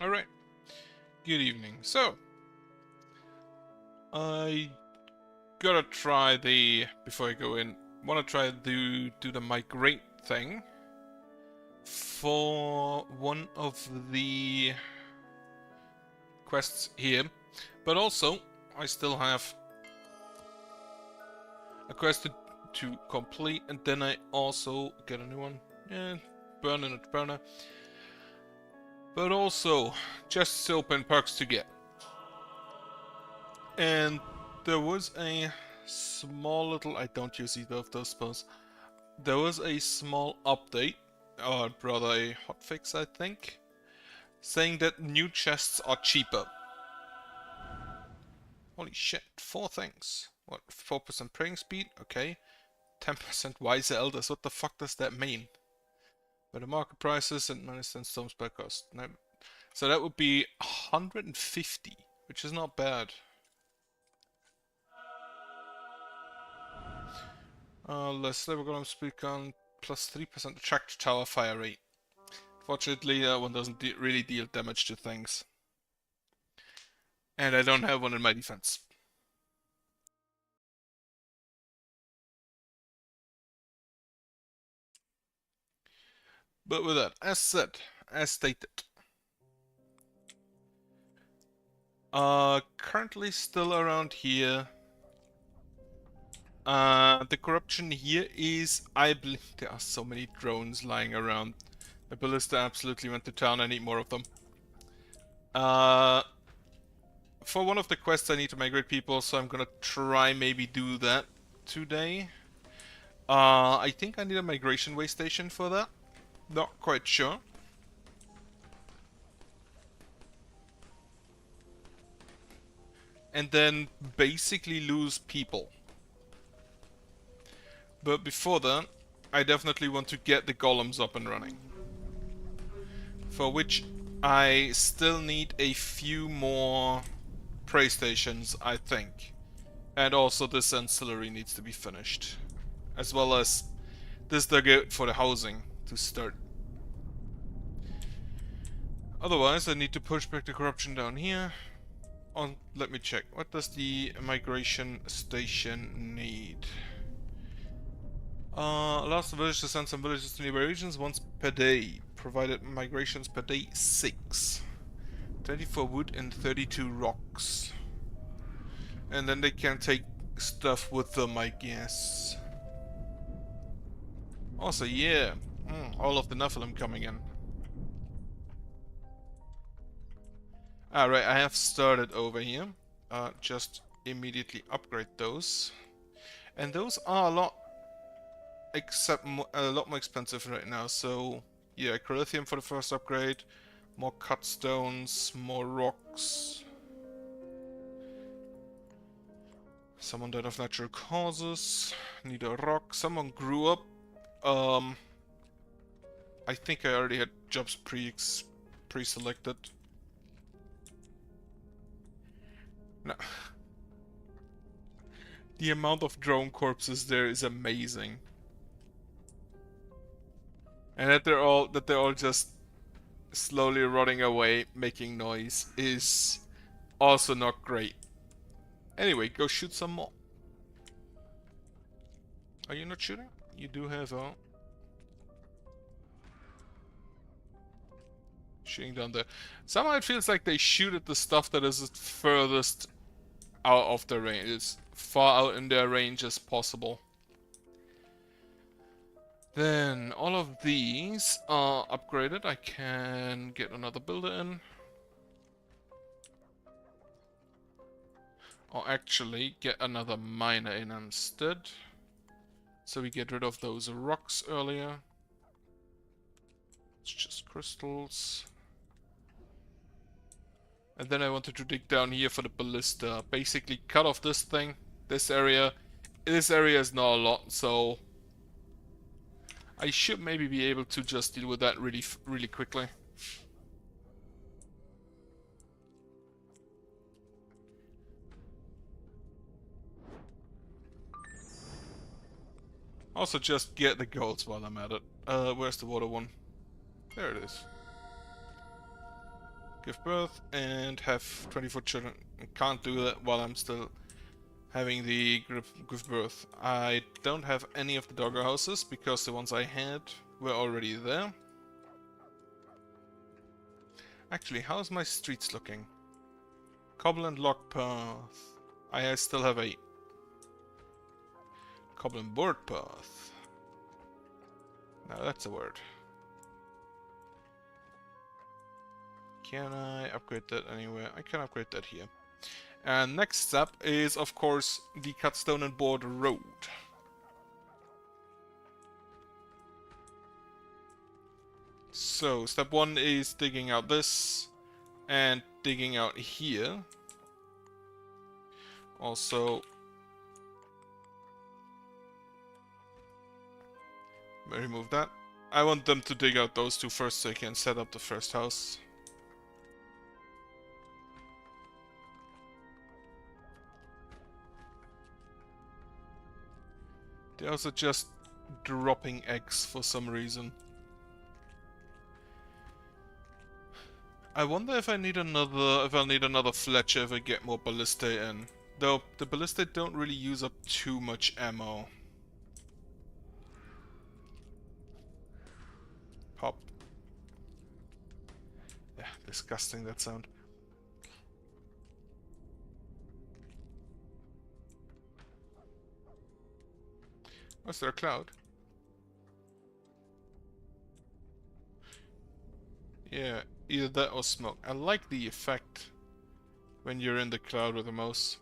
Alright, good evening. So, I gotta try before I go in, wanna try to do the migrate thing for one of the quests here. But also, I still have a quest to complete, and then I also get a new one. Yeah, burner, not burner. But also, just open perks to get. And there was a small little... I don't use either of those spells. There was a small update, or rather a hotfix I think, saying that new chests are cheaper. Holy shit, 4 things. What, 4% praying speed? Okay. 10% wiser elders, what the fuck does that mean? Better market prices and -10 storm spell cost. No. So that would be 150, which is not bad. Less level golem speed count, plus 3% attract tower fire rate. Fortunately, that one doesn't really deal damage to things. And I don't have one in my defense. But with that, as said, as stated. Currently still around here. The corruption here is, I believe there are so many drones lying around. The ballista absolutely went to town, I need more of them. For one of the quests I need to migrate people, so I'm gonna try maybe do that today. I think I need a migration way station for that. Not quite sure. And then basically lose people. But before that, I definitely want to get the golems up and running. For which I still need a few more prey stations, I think. And also this ancillary needs to be finished. As well as this dugout for the housing to start. Otherwise, I need to push back the corruption down here. Let me check. What does the migration station need? Allows the village to send some villagers to nearby regions once per day. Provided migrations per day 6. 24 wood and 32 rocks. And then they can take stuff with them, I guess. Also, yeah. All of the Nephilim coming in. Alright, I have started over here. Just immediately upgrade those. And those are a lot more expensive right now, so yeah, Acrolithium for the first upgrade, more cut stones, more rocks. Someone died of natural causes, need a rock, someone grew up. I think I already had jobs pre-selected. No. The amount of drone corpses there is amazing. And that they're all just slowly rotting away, making noise, is also not great. Anyway, go shoot some more. Are you not shooting? You do have a... shooting down there. Somehow it feels like they shoot at the stuff that is furthest out of their range, as far out in their range as possible. Then all of these are upgraded. I can get another builder in. Or actually get another miner in instead. So we get rid of those rocks earlier. It's just crystals. And then I wanted to dig down here for the ballista. Basically cut off this thing, this area. This area is not a lot, so I should maybe be able to just deal with that really quickly. Also just get the golds while I'm at it. Where's the water one? There it is. give birth and have 24 children. I can't do that while I'm still having the give birth. I don't have any of the dogger houses because the ones I had were already there. Actually, how's my streets looking? Cobble and log path. I still have a cobble and board path. Now that's a word. Can I upgrade that anywhere? I can upgrade that here. And next step is, of course, the cut stone and board road. So, step 1 is digging out this and digging out here. Also, remove that. I want them to dig out those two first so I can set up the first house. They're also just dropping eggs for some reason. I wonder if I need another Fletcher if I get more ballista in. Though the ballista don't really use up too much ammo. Pop. Yeah, disgusting that sound. Was there a cloud? Yeah, either that or smoke. I like the effect when you're in the cloud with the mouse.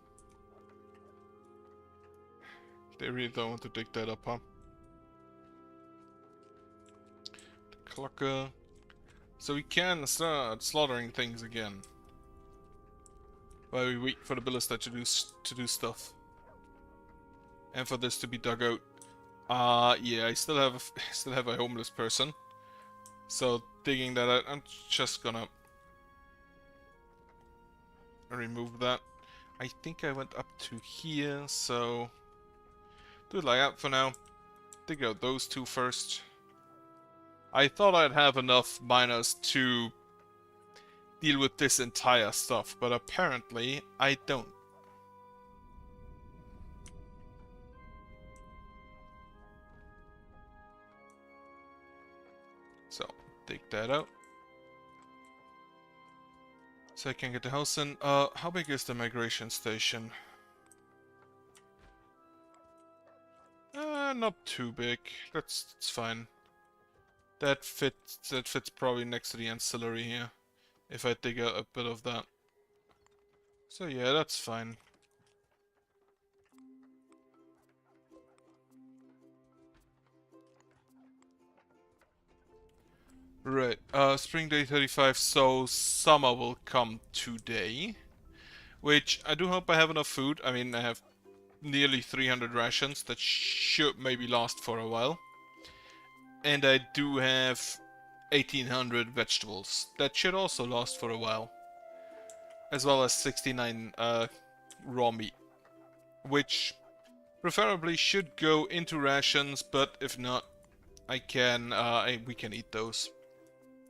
They really don't want to dig that up, huh? The clocker. So we can start slaughtering things again. While we wait for the ballista to do stuff. And for this to be dug out. Yeah, I still have a homeless person. So digging that out, I'm just gonna remove that. I think I went up to here, so do it like that for now. Dig out those two first. I thought I'd have enough miners to deal with this entire stuff, but apparently I don't. So, dig that out. So I can get the house in. How big is the migration station? Not too big. That's fine. That fits probably next to the ancillary here. If I dig out a bit of that. So yeah, that's fine. Right, spring day 35, so summer will come today. Which, I do hope I have enough food. I mean, I have nearly 300 rations that should maybe last for a while. And I do have 1800 vegetables. That should also last for a while. As well as 69 raw meat. Which preferably should go into rations, but if not, we can eat those.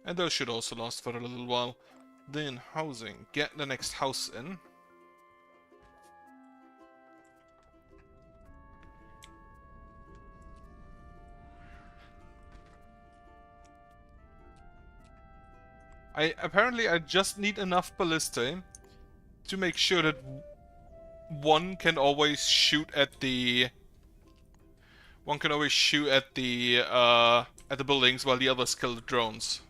And those should also last for a little while. Then housing. Get the next house in. Apparently I just need enough ballista to make sure that one can always shoot at the buildings while the others kill the drones.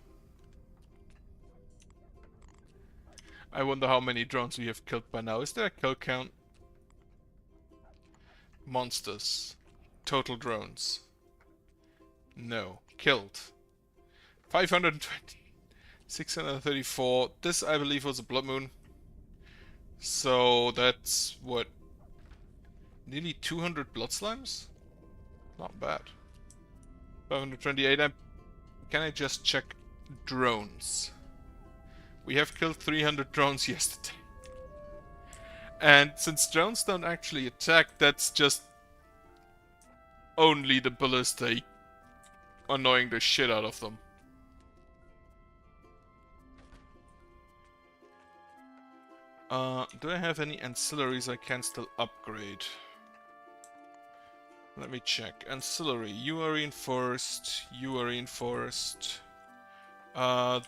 I wonder how many drones we have killed by now. Is there a kill count? Monsters. Total drones. No. Killed. 520. 634. This, I believe, was a blood moon. So that's, what? Nearly 200 blood slimes? Not bad. 528. Can I just check drones? We have killed 300 drones yesterday. And since drones don't actually attack, that's just only the ballista annoying the shit out of them. Do I have any ancillaries I can still upgrade? Let me check. Ancillary. You are reinforced. You are reinforced.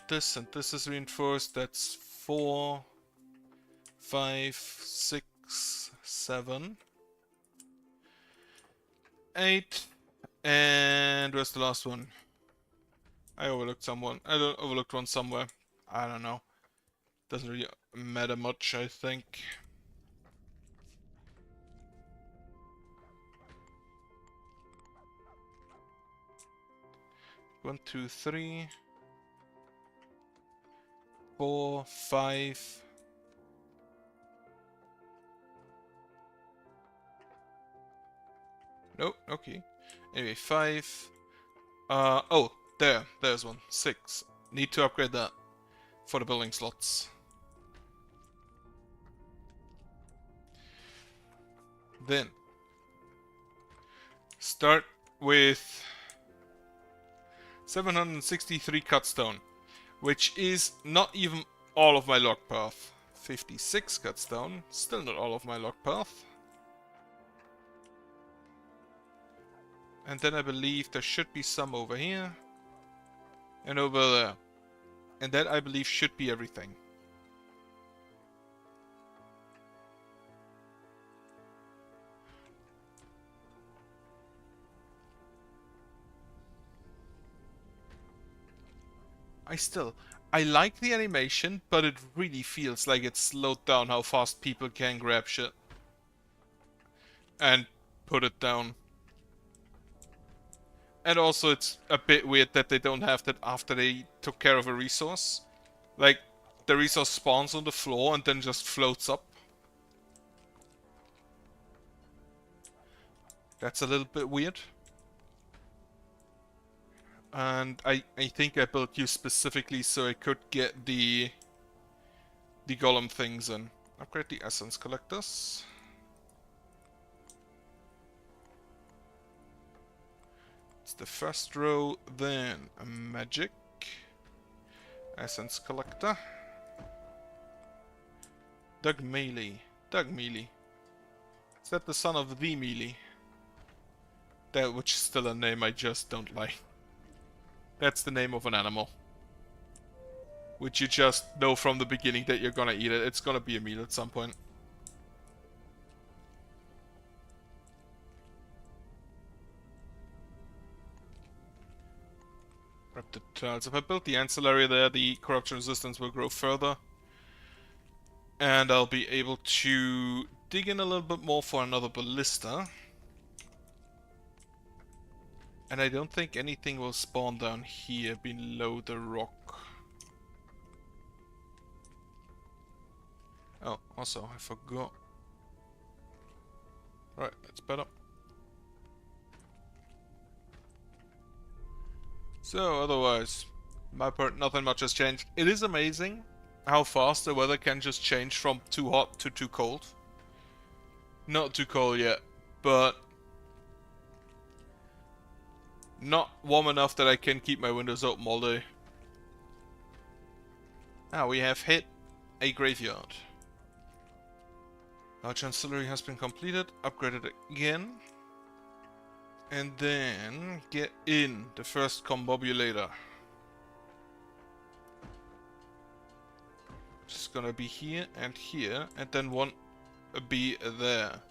This and this is reinforced. That's 4, 5, 6, 7, 8. And where's the last one? I overlooked someone. I overlooked one somewhere. I don't know. Doesn't really matter much, I think. One, two, 3, 4, 5. Nope, okay. Anyway, 5. Oh, there's one. 6. Need to upgrade that for the building slots. Then, start with 763 cutstone, which is not even all of my log path. 56 cutstone, still not all of my log path. And then I believe there should be some over here. And over there. And that I believe should be everything. I like the animation, but it really feels like it's slowed down how fast people can grab shit. And put it down. And also it's a bit weird that they don't have that after they took care of a resource. Like, the resource spawns on the floor and then just floats up. That's a little bit weird. And I think I built you specifically so I could get the golem things in. Upgrade the essence collectors. It's the first row, then a magic. Essence collector. Doug Mealy. Doug Mealy. Is that the son of the Mealy? That, which is still a name I just don't like. That's the name of an animal. Which you just know from the beginning that you're gonna eat it. It's gonna be a meal at some point. Grab the tiles. If I build the ancillary there, the corruption resistance will grow further. And I'll be able to dig in a little bit more for another ballista. And I don't think anything will spawn down here below the rock. Oh, also, I forgot. Right, that's better. So, otherwise, my part, nothing much has changed. It is amazing how fast the weather can just change from too hot to too cold. Not too cold yet, but not warm enough that I can keep my windows open all day. Ah, we have hit a graveyard. Our chancellery has been completed, upgraded again. And then get in the first combobulator. Just gonna be here, and then one be there.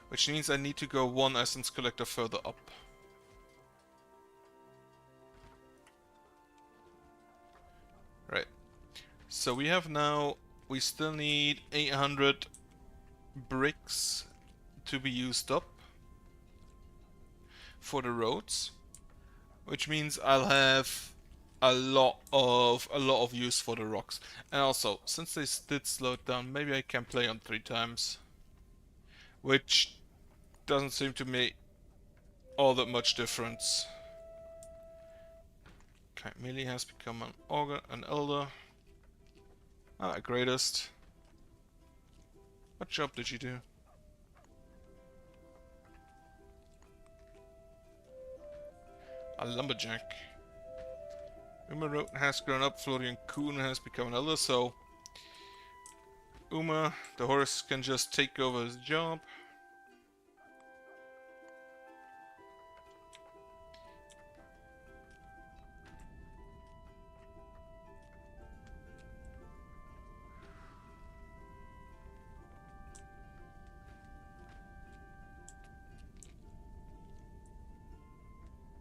Which means I need to go one essence collector further up. Right. So we have now, we still need 800 bricks to be used up for the roads. Which means I'll have a lot of use for the rocks. And also, since they did slow it down, maybe I can play on 3 times. Which doesn't seem to make all that much difference. Okay, Mealy has become an augur, an elder. Ah, greatest. What job did you do? A lumberjack. Umarot has grown up, Florian Kuhn has become an elder, so Uma, the horse, can just take over his job.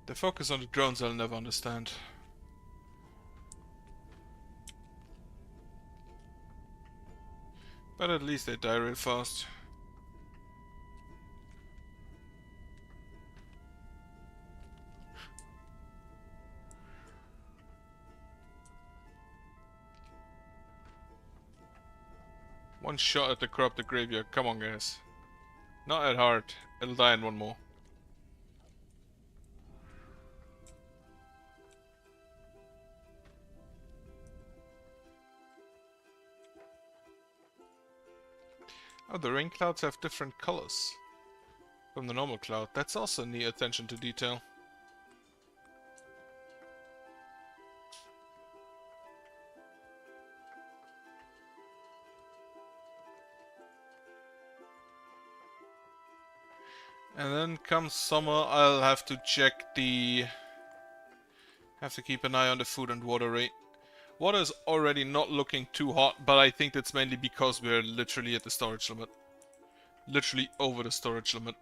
The focus on the drones I'll never understand. But at least they die real fast. One shot at the corrupted graveyard. Come on, guys. Not that hard. It'll die in one more. Oh, the rain clouds have different colors from the normal cloud. That's also neat attention to detail. And then come summer, I'll have to check the... Have to keep an eye on the food and water rate. Water is already not looking too hot, but I think that's mainly because we're literally at the storage limit. Literally over the storage limit.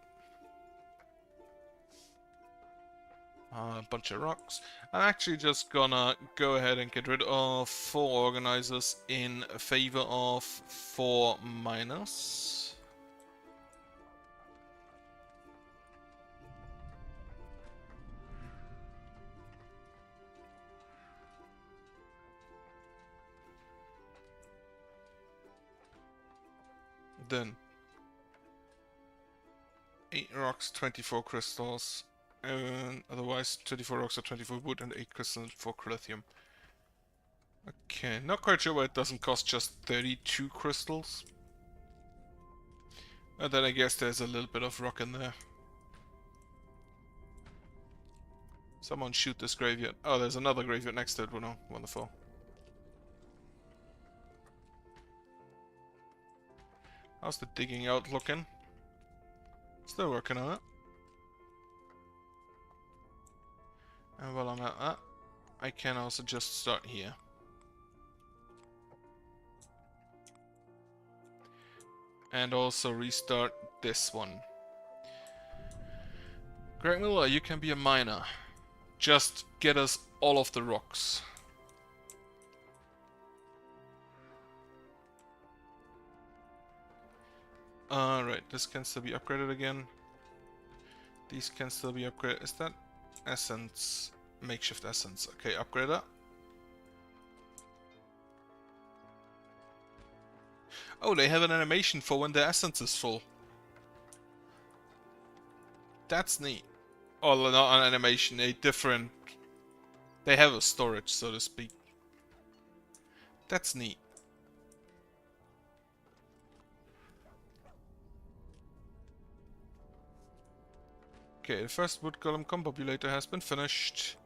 A bunch of rocks. I'm actually just gonna go ahead and get rid of 4 organizers in favor of 4 miners. Then 8 rocks, 24 crystals, and otherwise 24 rocks or 24 wood and 8 crystals for lithium. Okay, not quite sure why it doesn't cost just 32 crystals. And then I guess there's a little bit of rock in there. Someone shoot this graveyard. Oh, there's another graveyard next to it. Well, no, wonderful. How's the digging out looking? Still working on it. And while I'm at that, I can also just start here. And also restart this one. Greg Miller, you can be a miner. Just get us all of the rocks. Alright, this can still be upgraded again. These can still be upgraded. Is that essence? Makeshift essence. Okay, upgrade that. Oh, they have an animation for when the essence is full. That's neat. Oh, not an animation, a different... They have a storage, so to speak. That's neat. Okay, the first wood golem compopulator has been finished.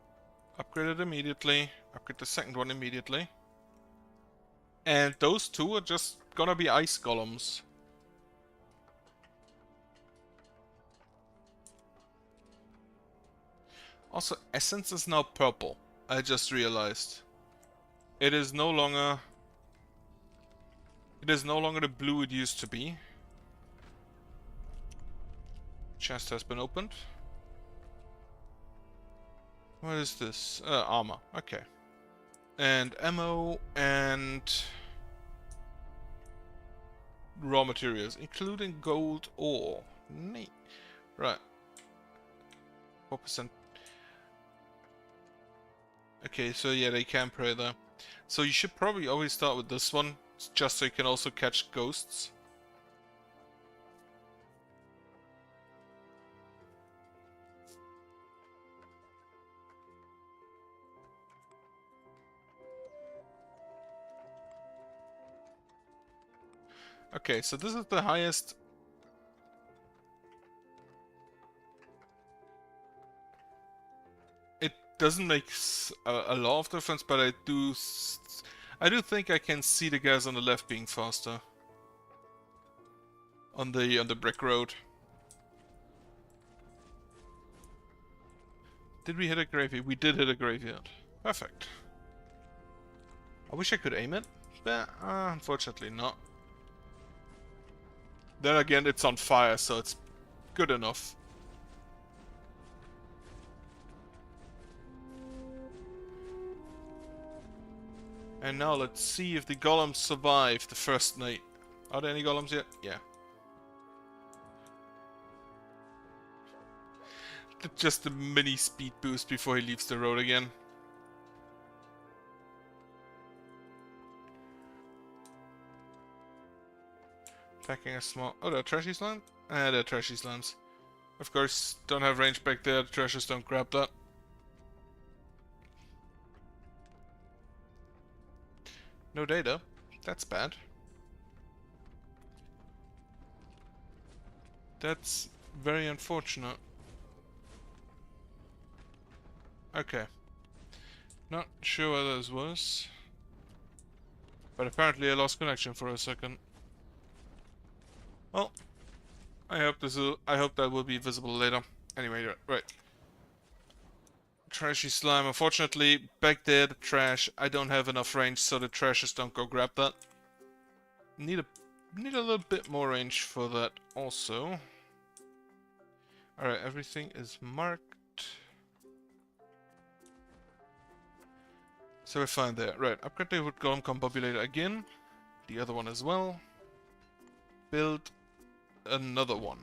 Upgraded immediately. Upgrade the second one immediately. And those two are just gonna be ice golems. Also, essence is now purple. I just realized. It is no longer... It is no longer the blue it used to be. Chest has been opened. What is this? Armor. Okay. And ammo and... raw materials, including gold ore. Neat. Right. 4%. Okay, so yeah, they can pray there. So you should probably always start with this one, just so you can also catch ghosts. Okay, so this is the highest. It doesn't make a lot of difference, but I do think I can see the guys on the left being faster. on the brick road. Did we hit a graveyard? We did hit a graveyard. Perfect. I wish I could aim it, but unfortunately not. Then again, it's on fire, so it's good enough. And now let's see if the golems survive the first night. Are there any golems yet? Yeah. Just a mini speed boost before he leaves the road again. Attacking a small... Oh, there are trashy slams? There are trashy slams. Of course, don't have range back there, the trashers don't grab that. No data. That's bad. That's very unfortunate. Okay. Not sure what this was. But apparently I lost connection for a second. Well, I hope that will be visible later. Anyway, right. Trashy slime. Unfortunately, back there, the trash, I don't have enough range, so the trashers don't go grab that. Need a little bit more range for that also. Alright, everything is marked. So we're fine there. Right, upgrade the wood golem combobulator again. The other one as well. Build another one.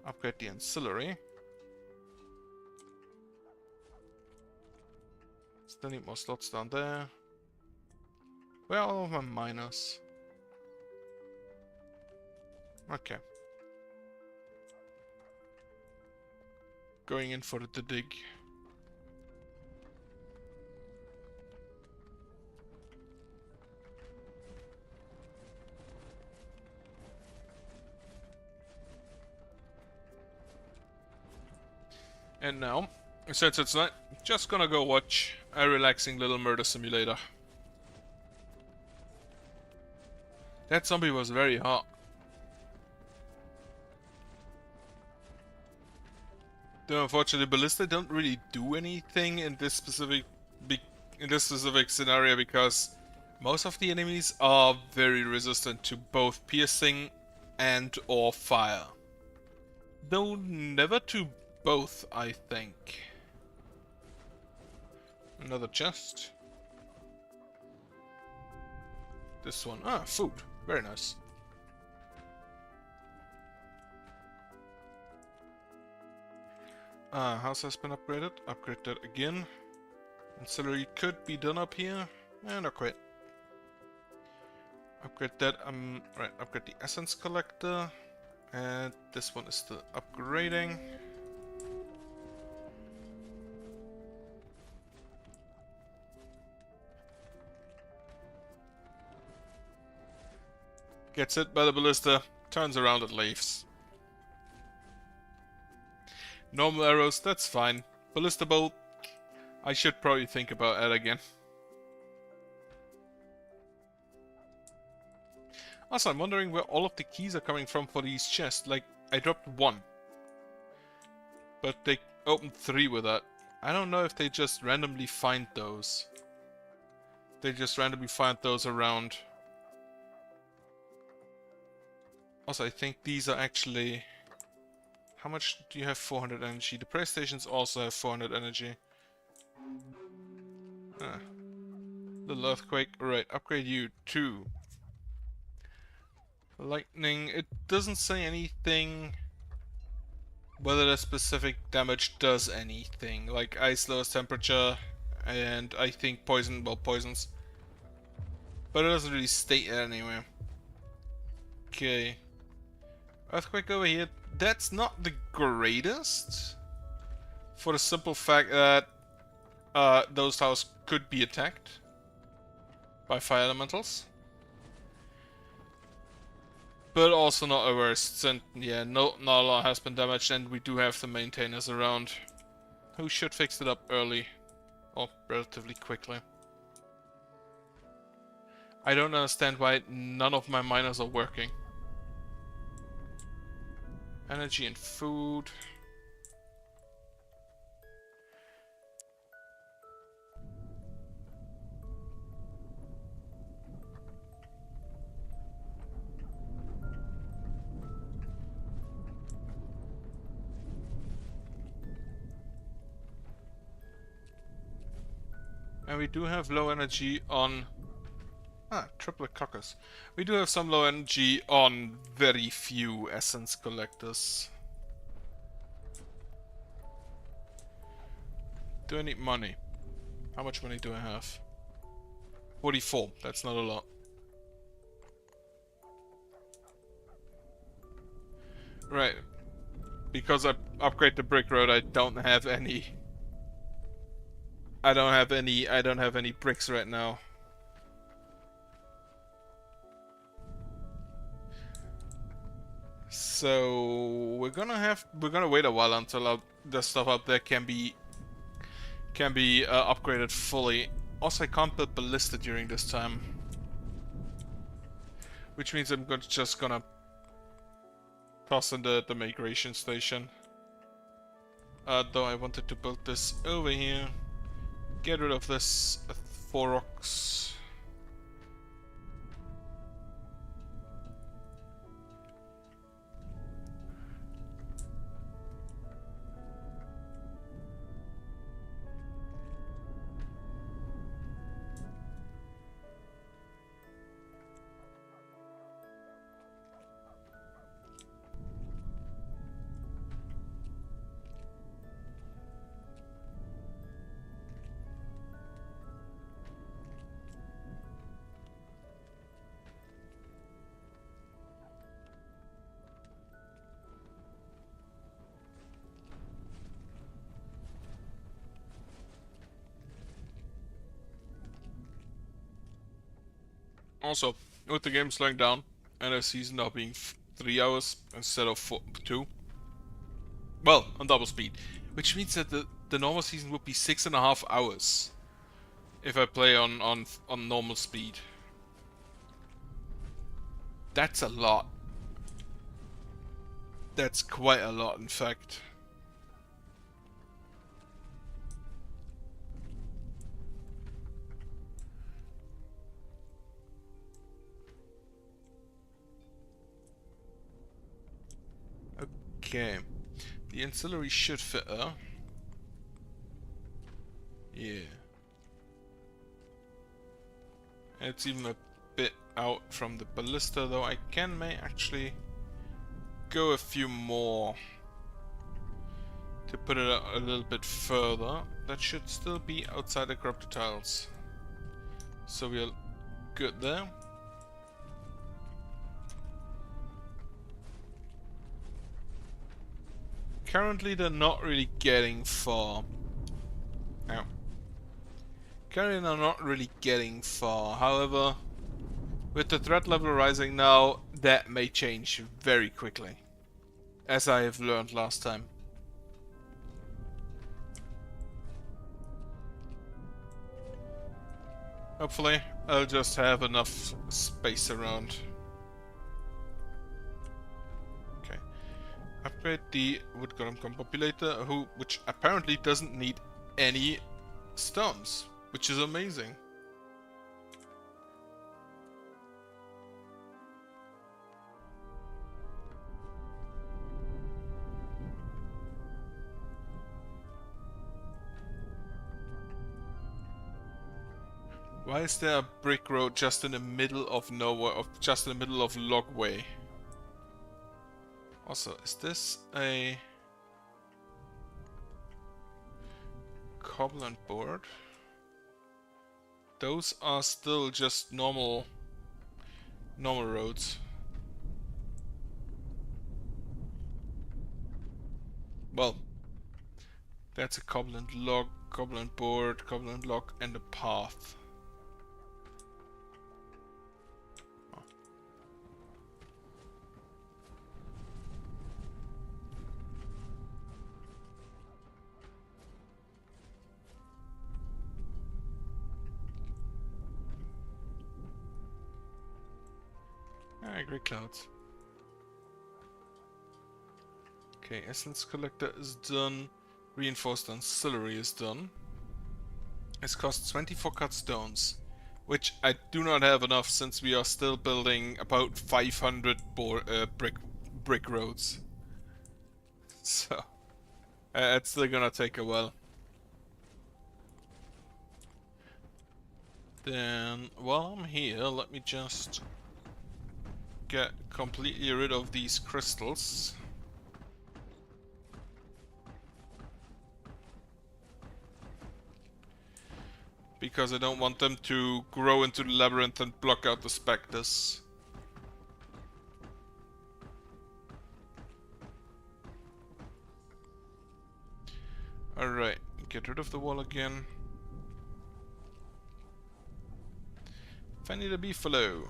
Upgrade the ancillary. Still need more slots down there. Where are all of my miners? Okay. Going in for the dig. And now, since it's night, just gonna go watch a relaxing little murder simulator. That zombie was very hot. Though unfortunately, ballista don't really do anything in this specific scenario because most of the enemies are very resistant to both piercing and or fire. Though never to both, I think. Another chest. This one. Ah, food. Very nice. House has been upgraded. Upgrade that again. Ancillary could be done up here. Not quite. Upgrade that. Right, upgrade the essence collector. And this one is still upgrading. Gets hit by the ballista, turns around and leaves. Normal arrows, that's fine. Ballista bolt, I should probably think about that again. Also, I'm wondering where all of the keys are coming from for these chests. Like, I dropped one. But they opened 3 with that. I don't know if they just randomly find those. They just randomly find those around. Also, I think these are actually... How much do you have? 400 energy. The PlayStations also have 400 energy. Little earthquake. Alright, upgrade you to... Lightning. It doesn't say anything... whether the specific damage does anything. Like ice lowers temperature, and I think poison, well, poisons. But it doesn't really state it anywhere. Okay. Earthquake over here, that's not the greatest. For the simple fact that those towers could be attacked by fire elementals. But also not the worst, and yeah, not a lot has been damaged, and we do have the maintainers around who should fix it up early, or relatively quickly. I don't understand why none of my miners are working. Energy and food. And we do have low energy on... triplet cockers. We do have some low energy on very few essence collectors. Do I need money? How much money do I have? 44. That's not a lot. Right. Because I upgrade the brick road, I don't have any... I don't have any bricks right now. So we're gonna wait a while until the stuff up there can be upgraded fully. Also, I can't build ballista during this time, which means I'm just gonna toss in the migration station. Though I wanted to build this over here. Get rid of this 4 rocks. Also, with the game slowing down and a season now being 3 hours instead of 2, well, on double speed, which means that the normal season would be 6.5 hours if I play on normal speed. That's a lot. That's quite a lot, in fact. Okay. The ancillary should fit her. Yeah. It's even a bit out from the ballista, though I may actually go a few more to put it a little bit further. That should still be outside the corrupted tiles. So we're good there. Currently they're not really getting far. Ow. Currently they're not really getting far. However, with the threat level rising now, that may change very quickly. As I have learned last time. Hopefully, I'll just have enough space around. Okay. Upgrade the wood golem compopulator, which apparently doesn't need any stones, which is amazing. Why is there a brick road just in the middle of nowhere, just in the middle of Logway? Also, is this a cobble and board? Those are still just normal roads. Well, that's a cobble and log, cobble and board, cobble and log, and a path. Grey clouds. Okay, essence collector is done. Reinforced ancillary is done. This costs 24 cut stones, which I do not have enough since we are still building about 500 brick roads. So it's still gonna take a while. Then while I'm here, let me just get completely rid of these crystals. Because I don't want them to grow into the labyrinth and block out the specters. Alright, get rid of the wall again. Fanny the Beefalo.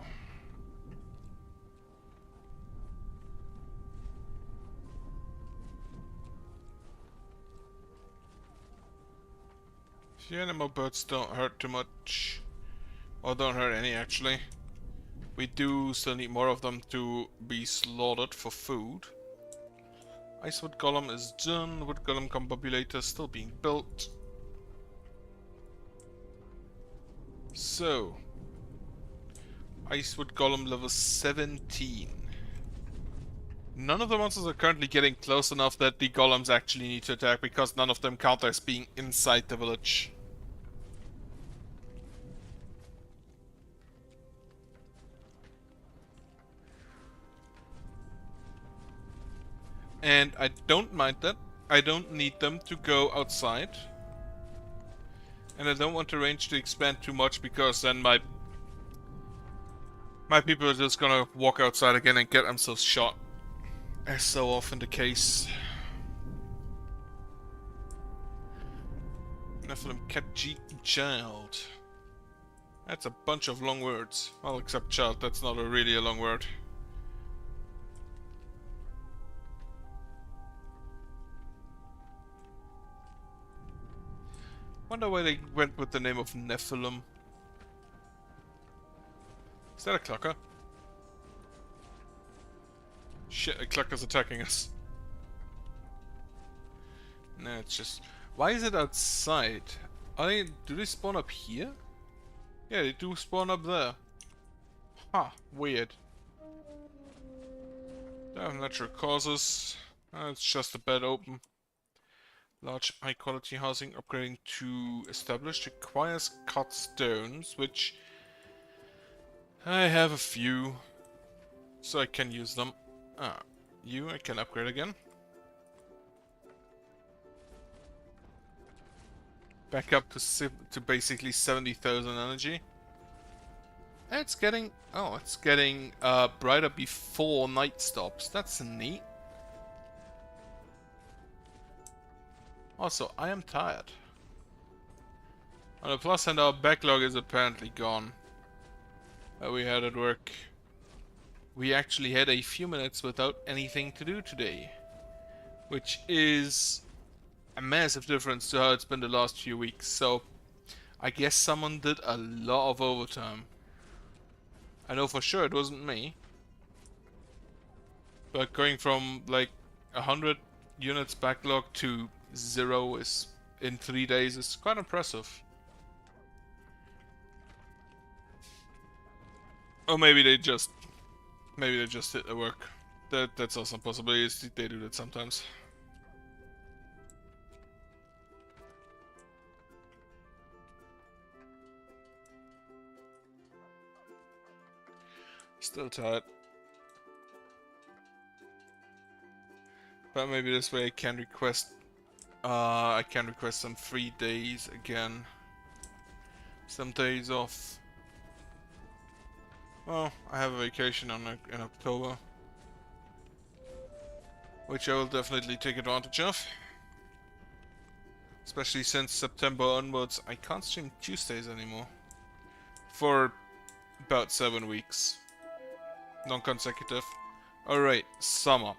The animal birds don't hurt too much. Or don't hurt any, actually. We do still need more of them to be slaughtered for food. Icewood Golem is done. Wood Golem Combobulator still being built. So, Icewood Golem level 17. None of the monsters are currently getting close enough that the golems actually need to attack because none of them count as being inside the village. And I don't mind that. I don't need them to go outside. And I don't want the range to expand too much because then my people are just gonna walk outside again and get themselves shot. As so often the case. Nephilim Katjik Child. That's a bunch of long words. Well, except child, that's not really a long word. Wonder why they went with the name of Nephilim. Is that a clucker? Shit, a clucker's attacking us. No, it's just... Why is it outside? Do they spawn up here? Yeah, they do spawn up there. Huh, weird. They have natural causes. It's just a bed open. Large high quality housing upgrading to established requires cut stones, which I have a few, so I can use them. You I can upgrade again. Back up to basically 70,000 energy. It's getting brighter before night stops. That's neat. Also, I am tired. On the plus hand, our backlog is apparently gone. That we had at work. We actually had a few minutes without anything to do today. Which is a massive difference to how it's been the last few weeks. So, I guess someone did a lot of overtime. I know for sure it wasn't me. But going from like 100 units backlog to 0 is in 3 days is quite impressive. Or maybe they just hit the work. That's also a possibility. They do that sometimes. Still tired. But maybe this way I can request some free days again. Some days off. Well, I have a vacation in October, which I will definitely take advantage of. Especially since September onwards, I can't stream Tuesdays anymore. For about 7 weeks. Non-consecutive. Alright, summer.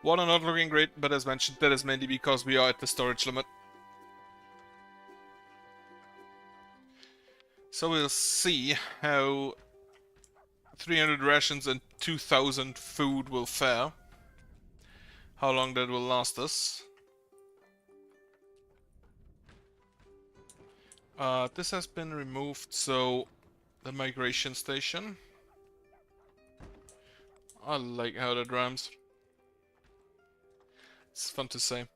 Water not looking great, but as mentioned, that is mainly because we are at the storage limit. So we'll see how 300 rations and 2,000 food will fare. how long that will last us. This has been removed, so the migration station. I like how that rhymes. It's fun to say.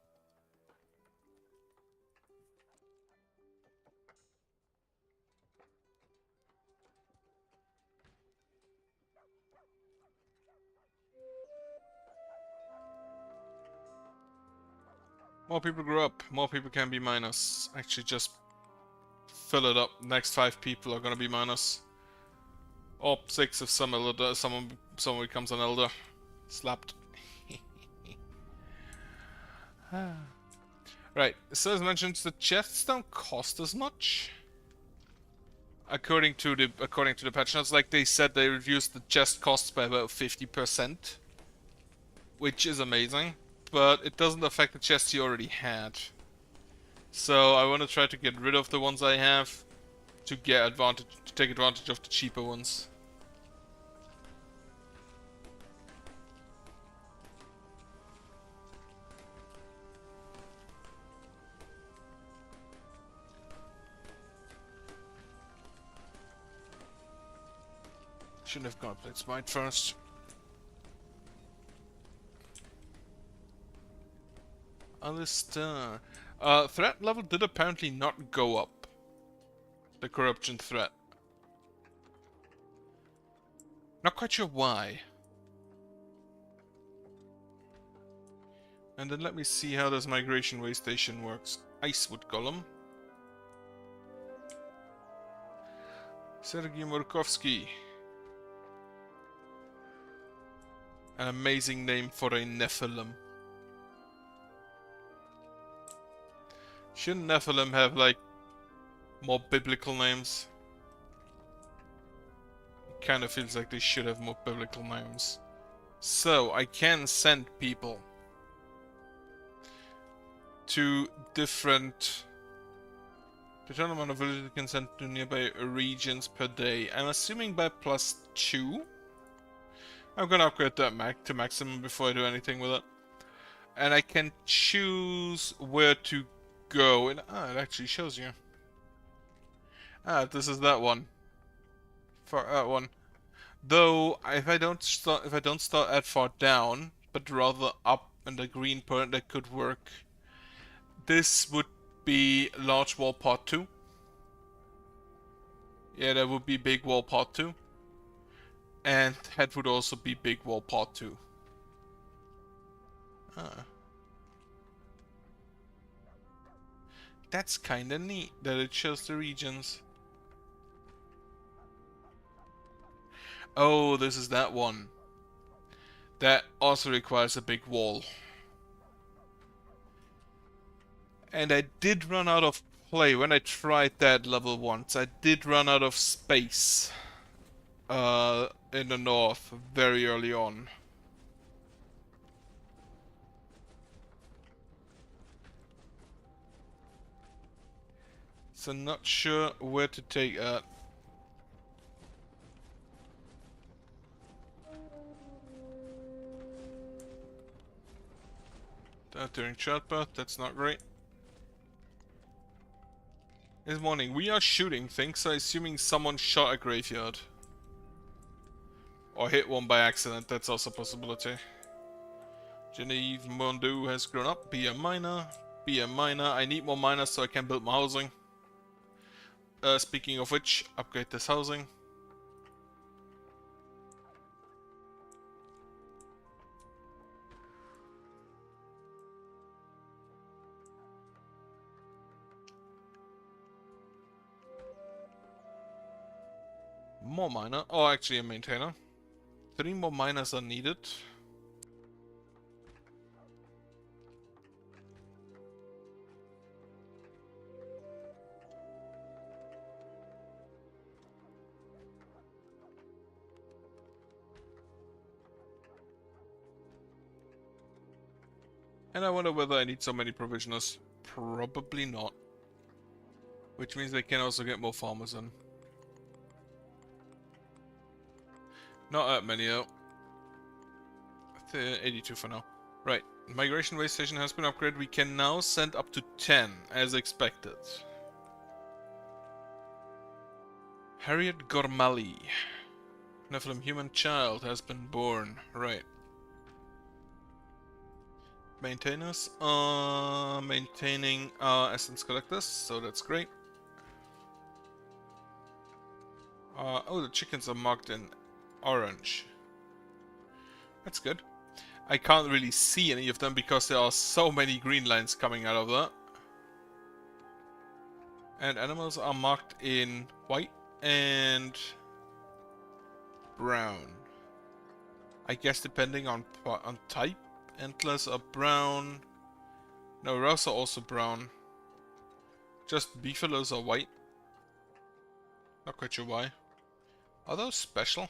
More people grow up, more people can be minors. Actually, just fill it up. Next 5 people are gonna be minors. Or 6 if someone becomes an elder. Slapped. Right, so as mentioned, the chests don't cost as much. According to the patch notes, like they said, they reduced the chest costs by about 50%, which is amazing. But it doesn't affect the chests you already had. So I want to try to get rid of the ones I have to take advantage of the cheaper ones. Shouldn't have gone played Smite first. Alistair. Threat level did apparently not go up. The corruption threat. Not quite sure why. And then let me see how this migration way station works. Icewood Golem. Sergei Murkovsky. An amazing name for a Nephilim. Shouldn't Nephilim have, like, more biblical names? It kind of feels like they should have more biblical names. So, I can send people to different... The total amount of villagers can send to nearby regions per day. I'm assuming by +2. I'm gonna upgrade that to maximum before I do anything with it. And I can choose where to go. And it actually shows you. This is that one. For that one. Though if I don't start at far down, but rather up in the green part, that could work. This would be large wall part 2. Yeah, that would be big wall part 2. And that would also be big wall part 2. That's kinda neat that it shows the regions. Oh, this is that one. That also requires a big wall. And I did run out of play when I tried that level once. I did run out of space in the north very early on. So not sure where to take that. During childbirth, that's not great. This morning, we are shooting things, so assuming someone shot a graveyard. Or hit one by accident, that's also a possibility. Genevieve Mondu has grown up, be a miner. Be a miner. I need more miners so I can build my housing. Speaking of which, upgrade this housing. More miner. Oh, actually a maintainer. 3 more miners are needed. And I wonder whether I need so many provisioners. Probably not. Which means they can also get more farmers in. Not that many though. 82 for now. Right, Migration way station has been upgraded. We can now send up to 10, as expected. Harriet Gormali. Nephilim human child has been born. Right. Maintainers are maintaining our essence collectors, so that's great. Oh, the chickens are marked in orange. That's good. I can't really see any of them because there are so many green lines coming out of that. And animals are marked in white and brown. I guess depending on type. Antlers are brown. No, rows are also brown. Just beefaloes are white. Not quite sure why. Are those special?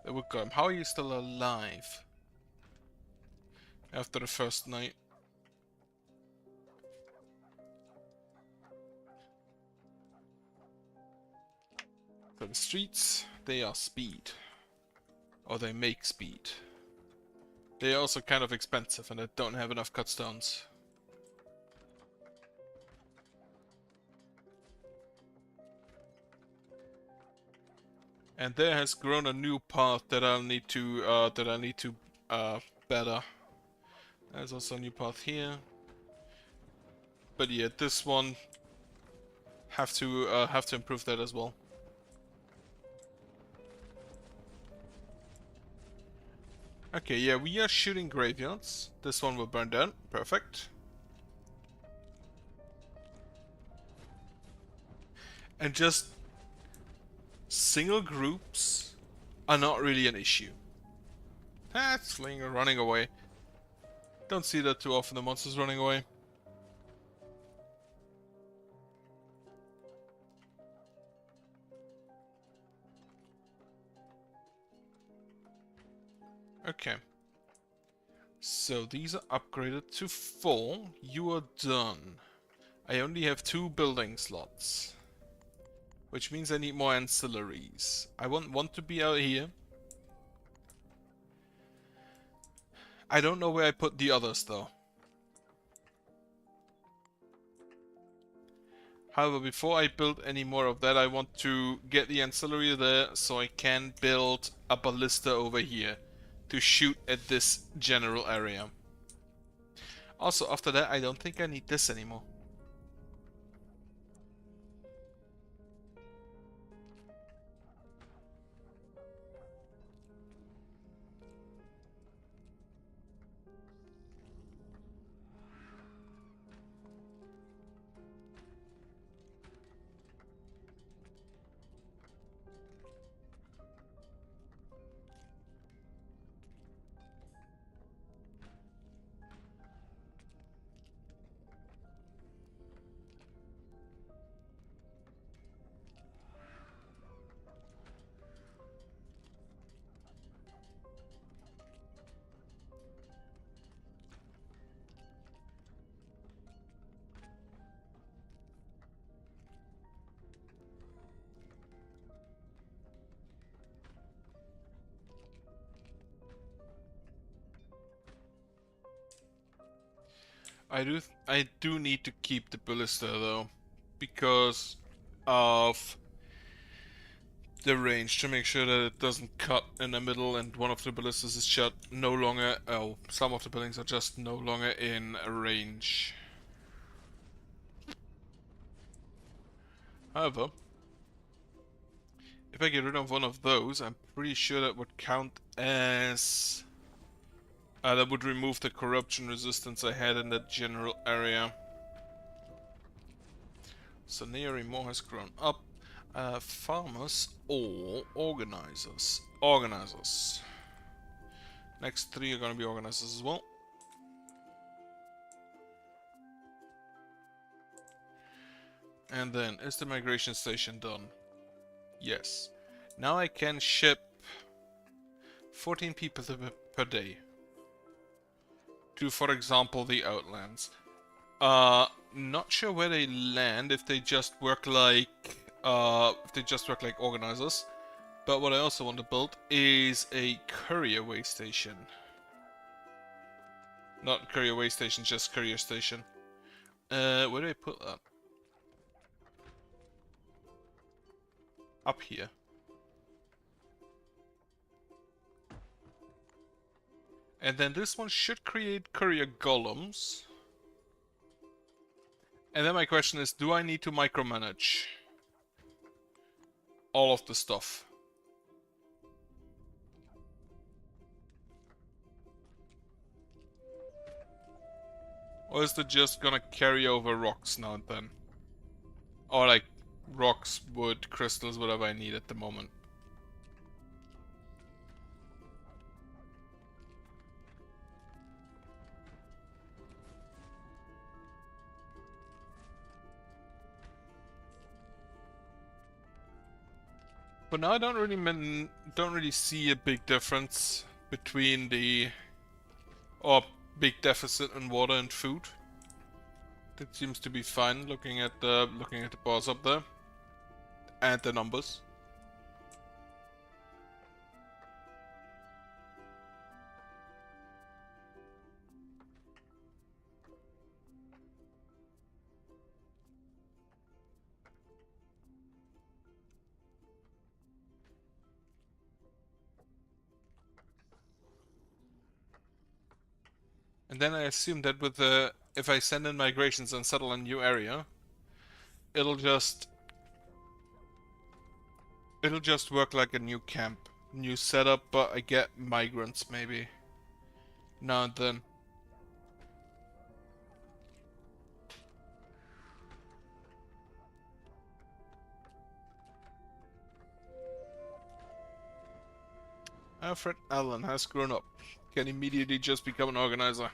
They would go. How are you still alive? After the first night. For the streets, they are speed. Or they make speed. They are also kind of expensive and I don't have enough cut stones. And there has grown a new path that I'll need to better. There's also a new path here. But yeah, this one have to improve that as well. Okay, yeah, we are shooting graveyards. This one will burn down. Perfect. And just single groups are not really an issue. Ah, it's fleeing or running away. Don't see that too often, the monsters running away. Okay. So these are upgraded to 4. You are done. I only have 2 building slots. Which means I need more ancillaries. I want to be out here. I don't know where I put the others though. However, before I build any more of that, I want to get the ancillary there so I can build a ballista over here to shoot at this general area. Also, after that, I don't think I need this anymore. I do need to keep the ballista though, because of the range, to make sure that it doesn't cut in the middle and one of the ballistas is shot no longer. Oh, some of the buildings are just no longer in range. However, if I get rid of one of those, I'm pretty sure that would count as that would remove the corruption resistance I had in that general area. So Neary more has grown up. Farmers or organizers? Organizers. Next 3 are gonna be organizers as well. And then, is the migration station done? Yes. Now I can ship 14 people per day to, for example, the Outlands. Not sure where they land, if they just work like organizers. But what I also want to build is a courier way station. Not courier way station, just courier station. Where do I put that? Up here. And then this one should create courier golems. And then my question is, do I need to micromanage all of the stuff? Or is it just gonna carry over rocks now and then? Or like rocks, wood, crystals, whatever I need at the moment. But now I don't really see a big difference between the big deficit in water and food. That seems to be fine looking at the bars up there and the numbers. And then I assume that with the if I send in migrations and settle a new area, it'll just work like a new camp, new setup, but I get migrants maybe now and then. Alfred Allen has grown up. Can immediately just become an organizer.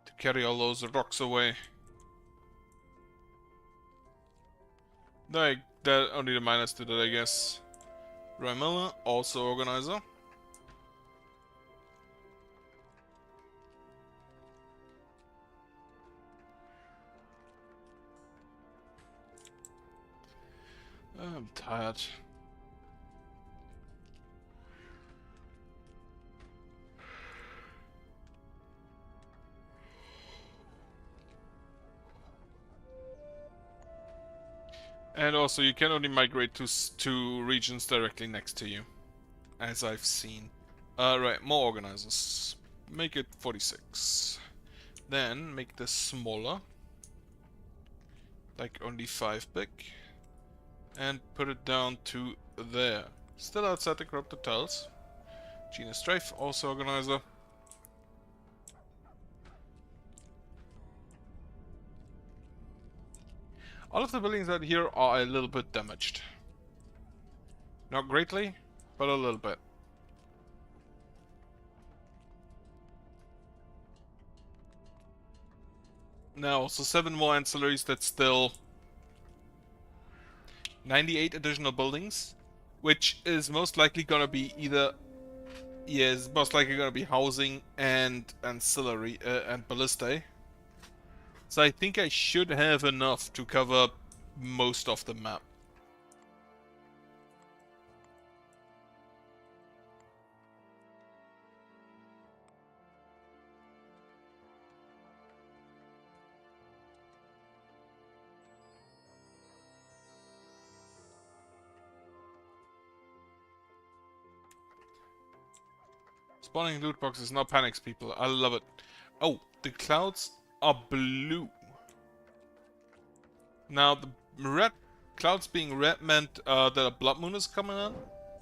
To carry all those rocks away. No, that only the miners did it, I guess. Ramilla, also organizer. I'm tired. And also, you can only migrate to regions directly next to you, as I've seen. Right, more organizers. Make it 46. Then make this smaller, like only 5 big, and put it down to there. Still outside the corrupted tiles. Gina Strafe, also organizer. All of the buildings out here are a little bit damaged. Not greatly, but a little bit. Now, also 7 more ancillaries, that's still 98 additional buildings, which is most likely gonna be either... Yeah, it's most likely gonna be housing and ancillary and ballistae. So I think I should have enough to cover most of the map. Spawning loot boxes now panics people. I love it. Oh, the clouds are blue. Now, the red clouds being red meant that a blood moon is coming in.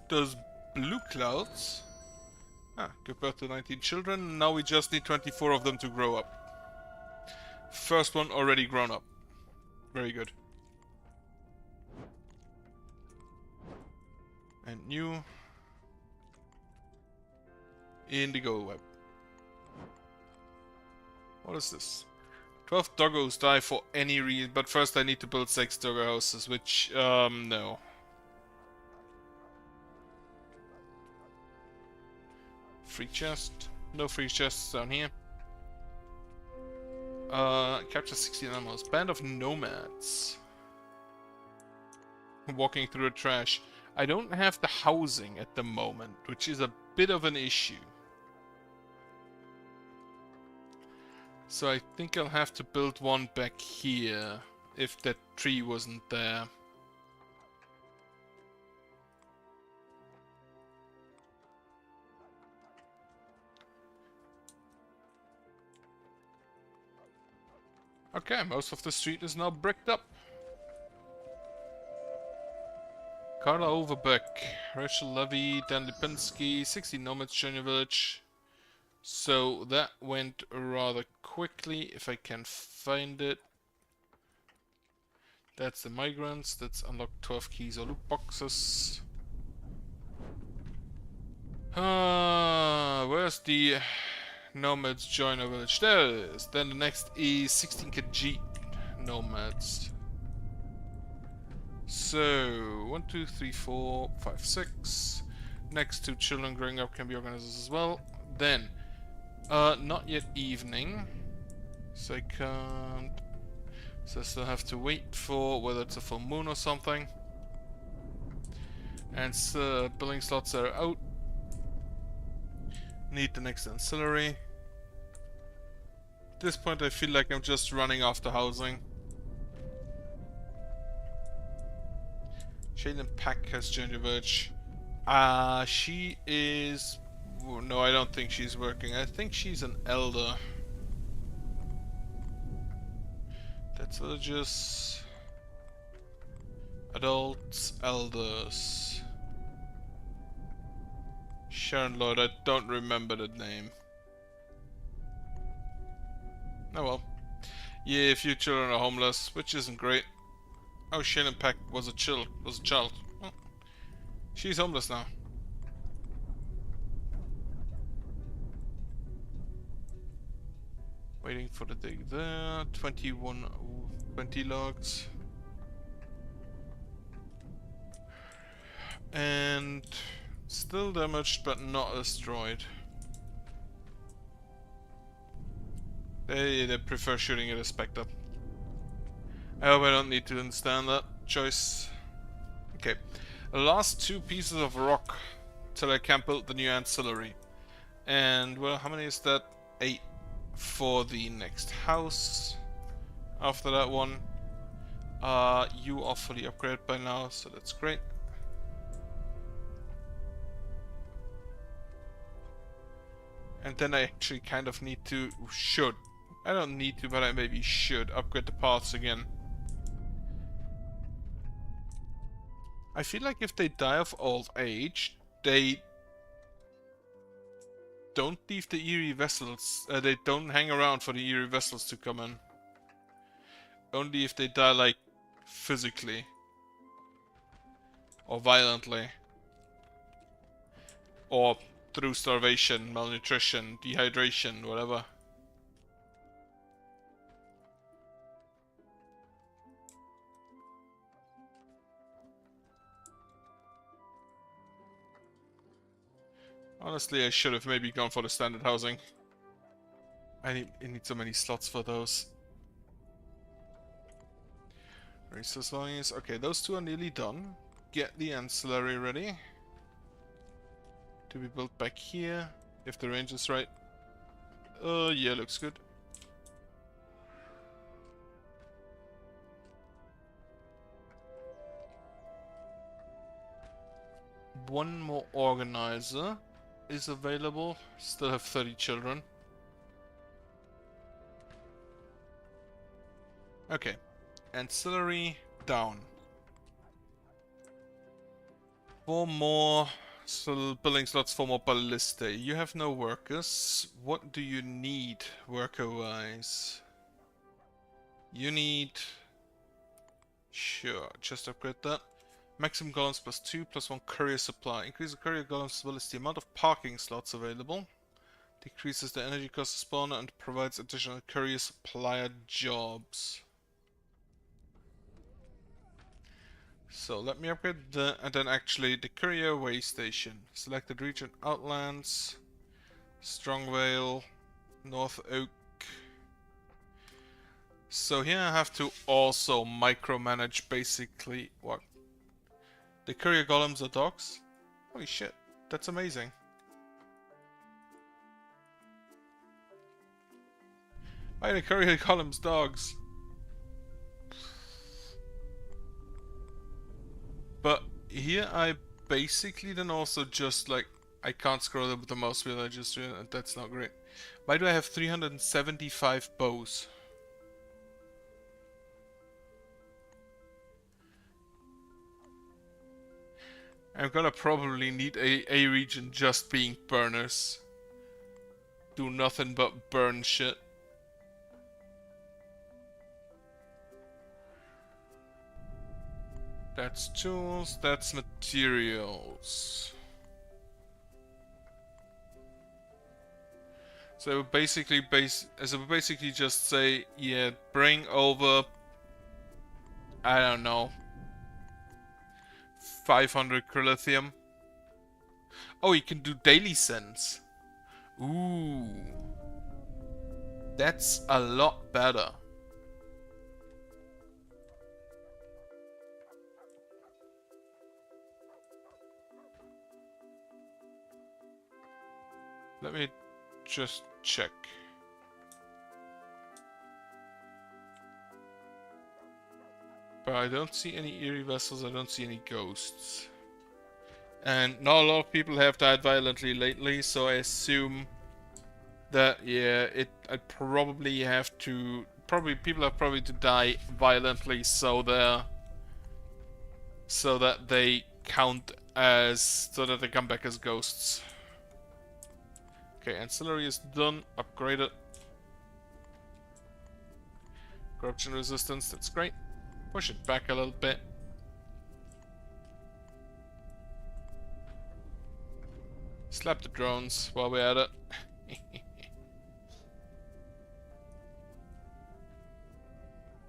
Those blue clouds... give birth to 19 children. Now we just need 24 of them to grow up. First one already grown up. Very good. And new... Indigo web. What is this? 12 doggos die for any reason, but first I need to build 6 doggo houses, which, no. Free chest. No free chests down here. Capture 16 animals. Band of nomads. walking through the trash. I don't have the housing at the moment, which is a bit of an issue. So I think I'll have to build one back here, if that tree wasn't there. Okay, most of the street is now bricked up. Carla Overbeck, Rachel Levy, Dan Lipinski, 60 nomads join your village. So that went rather quickly, if I can find it. That's the migrants, that's unlocked 12 keys or loot boxes. Where's the nomads join our village? There it is. Then the next is 16 kg nomads. So 1, 2, 3, 4, 5, 6. Next two children growing up can be organized as well. Then not yet evening, so I can't. So I still have to wait for whether it's a full moon or something. And building slots are out. Need the next ancillary. At this point I feel like I'm just running after housing. Shaylin Pack has joined the village. She is... No, I don't think she's working. I think she's an elder. That's villages. Adults, elders. Sharon Lloyd, I don't remember the name. Oh well. Yeah, a few children are homeless, which isn't great. Oh, Shannon Peck was a child. Well, she's homeless now. Waiting for the dig there. 20 logs. And still damaged, but not destroyed. They prefer shooting at a Spectre. I hope I don't need to understand that choice. Okay. The last two pieces of rock till I can build the new ancillary. And, well, how many is that? 8 for the next house. After that one. You are fully upgraded by now, so that's great. And then I actually kind of need to, I don't need to, but I maybe should upgrade the paths again. I feel like if they die of old age, they don't leave the eerie vessels, they don't hang around for the eerie vessels to come in. Only if they die, like, physically. Or violently. Or through starvation, malnutrition, dehydration, whatever. Honestly, I should have maybe gone for the standard housing. I need so many slots for those. Resource volumes. Okay, those two are nearly done. Get the ancillary ready. To be built back here, if the range is right. Yeah, looks good. One more organizer is available. Still have 30 children. Okay. Ancillary down. 4 more building slots for more ballistae. You have no workers. What do you need worker-wise? You need... Sure, just upgrade that. Maximum golems +2 +1 courier supply. Increase the courier golems as well as the amount of parking slots available. Decreases the energy cost of spawner and provides additional courier supplier jobs. So let me upgrade the, and then actually the courier way station. Selected region Outlands, Strongvale, North Oak. So here I have to also micromanage basically what The courier golems are dogs? Holy shit, that's amazing. Why are the courier golems dogs? But here I basically then also just like, I can't scroll it with the mouse wheel, I just realized that's not great. Why do I have 375 bows? I'm gonna probably need a region just being burners. Do nothing but burn shit. That's tools, that's materials. So basically just say, yeah, bring over, I don't know, 500 crylithium. Oh, you can do daily sends. Ooh. That's a lot better. Let me just check. But I don't see any eerie vessels, I don't see any ghosts. And not a lot of people have died violently lately, so I assume that, yeah, I'd probably have to... people have probably to die violently so that they count as... so that they come back as ghosts. Okay, ancillary is done, upgraded. Corruption resistance, that's great. Push it back a little bit. Slap the drones while we're at it.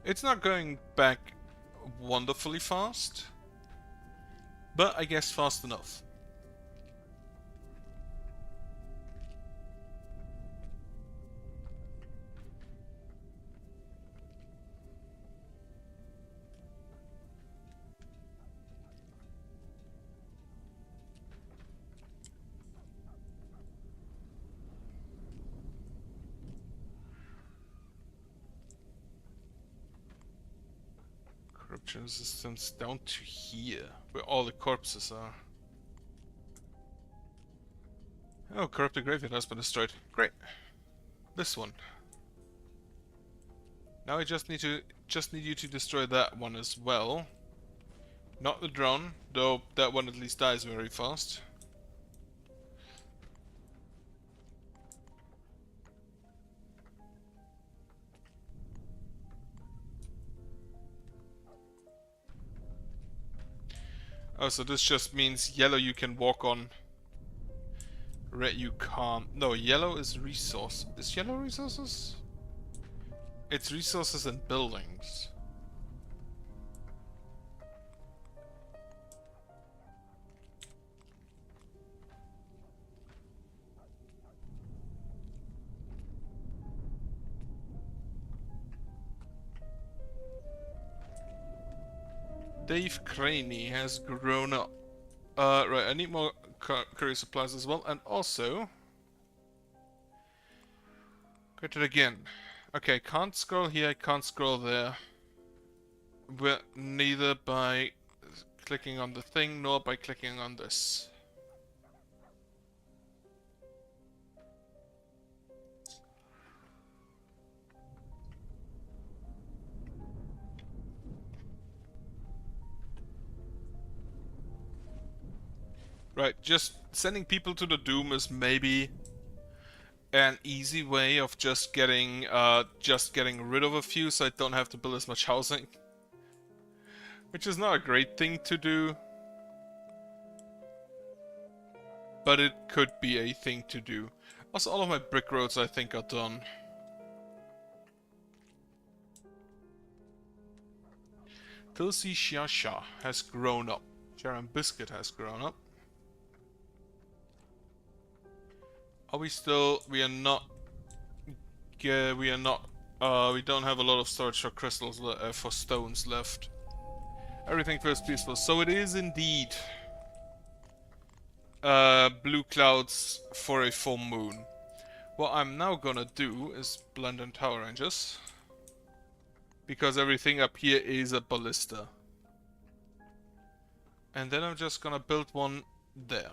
It's not going back wonderfully fast, but I guess fast enough. Corruption resistance down to here, where all the corpses are. Oh, corrupted graveyard has been destroyed. Great. This one. Now I just need you to destroy that one as well. Not the drone, though that one at least dies very fast. Oh, so this just means yellow you can walk on. Red you can't. No, yellow is resource. Is yellow resources? It's resources and buildings. Dave Craney has grown up. Right, I need more courier supplies as well, and also... Get it again. Okay, can't scroll here, I can't scroll there. But neither by clicking on the thing, nor by clicking on this. Right, just sending people to the Doom is maybe an easy way of just getting rid of a few so I don't have to build as much housing. Which is not a great thing to do. But it could be a thing to do. Also, all of my brick roads I think are done. Tulsi Shasha has grown up. Sharon Biscuit has grown up. Are we still... we are not... we don't have a lot of storage for crystals, for stones left. Everything feels peaceful. So it is indeed blue clouds for a full moon. What I'm now gonna do is blend in tower ranges. Because everything up here is a ballista. And then I'm just gonna build one there.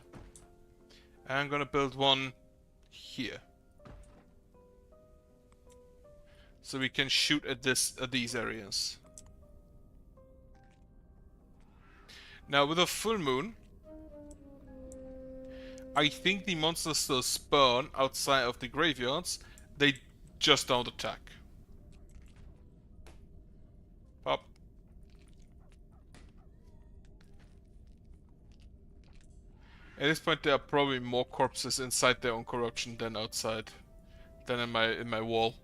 And I'm gonna build one here. So we can shoot at these areas. Now with a full moon, I think the monsters still spawn outside of the graveyards. They just don't attack. Pop. At this point, there are probably more corpses inside their own corruption than outside, than in my wall.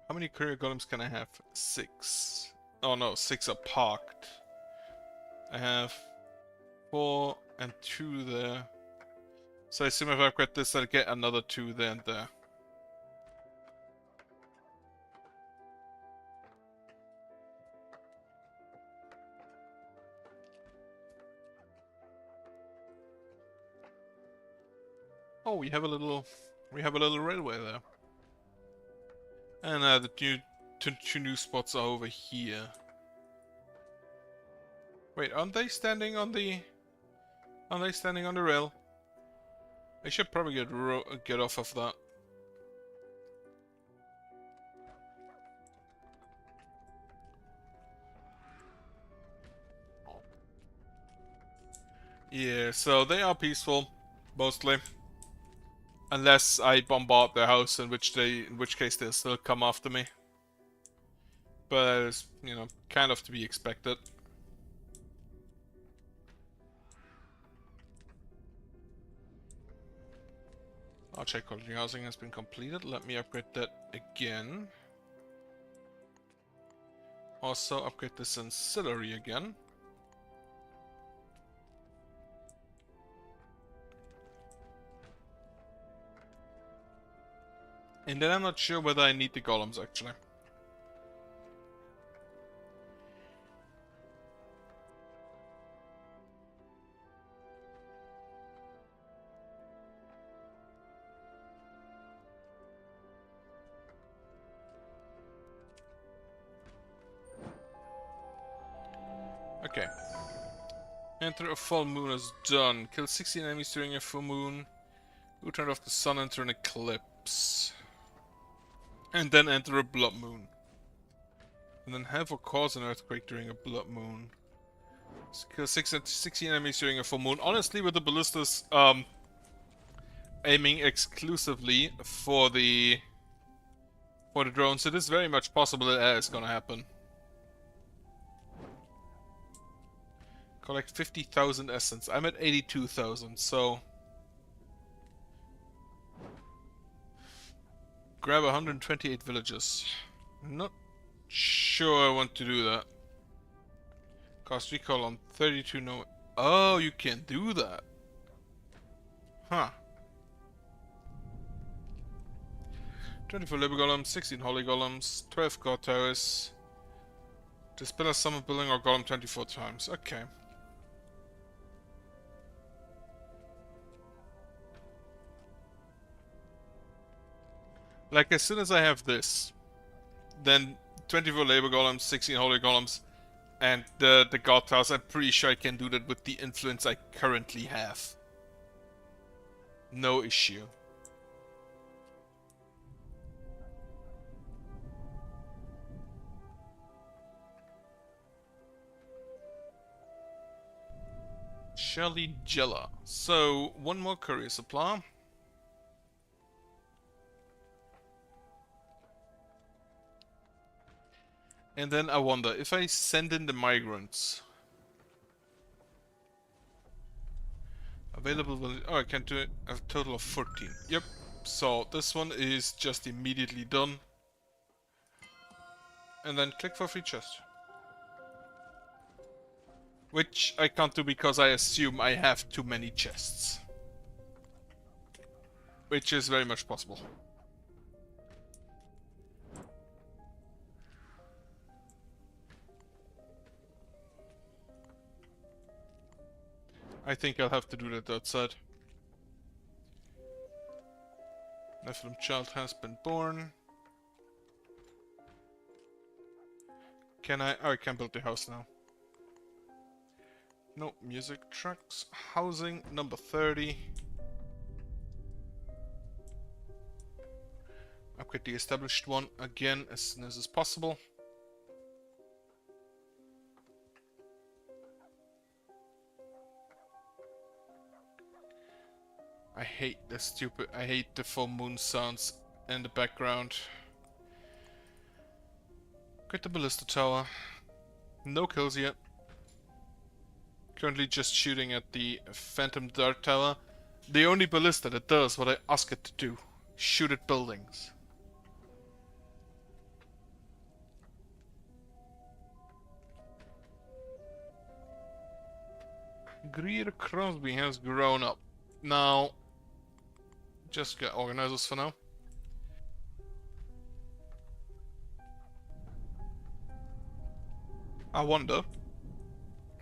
How many courier golems can I have? 6. Oh no, 6 are parked. I have 4 and 2 there. So I assume if I upgrade this, I'll get another 2 there and there. Oh, we have a little railway there. And the two new spots are over here. Wait, aren't they standing on the? Aren't they standing on the rail? I should probably get off of that. Yeah, so they are peaceful, mostly. Unless I bombard their house, in which case they'll still come after me. But it's, you know, kind of to be expected. Archery quality housing has been completed. Let me upgrade that again. Also upgrade this ancillary again. And then I'm not sure whether I need the golems actually. Okay. Enter a full moon is done. Kill 16 enemies during a full moon. Who turned off the sun, enter an eclipse. And then enter a blood moon. And then have or cause an earthquake during a blood moon. Kill 16 enemies during a full moon. Honestly, with the ballistas aiming exclusively for the drones, it is very much possible that is gonna happen. Collect 50,000 essence. I'm at 82,000, so grab 128 villages. Not sure I want to do that. Cost recall on 32 no... Oh, you can do that. Huh. 24 labor golems, 16 holy golems, 12 god towers. Dispel a summon building or golem 24 times. Okay. Like, as soon as I have this, then 24 labor golems, 16 holy golems, and the god towers, I'm pretty sure I can do that with the influence I currently have. No issue. Shelly Jella. So, one more courier supply. And then I wonder, if I send in the migrants... Available... Oh, I can do it a total of 14. Yep. So, this one is just immediately done. And then click for free chest. Which I can't do because I assume I have too many chests. Which is very much possible. I think I'll have to do that outside. Nephilim child has been born. Can I? Oh, I can build the house now. No, music tracks. Housing number 30. Upgrade the established one again as soon as is possible. I hate the full moon sounds in the background. Get the ballista tower. No kills yet. Currently just shooting at the phantom dart tower. The only ballista that does what I ask it to do. Shoot at buildings. Greer Crosby has grown up. Now, just get organizers for now. I wonder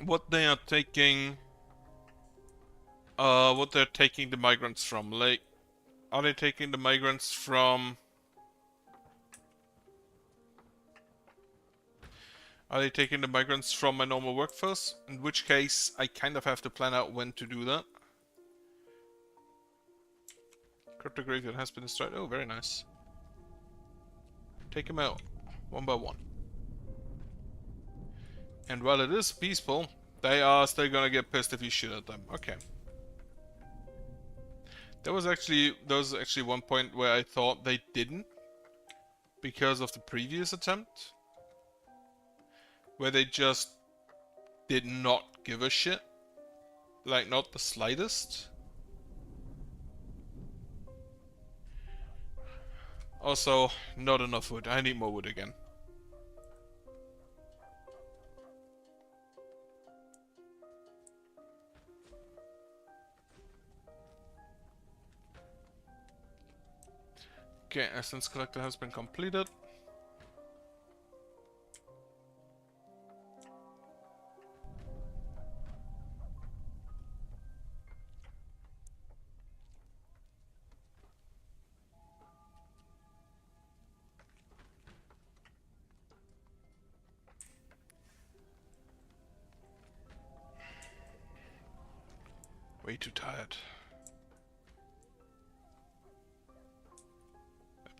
what they are taking. What they're taking the migrants from. Like, are they taking the migrants from? Are they taking the migrants from my normal workforce? In which case, I kind of have to plan out when to do that. Crypto graveyard has been destroyed. Oh, very nice. Take them out, one by one. And while it is peaceful, they are still gonna get pissed if you shoot at them. Okay. There was actually one point where I thought they didn't, because of the previous attempt, where they just did not give a shit. Like, not the slightest. Also, not enough wood. I need more wood again. Okay, essence collector has been completed. Way too tired.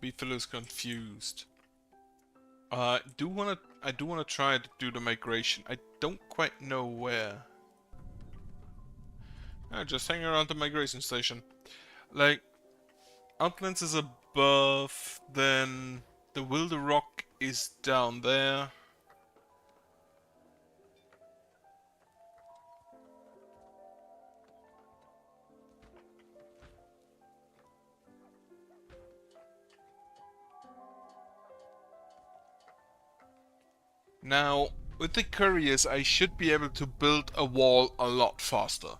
Beefalo's confused. I do wanna try to do the migration. I don't quite know where. Just hang around the migration station. Like, Outlands is above, then the Wilder Rock is down there. Now, with the couriers, I should be able to build a wall a lot faster.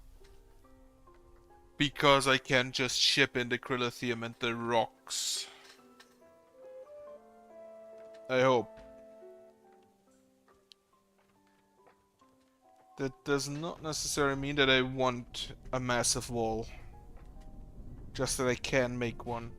Because I can just ship in the Chrylithium and the rocks. I hope. That does not necessarily mean that I want a massive wall. Just that I can make one.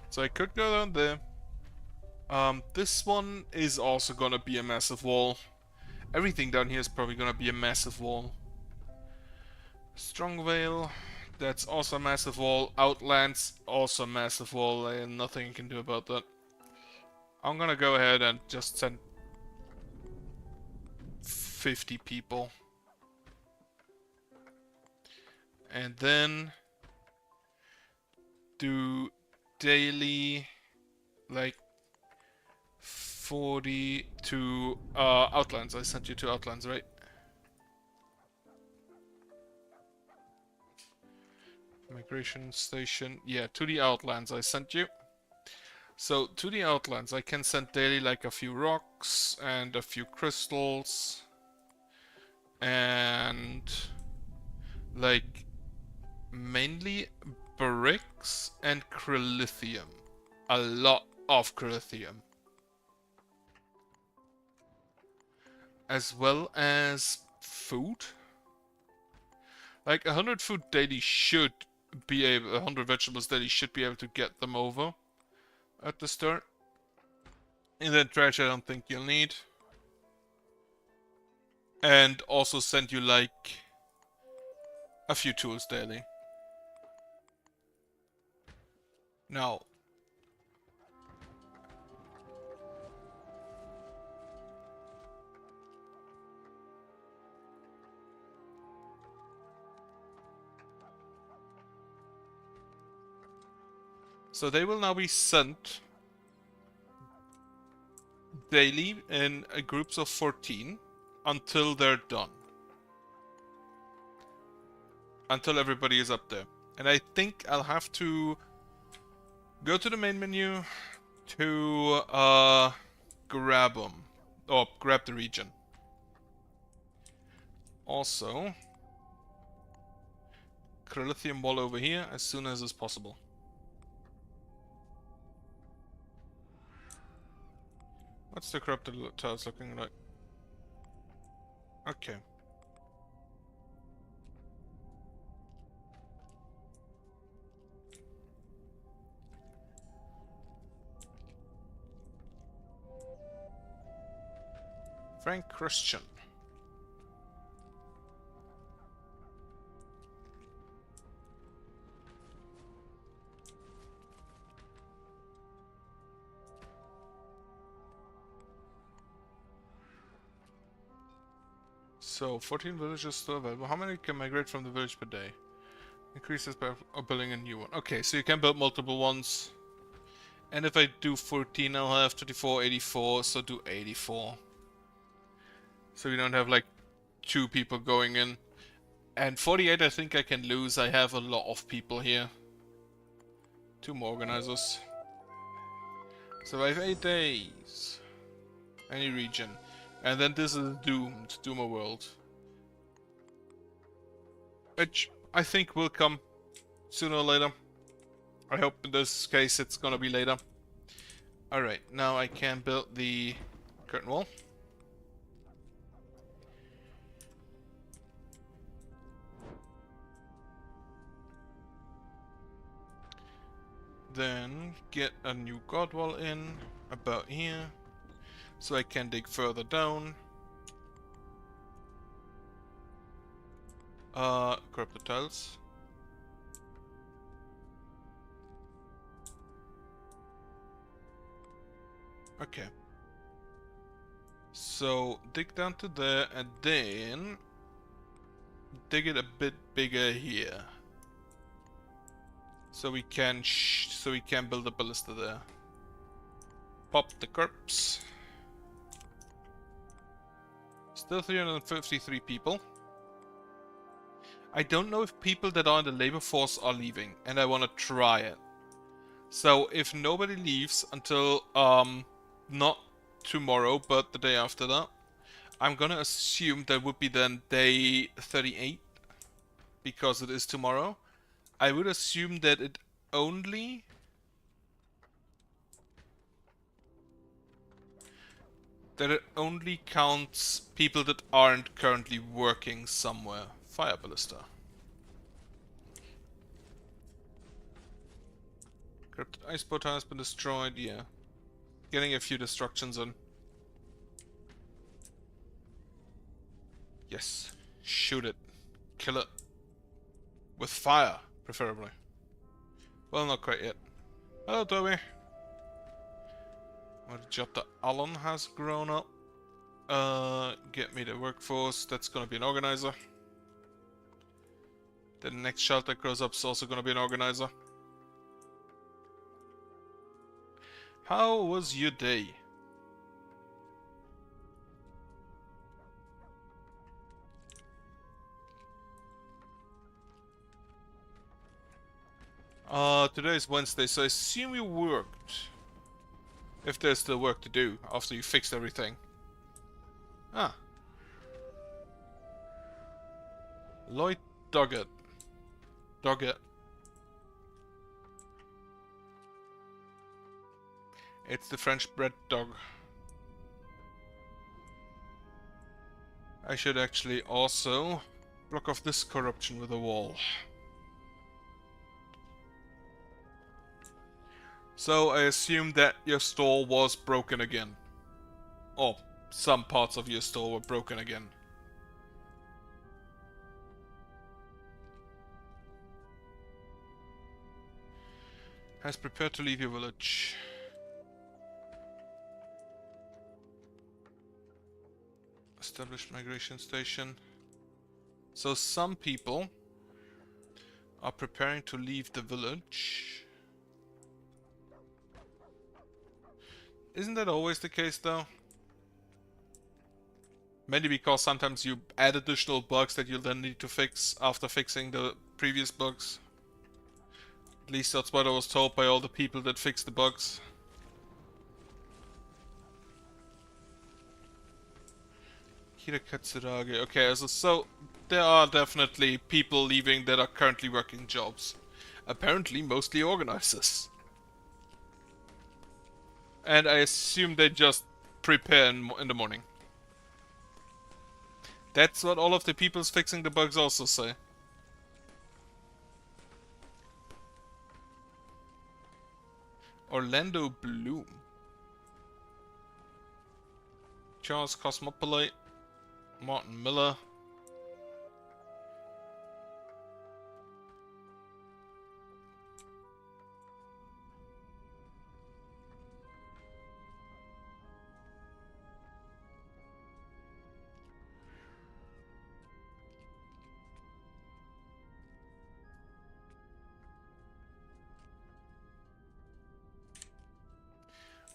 So I could go down there. This one is also gonna be a massive wall. Everything down here is probably gonna be a massive wall. Strongvale, that's also a massive wall. Outlands, also a massive wall, and nothing you can do about that. I'm gonna go ahead and just send 50 people. And then do daily, like 40 to Outlands. I sent you to Outlands, right? Migration station. Yeah, to the Outlands I sent you. So, to the Outlands I can send daily like a few rocks and a few crystals. And like mainly bricks and crylithium. A lot of crylithium. As well as food. Like 100 food daily should be able, 100 vegetables daily should be able to get them over at the start. And then trash I don't think you'll need. And also send you like a few tools daily. Now, so they will now be sent daily in groups of 14 until they're done. Until everybody is up there. And I think I'll have to go to the main menu to grab them. Or grab the region. Also, crylithium wall over here as soon as is possible. What's the corrupted tiles looking like? Okay. Frank Christian. So, 14 villages still available. How many can migrate from the village per day? Increases by building a new one. Okay, so you can build multiple ones. And if I do 14, I'll have 24, 84, so do 84. So we don't have like 2 people going in. And 48 I think I can lose. I have a lot of people here. 2 more organizers. Survive 8 days. Any region. And then this is doomed. Doomer world. Which I think will come sooner or later. I hope in this case it's gonna be later. Alright, now I can build the curtain wall. Then get a new guard wall in about here. So I can dig further down. Grab the tiles. Okay. So dig down to there and then dig it a bit bigger here. So we can build a ballista there. Pop the corpse. Still 353 people. I don't know if people that are in the labor force are leaving, and I want to try it. So if nobody leaves until not tomorrow, but the day after that, I'm gonna assume that would be then day 38, because it is tomorrow. I would assume that it only counts people that aren't currently working somewhere. Fire ballista. Cryptid ice boat has been destroyed, yeah. Getting a few destructions in. Yes. Shoot it. Kill it. With fire, preferably. Well, not quite yet. Hello, Toby. Jota Allen has grown up. Get me the workforce. That's gonna be an organizer. The next shelter that grows up is also gonna be an organizer. How was your day? Today is Wednesday, so I assume you worked. If there's still work to do after you fixed everything. Ah. Lloyd Doggett. Doggett. It's the French bread dog. I should actually also block off this corruption with a wall. So I assume that your store was broken again. Or some parts of your store were broken again. Has prepared to leave your village. Established migration station. So some people are preparing to leave the village. Isn't that always the case though? Mainly because sometimes you add additional bugs that you'll then need to fix after fixing the previous bugs. At least that's what I was told by all the people that fixed the bugs. Hirakatsurage. Okay, so there are definitely people leaving that are currently working jobs. Apparently mostly organizers. And I assume they just prepare in the morning. That's what all of the people's fixing the bugs also say. Orlando Bloom. Charles Cosmopolite. Martin Miller.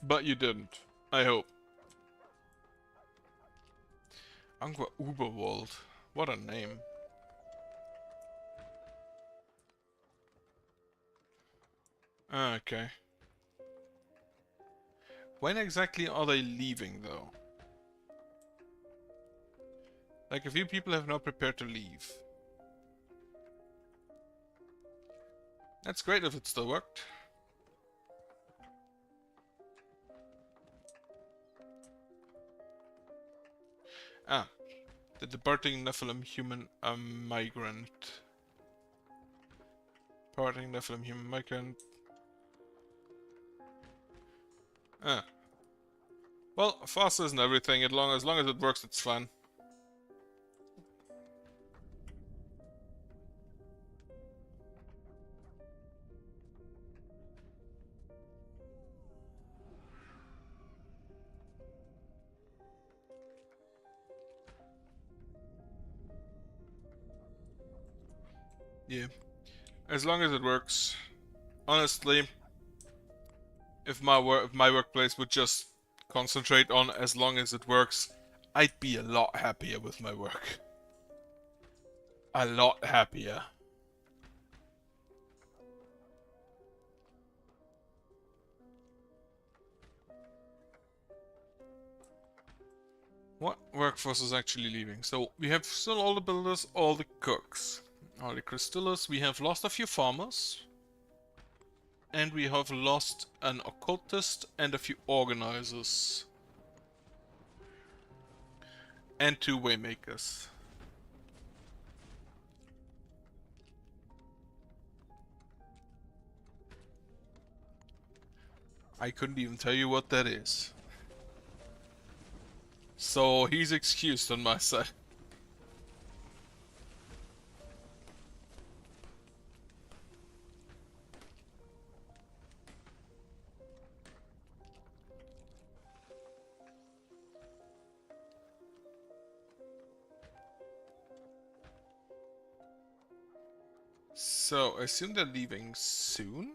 But you didn't. I hope. Angua Uberwald. What a name. Okay. When exactly are they leaving, though? Like, a few people have now prepared to leave. That's great if it still worked. Ah. The departing Nephilim human migrant. Departing Nephilim human migrant. Ah. Well, fast isn't everything. As long as it works, it's fine. Yeah. As long as it works. Honestly, if my workplace would just concentrate on as long as it works, I'd be a lot happier with my work. A lot happier. What workforce is actually leaving? So we have still all the builders, all the cooks, all the crystallers. We have lost a few farmers. And we have lost an occultist and a few organizers. And 2 waymakers. I couldn't even tell you what that is. So he's excused on my side. So I assume they're leaving soon?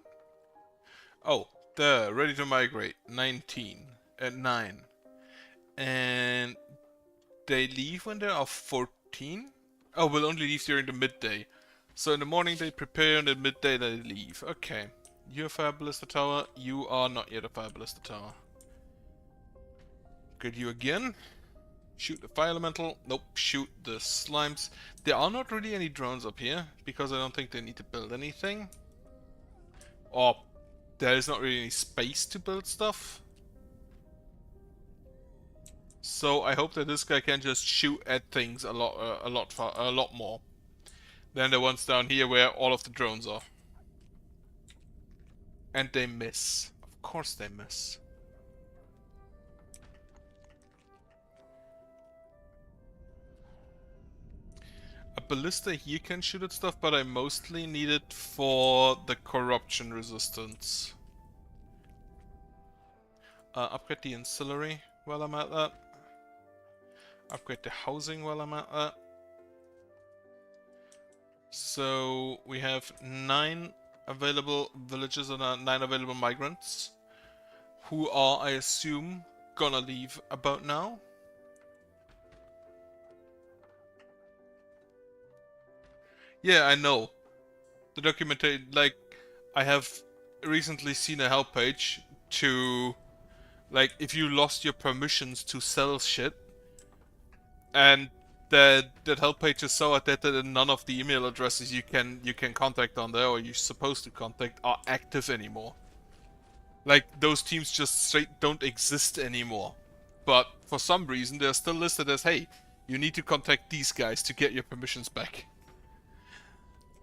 Oh, they're ready to migrate. 19 at 9. And they leave when they are 14? Oh, will only leave during the midday. So in the morning they prepare and at midday they leave. Okay. You're a fire ballista tower. You are not yet a fire ballista tower. Get you again. Shoot the fire elemental. Nope. Shoot the slimes. There are not really any drones up here because I don't think they need to build anything. Or there is not really any space to build stuff. So I hope that this guy can just shoot at things a lot more than the ones down here where all of the drones are. And they miss. Of course they miss. A ballista here can shoot at stuff, but I mostly need it for the corruption resistance. Upgrade the ancillary while I'm at that. Upgrade the housing while I'm at that. So we have 9 available villages and 9 available migrants, who are, I assume, gonna leave about now. Yeah, I know. The documentation, like, I have recently seen a help page to, like, if you lost your permissions to sell shit, and that help page is so outdated that none of the email addresses you can contact on there, or you're supposed to contact, are active anymore. Like, those teams just straight don't exist anymore. But for some reason, they're still listed as, hey, you need to contact these guys to get your permissions back.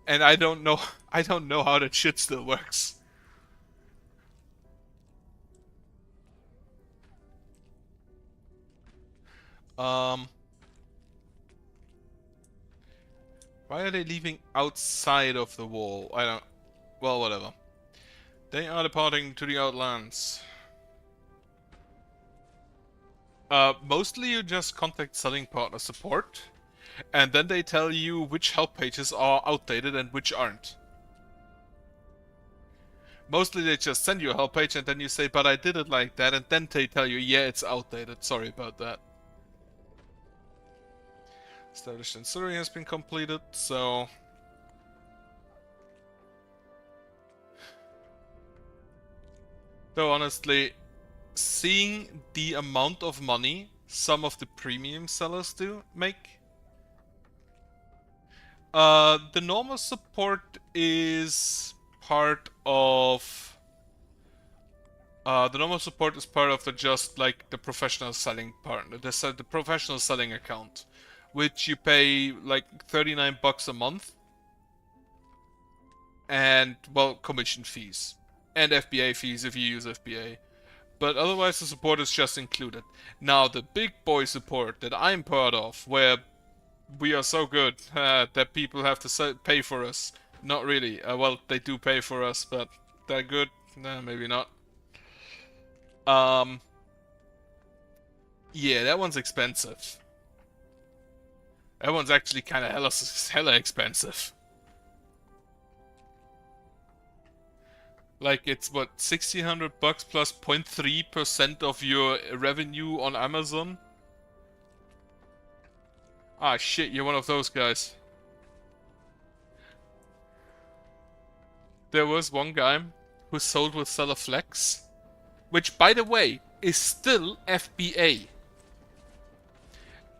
And I don't know how that shit still works. Why are they leaving outside of the wall? I don't... Well, whatever. They are departing to the Outlands. Mostly you just contact selling partner support, and then they tell you which help pages are outdated and which aren't. Mostly they just send you a help page and then you say, but I did it like that, and then they tell you, yeah, it's outdated, sorry about that. Established ancillary has been completed, so... Though honestly, seeing the amount of money some of the premium sellers do make... the normal support is part of... the normal support is part of the just, like, the professional selling part, the professional selling account, which you pay, like, 39 bucks a month. And, well, commission fees. And FBA fees if you use FBA. But otherwise the support is just included. Now, the big boy support that I'm part of, where we are so good that people have to pay for us. Not really. Well, they do pay for us, but they're good? Nah, maybe not. Yeah, that one's expensive. That one's actually kind of hella expensive. Like, it's what, 1,600 bucks plus 0.3% of your revenue on Amazon? Ah, shit, you're one of those guys. There was one guy who sold with Seller Flex, which, by the way, is still FBA.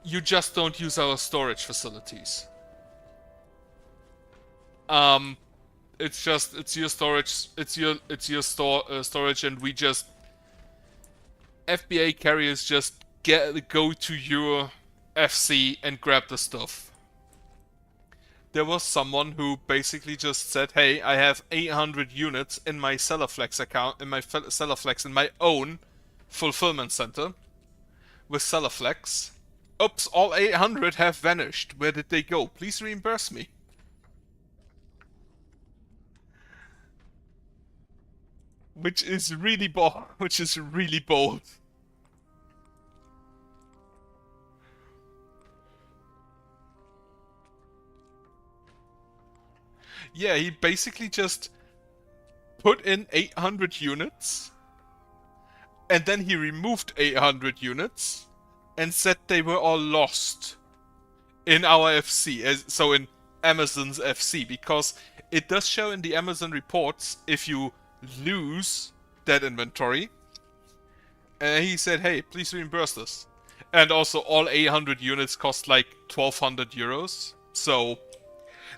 You just don't use our storage facilities. It's your storage, it's your storage, and we just... FBA carriers just go to your FC and grab the stuff. There was someone who basically just said, hey, I have 800 units in my Sellerflex account, in my Sellerflex, in my own fulfillment center with Sellerflex. Oops, all 800 have vanished. Where did they go? Please reimburse me. Which is really bold. Yeah, he basically just put in 800 units, and then he removed 800 units, and said they were all lost in our FC, so in Amazon's FC, because it does show in the Amazon reports if you lose that inventory. And he said, hey, please reimburse us. And also all 800 units cost like 1,200 euros, so...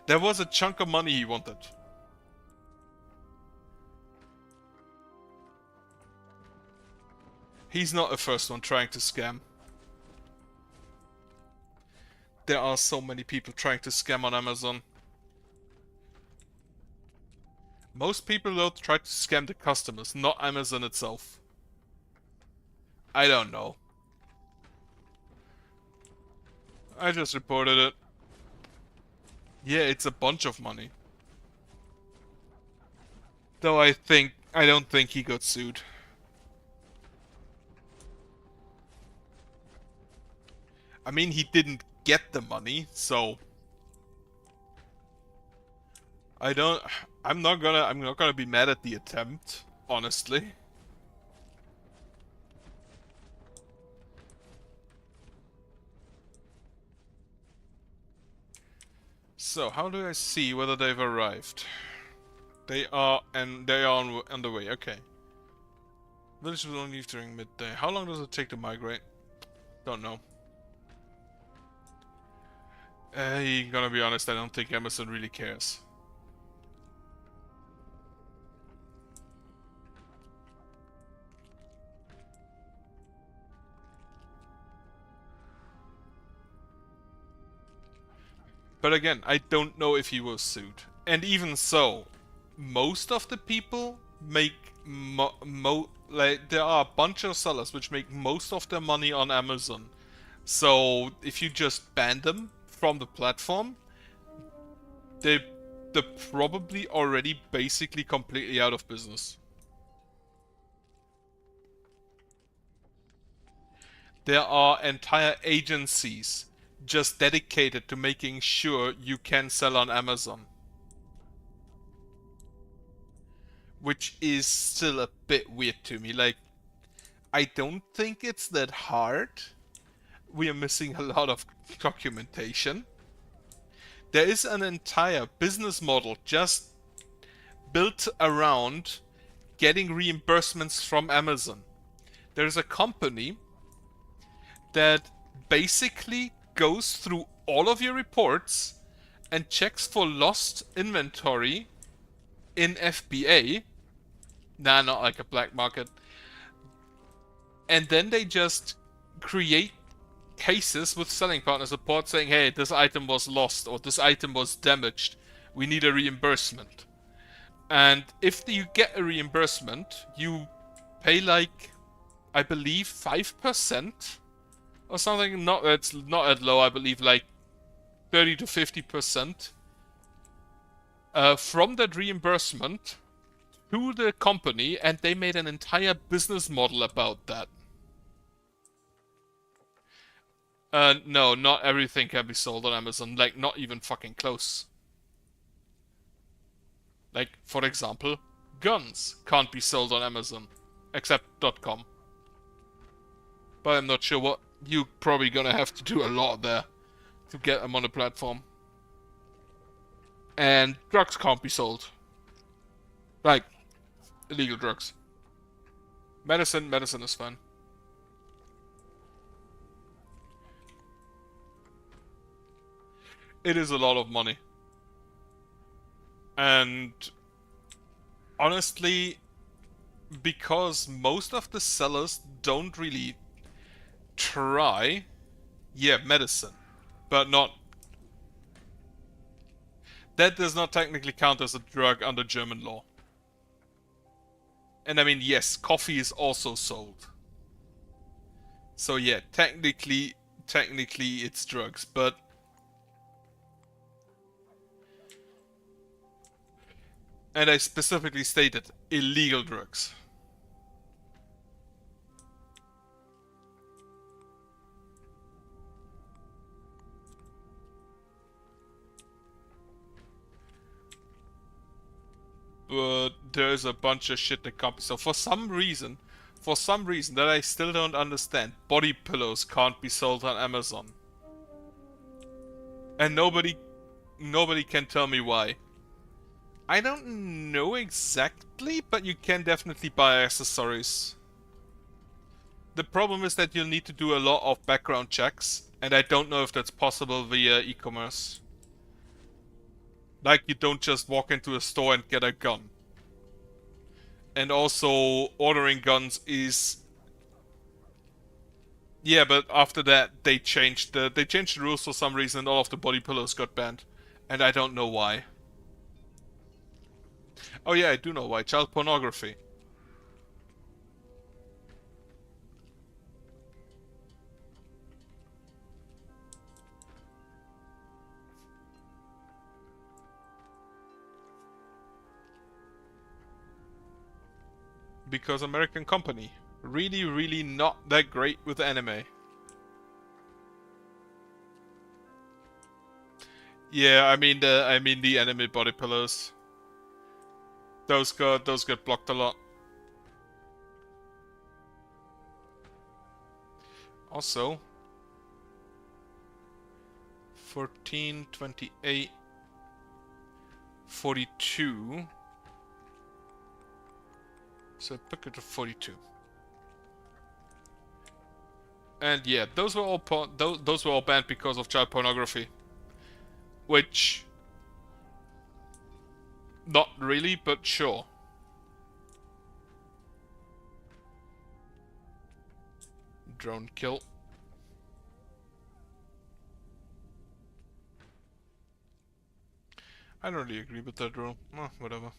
there was a chunk of money he wanted. He's not the first one trying to scam. There are so many people trying to scam on Amazon. Most people though try to scam the customers, not Amazon itself. I don't know. I just reported it. Yeah, it's a bunch of money. Though I don't think he got sued. I mean, he didn't get the money, so I'm not gonna be mad at the attempt, honestly. So, how do I see whether they've arrived? They are on the way, okay. Village will only leave during midday. How long does it take to migrate? Don't know. Gonna be honest, I don't think Amazon really cares. But again, I don't know if he was sued. And even so, most of the people make like there are a bunch of sellers which make most of their money on Amazon. So if you just ban them from the platform, they're probably already basically completely out of business. There are entire agencies just dedicated to making sure you can sell on Amazon. Which is still a bit weird to me. Like, I don't think it's that hard. We are missing a lot of documentation. There is an entire business model just built around getting reimbursements from Amazon. There's a company that basically goes through all of your reports and checks for lost inventory in FBA. Nah, not like a black market. And then they just create cases with selling partner support saying, hey, this item was lost or this item was damaged. We need a reimbursement. And if you get a reimbursement, you pay like, I believe, 5% or something. It's not that low, I believe like 30 to 50% from that reimbursement to the company, and they made an entire business model about that. No, not everything can be sold on Amazon, like not even fucking close. Like, for example, guns can't be sold on Amazon, except .com. But I'm not sure what, you're probably gonna have to do a lot there to get them on the platform. And drugs can't be sold. Like, illegal drugs. Medicine is fine. It is a lot of money. And honestly, because most of the sellers don't really try, yeah, medicine, but not. That does not technically count as a drug under German law. And I mean, yes, coffee is also sold. So yeah, technically it's drugs, but and I specifically stated illegal drugs. But there's a bunch of shit that can't be sold. For some reason that I still don't understand, body pillows can't be sold on Amazon. And nobody can tell me why. I don't know exactly, but you can definitely buy accessories. The problem is that you'll need to do a lot of background checks, and I don't know if that's possible via e-commerce. Like, you don't just walk into a store and get a gun. And also, ordering guns is... Yeah, but after that they changed the rules for some reason and all of the body pillows got banned. And I don't know why. Oh yeah, I do know why. Child pornography. Because American company. Really, really not that great with anime. Yeah, I mean the anime body pillows. Those get blocked a lot. Also, 14, 28, 42. So pick it to 42. And yeah, those were all banned because of child pornography. Which, not really, but sure. Drone kill. I don't really agree with that rule. Oh, whatever.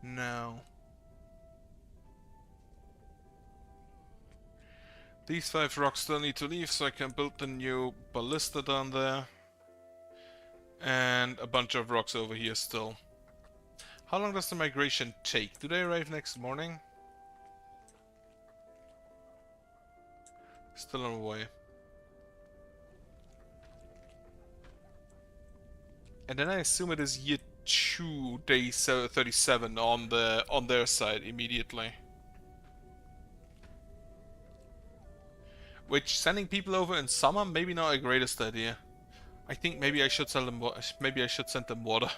Now, these 5 rocks still need to leave so I can build the new ballista down there. And a bunch of rocks over here still. How long does the migration take? Do they arrive next morning? Still on the way. And then I assume it is year 2, day 37 on their side immediately. Which, sending people over in summer, maybe not a greatest idea. I think maybe I should send them water.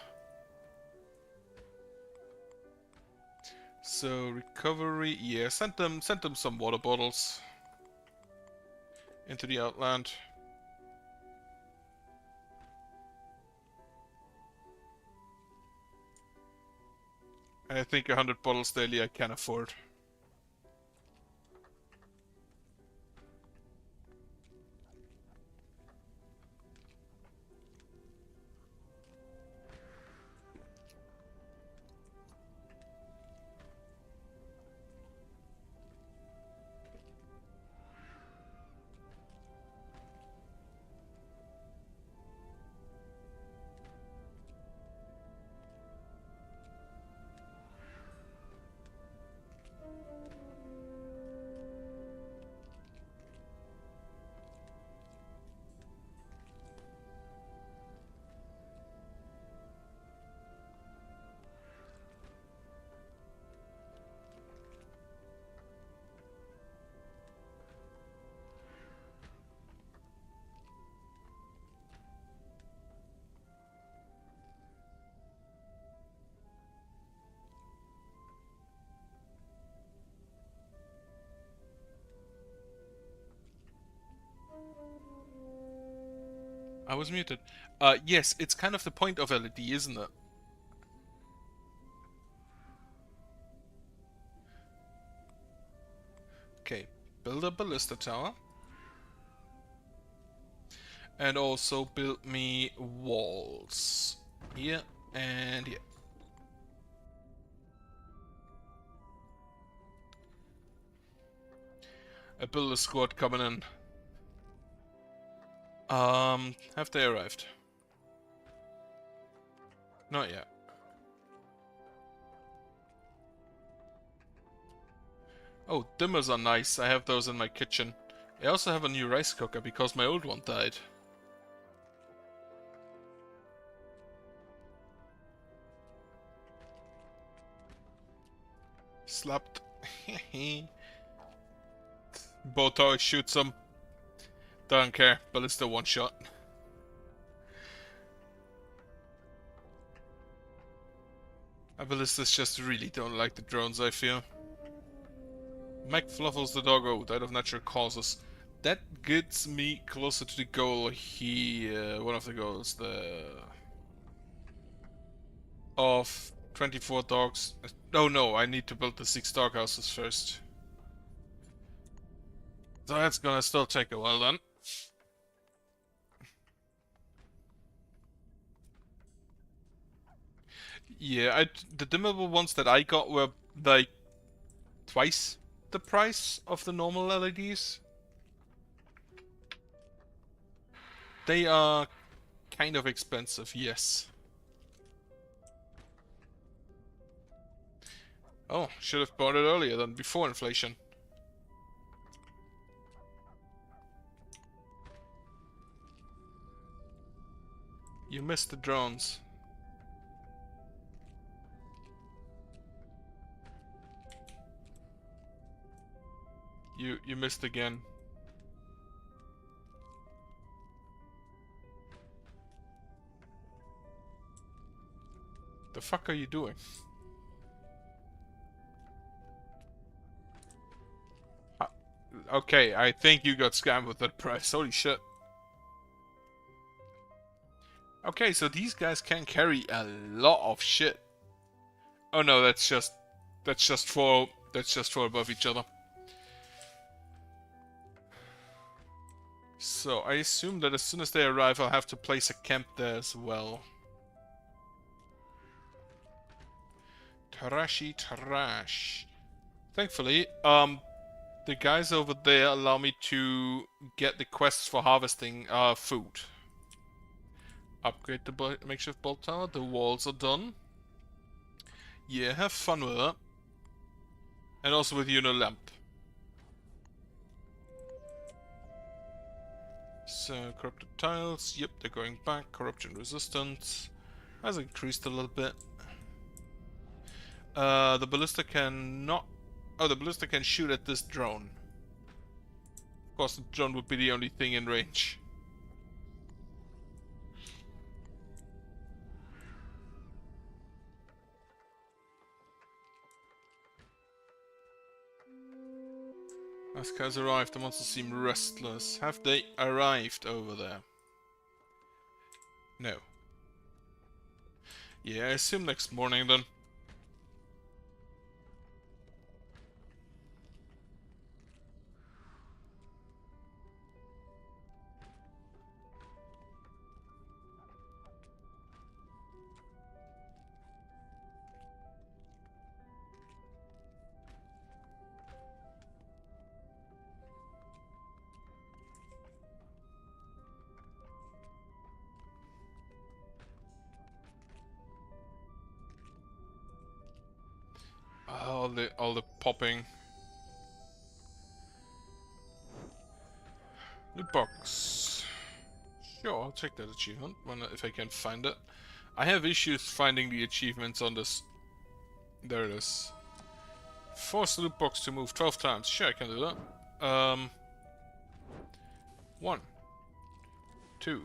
So recovery, yeah, send them some water bottles into the outland. And I think 100 bottles daily I can afford. I was muted. Yes, it's kind of the point of LED, isn't it? Okay, build a ballista tower. And also build me walls. Here and here. A builder squad coming in. Have they arrived? Not yet. Oh, dimmers are nice. I have those in my kitchen. I also have a new rice cooker because my old one died. Slapped. Boto shoots him. Don't care. Ballista one shot. Ballistas just really don't like the drones, I feel. Mike fluffles the dog out of natural causes. That gets me closer to the goal here. One of the goals, of 24 dogs. Oh no, I need to build the 6 dog houses first. So that's gonna still take a while then. Yeah, the dimmable ones that I got were like twice the price of the normal LEDs. They are kind of expensive, yes. Oh, should have bought it earlier than before inflation. You missed the drones. You missed again. The fuck are you doing? Okay, I think you got scammed with that price. Holy shit. Okay, so these guys can carry a lot of shit. Oh no, that's just for above each other. So I assume that as soon as they arrive, I'll have to place a camp there as well. Trashy trash. Thankfully, the guys over there allow me to get the quests for harvesting food. Upgrade the makeshift bolt tower. The walls are done. Yeah, have fun with that. And also with Unilamp. So, corrupted tiles. Yep, they're going back. Corruption resistance has increased a little bit. The ballista can not... Oh, the ballista can shoot at this drone. Of course, the drone would be the only thing in range. Ask has arrived. The monsters seem restless. Have they arrived over there? No. Yeah, I assume next morning then. All the popping. Loot box. Sure, I'll check that achievement if I can find it. I have issues finding the achievements on this. There it is. Force the loot box to move 12 times. Sure, I can do that. 1, 2,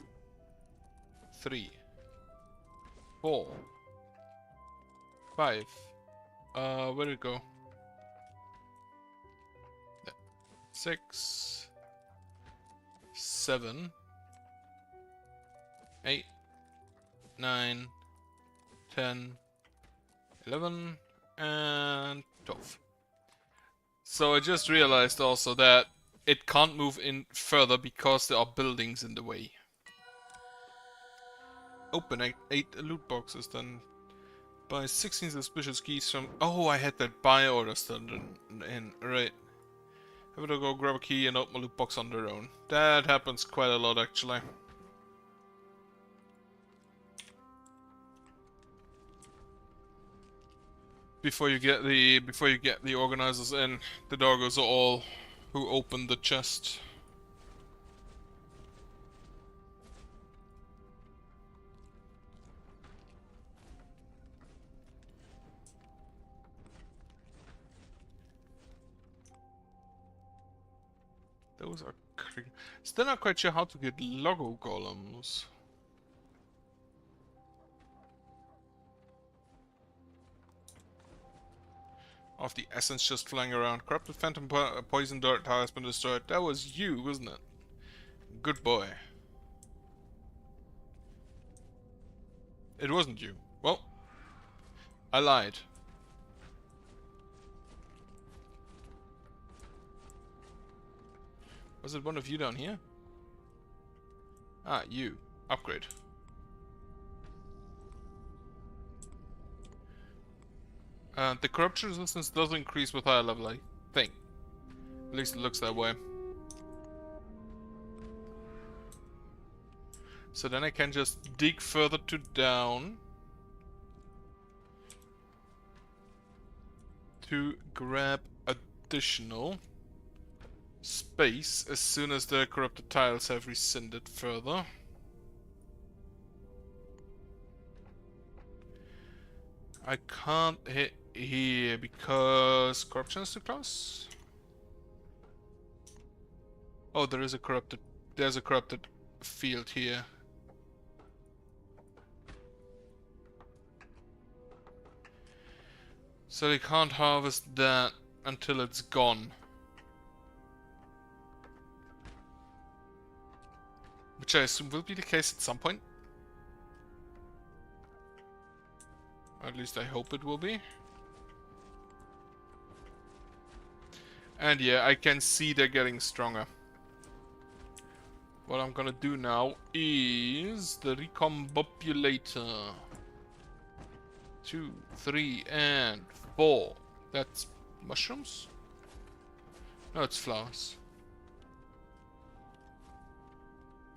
3, 4, 5. Where did it go? 6, 7, 8, 9, 10, 11, and 12. So I just realized also that it can't move in further because there are buildings in the way. Open 8 loot boxes then. Buy 16 suspicious keys from... Oh, I had that buy order still in. Right. Have to go grab a key and open a loot box on their own. That happens quite a lot actually. Before you get the organizers in, the doggos are all who open the chest. Those are... Still not quite sure how to get logo golems. Of the essence just flying around. Corrupted phantom poison dart has been destroyed. That was you, wasn't it? Good boy. It wasn't you. Well, I lied. Was it one of you down here? Ah, you. Upgrade. The corruption resistance does increase with higher level, I think. At least it looks that way. So then I can just dig further to down to grab additional space as soon as the corrupted tiles have rescinded further. I can't hit here because corruption is too close. Oh, there's a corrupted field here. So they can't harvest that until it's gone. Which I assume will be the case at some point. At least I hope it will be. And yeah, I can see they're getting stronger. What I'm gonna do now is the recombobulator. 2, 3, and 4. That's mushrooms? No, it's flowers.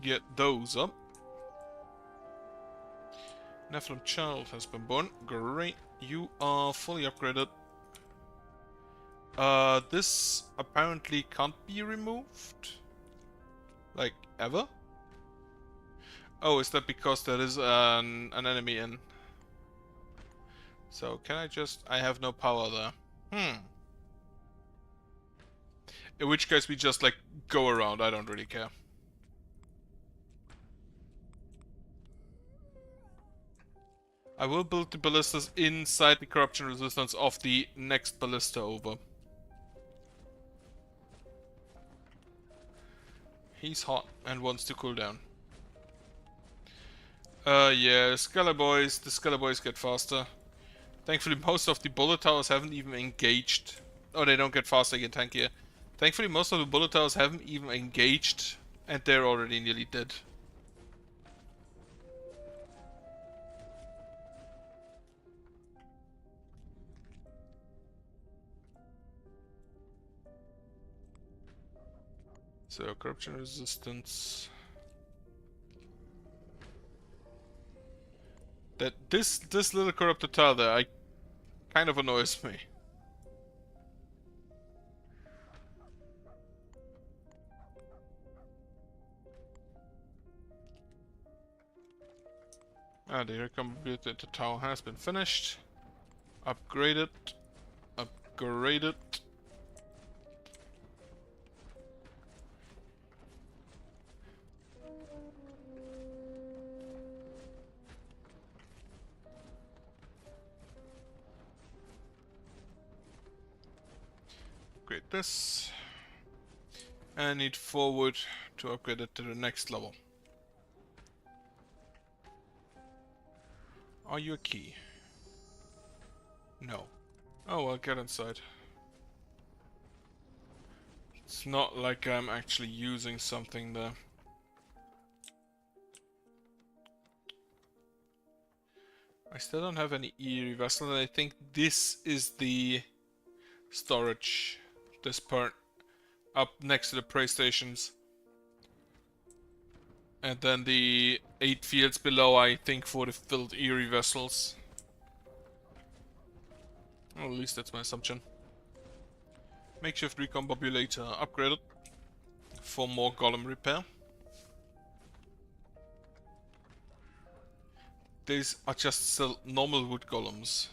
Get those up. Nephilim child has been born. Great. You are fully upgraded. This apparently can't be removed. Like, ever? Oh, is that because there is an enemy in? So, can I just... I have no power there. In which case we just, like, go around. I don't really care. I will build the ballistas inside the corruption resistance of the next ballista over. He's hot and wants to cool down. Yeah, the Skeller Boys get faster. Thankfully, most of the bullet towers haven't even engaged. Oh, they don't get faster, they get tankier. Thankfully, most of the bullet towers haven't even engaged, and they're already nearly dead. So, corruption resistance. That this little corrupted tile there, kind of annoys me. Ah, the recombobulated tower has been finished. Upgraded. Upgraded. Upgrade this. And need forward to upgrade it to the next level. Are you a key? No. Oh well, get inside. It's not like I'm actually using something there. I still don't have any eerie vessel, and I think this is the storage. This part up next to the prey stations. And then the 8 fields below, I think, for the filled eerie vessels. Well, at least that's my assumption. Makeshift recombobulator upgraded for more golem repair. These are just still normal wood golems.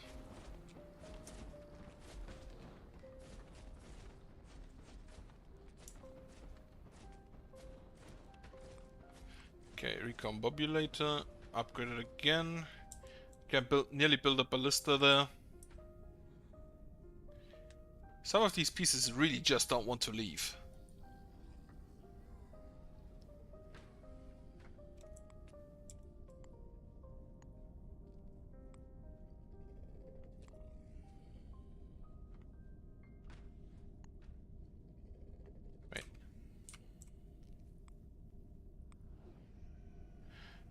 Okay, recombobulator, upgraded again. Can nearly build a ballista there. Some of these pieces really just don't want to leave.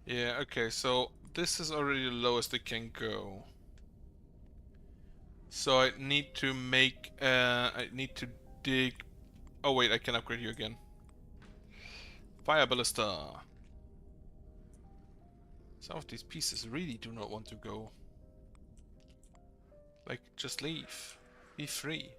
Yeah, okay, so this is already the lowest it can go. So I need to make, I need to dig... Oh wait, I can upgrade you again. Fire Ballista. Some of these pieces really do not want to go. Like, just leave. Be free.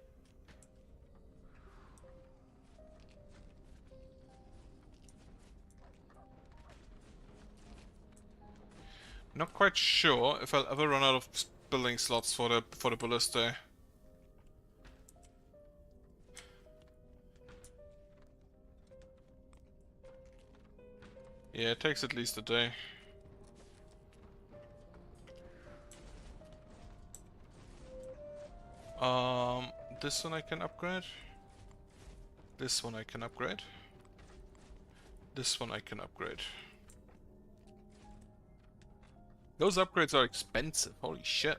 Not quite sure if I'll ever run out of building slots for the ballista. Yeah, it takes at least a day. This one I can upgrade. This one I can upgrade. This one I can upgrade. Those upgrades are expensive, holy shit.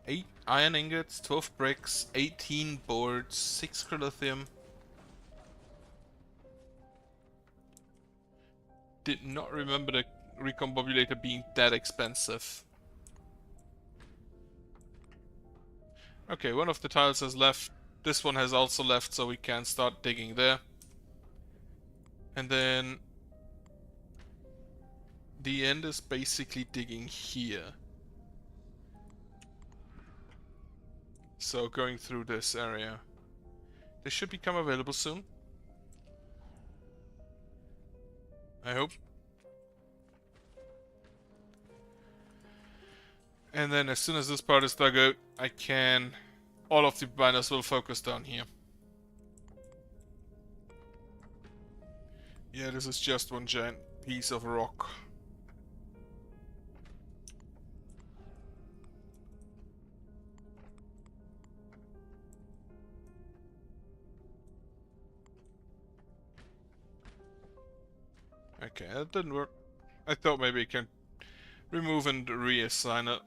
8 iron ingots, 12 bricks, 18 boards, 6 lithium. Did not remember the recombobulator being that expensive. Okay, one of the tiles has left. This one has also left, so we can start digging there. And then the end is basically digging here. So going through this area. This should become available soon. I hope. And then as soon as this part is dug out, I can... all of the miners will focus down here. Yeah, this is just one giant piece of rock. Okay, that didn't work. I thought maybe I can remove and reassign it.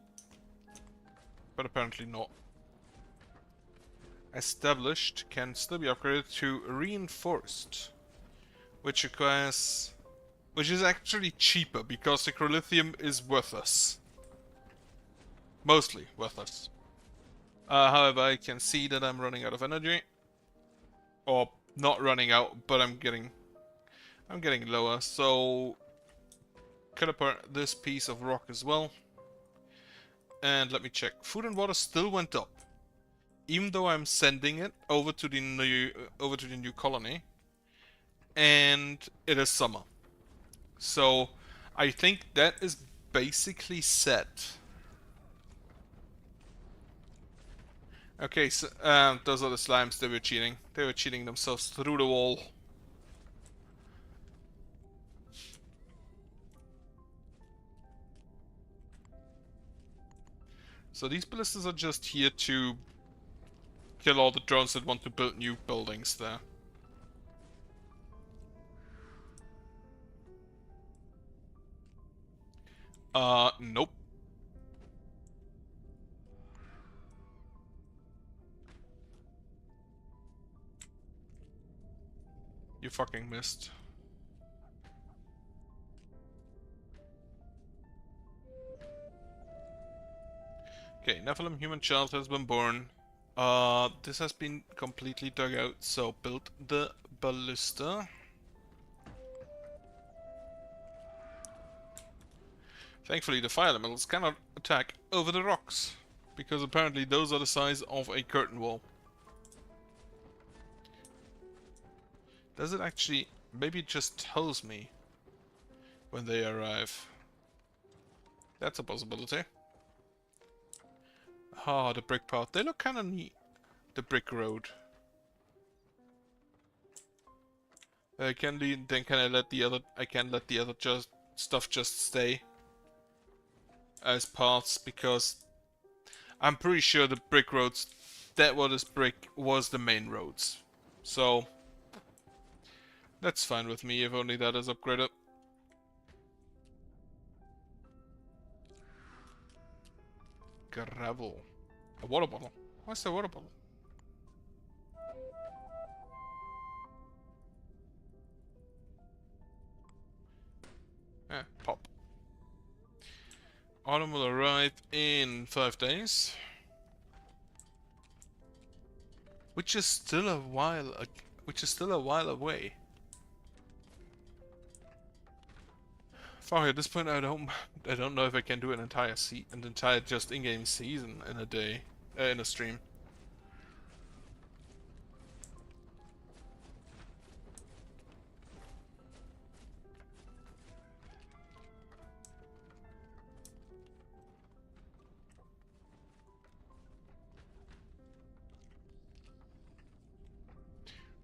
But apparently not. Established can still be upgraded to reinforced. Which requires... which is actually cheaper because the lithium is worthless. Mostly worthless. However, I can see that I'm running out of energy. Or not running out, but I'm getting lower. So cut apart this piece of rock as well. And let me check. Food and water still went up, even though I'm sending it over to the new colony. And it is summer, so I think that is basically set. Okay, so those are the slimes. They were cheating. They were cheating themselves through the wall. So these ballistas are just here to kill all the drones that want to build new buildings there. Nope. You fucking missed. Okay, Nephilim human child has been born. This has been completely dug out, so build the ballista. Thankfully, the fire elementals cannot attack over the rocks, because apparently those are the size of a curtain wall. Does it actually... maybe it just tells me when they arrive. That's a possibility. Ah, the brick path. They look kind of neat. The brick road. Then can I let the other... I can let the other stuff just stay as paths, because I'm pretty sure the brick roads, that what is brick, was the main roads. So that's fine with me, if only that is upgraded. Gravel. A water bottle. What's the water bottle? Pop. Autumn will arrive in 5 days. Which is still a while away. Fuck, at this point I don't know if I can do an entire just in-game season in a day, in a stream.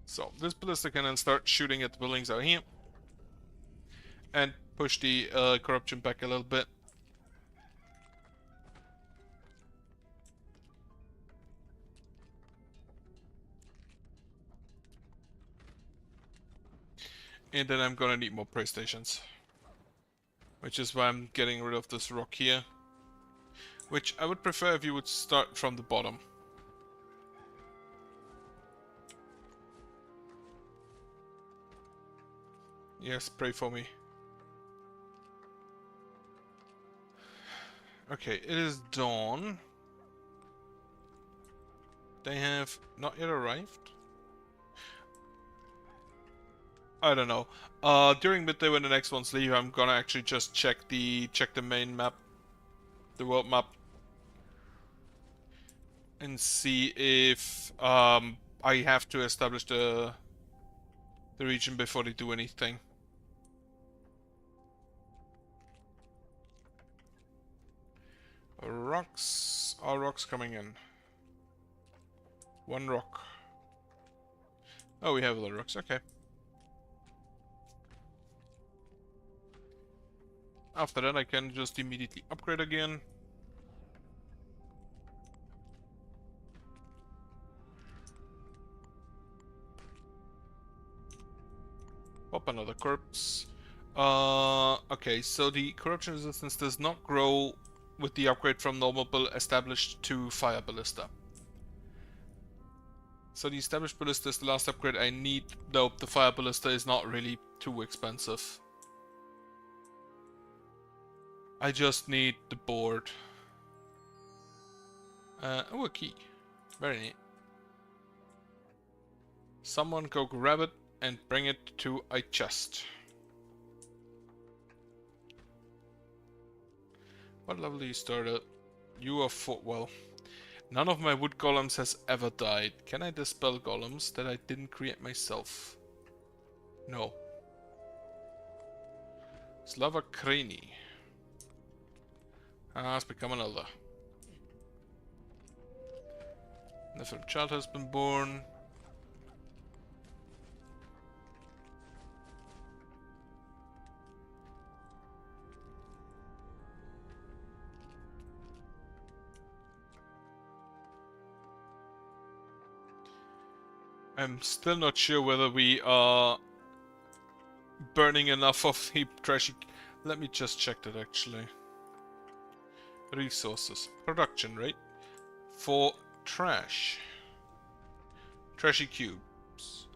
So this ballista can then start shooting at the buildings out here and push the corruption back a little bit. And then I'm gonna need more prey stations. Which is why I'm getting rid of this rock here. Which I would prefer if you would start from the bottom. Yes, pray for me. Okay, it is dawn. They have not yet arrived. I don't know. During midday when the next ones leave, I'm gonna actually just check the main map, the world map, and see if I have to establish the region before they do anything. Rocks. Are rocks coming in? One rock. Oh, we have other rocks. Okay. After that, I can just immediately upgrade again. Pop another corpse. Okay, so the corruption resistance does not grow with the upgrade from normal bull established to fire ballista. So the established ballista is the last upgrade I need, though the fire ballista is not really too expensive. I just need the board. Oh, a key. Very neat. Someone go grab it and bring it to a chest. What level do you start at? You are well. None of my wood golems has ever died. Can I dispel golems that I didn't create myself? No. Slava Kreni has become an elder. Nephilim child has been born. I'm still not sure whether we are burning enough of the trashy... Let me just check that actually. Resources. Production rate. For trash. Trashy cubes.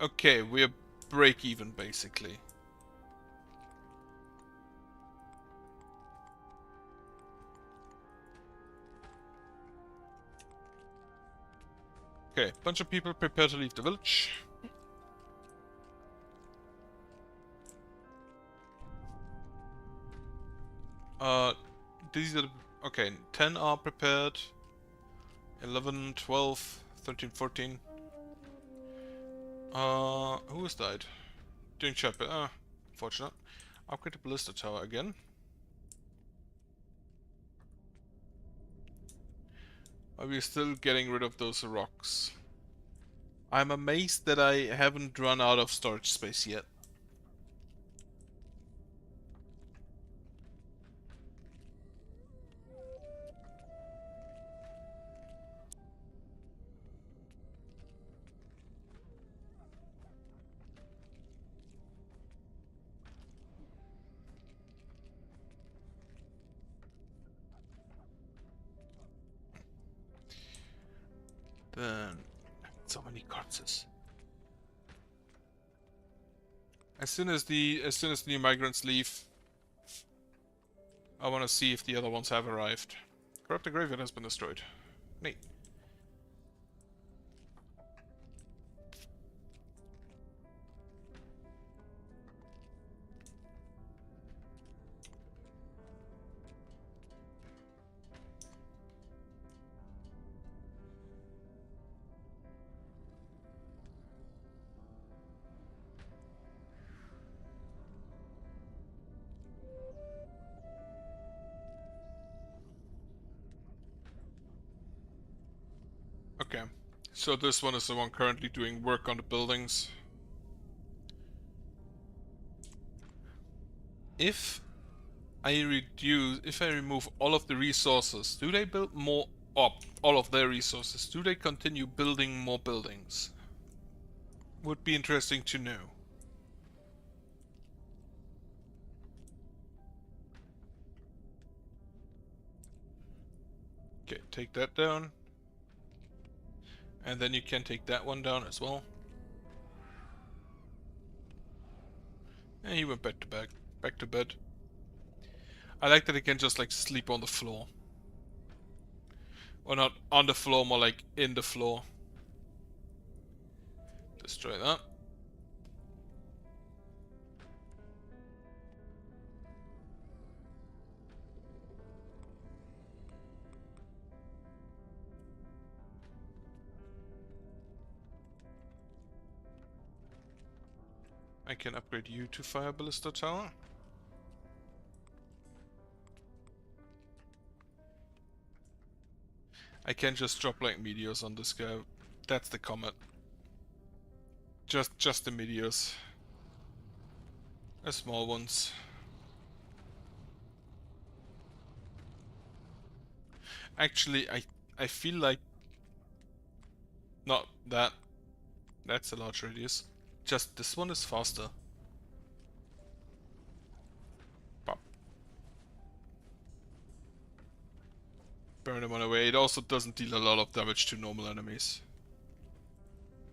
Okay, we're break even basically. Okay, bunch of people prepare to leave the village. These are the, okay, 10 are prepared. 11, 12, 13, 14. Who has died? Doing shepherd. Unfortunate. Upgrade the ballista tower again. Are we still getting rid of those rocks? I'm amazed that I haven't run out of storage space yet. Then so many corpses. As soon as the new migrants leave, I want to see if the other ones have arrived. Corrupted graveyard has been destroyed. Neat. Okay, so this one is the one currently doing work on the buildings. If I remove all of the resources, do they build more up? All of their resources, do they continue building more buildings? Would be interesting to know. Okay, take that down. And then you can take that one down as well. And he went back to bed. I like that he can just like sleep on the floor. Or not on the floor, more like in the floor. Destroy that. I can upgrade you to Fire Ballista Tower. I can just drop like meteors on this guy. That's the comet. Just the meteors. The small ones. Actually, I feel like not that. That's a large radius. Just this one is faster. Pop. Burn them on away. It also doesn't deal a lot of damage to normal enemies.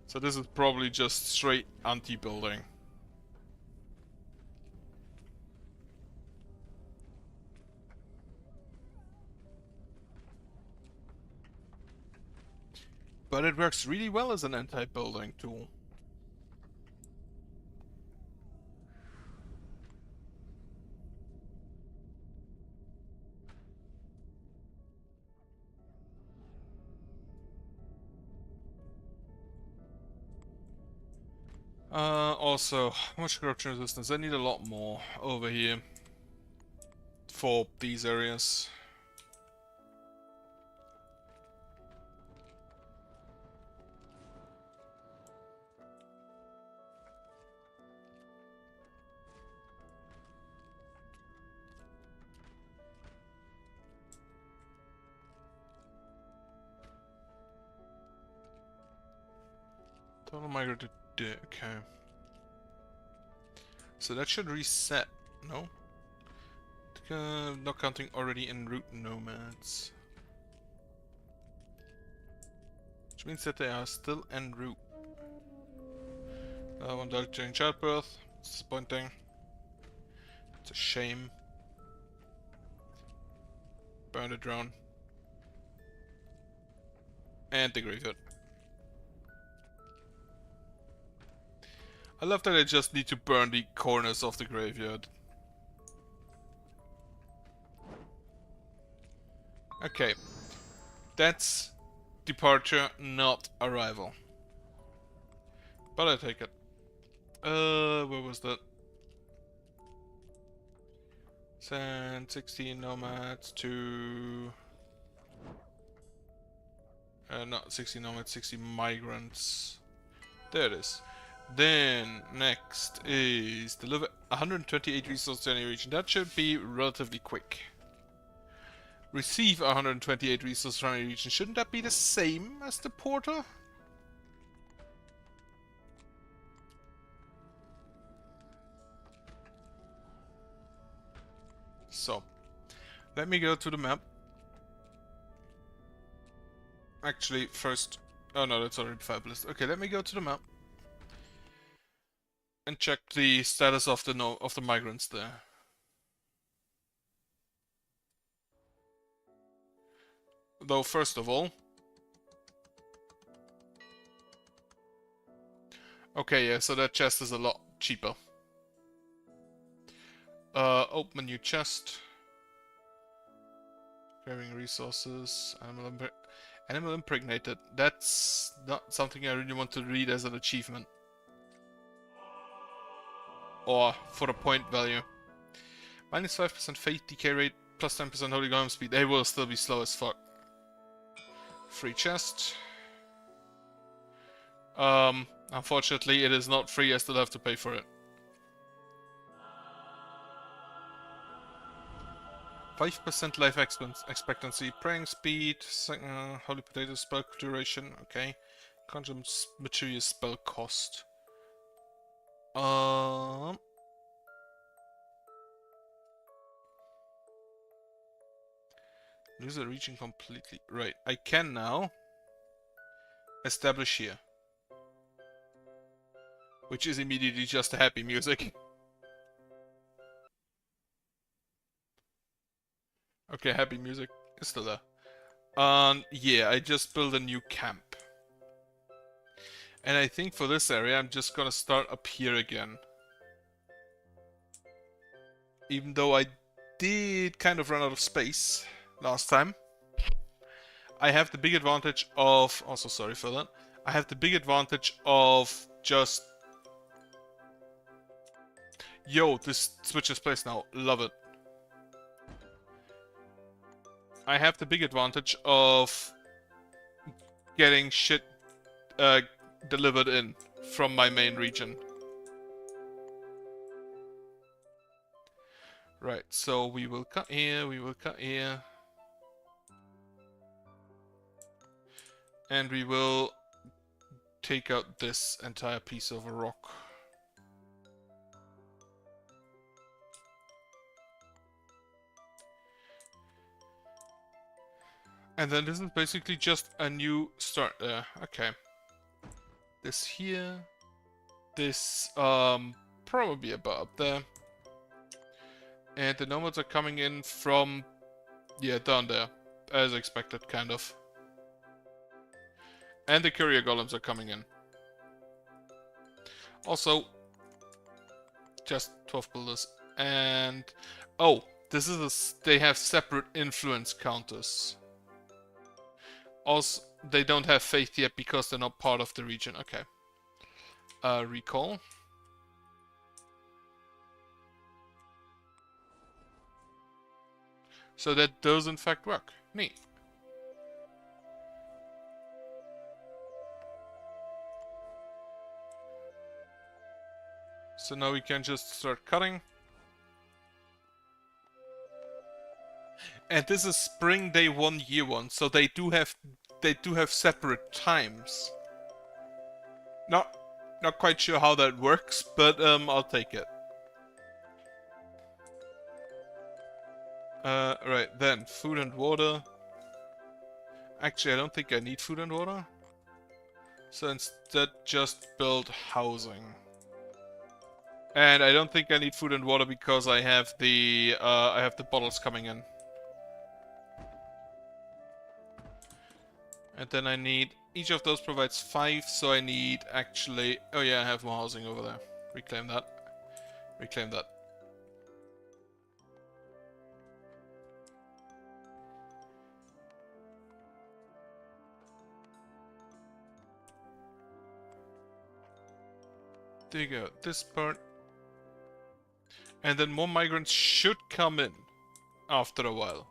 So this is probably just straight anti-building. But it works really well as an anti-building tool. Also, how much corruption resistance? I need a lot more over here for these areas. Total migrated. Okay. So that should reset. No? Not counting already en route nomads. Which means that they are still en route. One died during childbirth. It's disappointing. It's a shame. Burn the drone. And the graveyard. I love that I just need to burn the corners of the graveyard. Okay. That's departure, not arrival. But I take it. Where was that? Send 16 nomads to... not 60 nomads, 60 migrants. There it is. Then, next is deliver 128 resources to any region. That should be relatively quick. Receive 128 resources from any region. Shouldn't that be the same as the porter? So, let me go to the map. Actually, first... Oh no, that's already fabulous. Okay, let me go to the map. And check the status of the migrants there. though, first of all. Okay, yeah, so that chest is a lot cheaper. Open a new chest. Grabbing resources. Animal impregnated. That's not something I really want to read as an achievement. Or for the point value. Minus 5% fate decay rate, plus 10% holy golem speed. They will still be slow as fuck. Free chest. Unfortunately, it is not free. I still have to pay for it. 5% life expectancy, praying speed, holy potato spell duration. Okay, conjure material spell cost. Lose a region completely. Right, I can now establish here. Which is immediately just happy music. Okay, happy music is still there. Yeah, I just built a new camp. And I think for this area, I'm just gonna start up here again. Even though I did kind of run out of space last time. I have the big advantage of... Also, sorry for that. I have the big advantage of just... Yo, this switches place now. Love it. I have the big advantage of getting shit delivered in from my main region. Right, so we will cut here, we will cut here. And we will take out this entire piece of rock. And then this is basically just a new start there. Okay. This here. This, probably about up there. And the nomads are coming in from, yeah, down there. As expected, kind of. And the courier golems are coming in. Also, just 12 builders. And, oh, this is they have separate influence counters. Also, they don't have faith yet because they're not part of the region. Okay. Recall. So that does in fact work. Neat. So now we can just start cutting. And this is spring day 1, year 1, so they do have separate times. Not quite sure how that works, but I'll take it. Right, then food and water. Actually, I don't think I need food and water. So instead just build housing. And I don't think I need food and water because I have the bottles coming in. And then I need... Each of those provides 5, so I need actually... Oh yeah, I have more housing over there. Reclaim that. Reclaim that. Dig out this part. And then more migrants should come in after a while.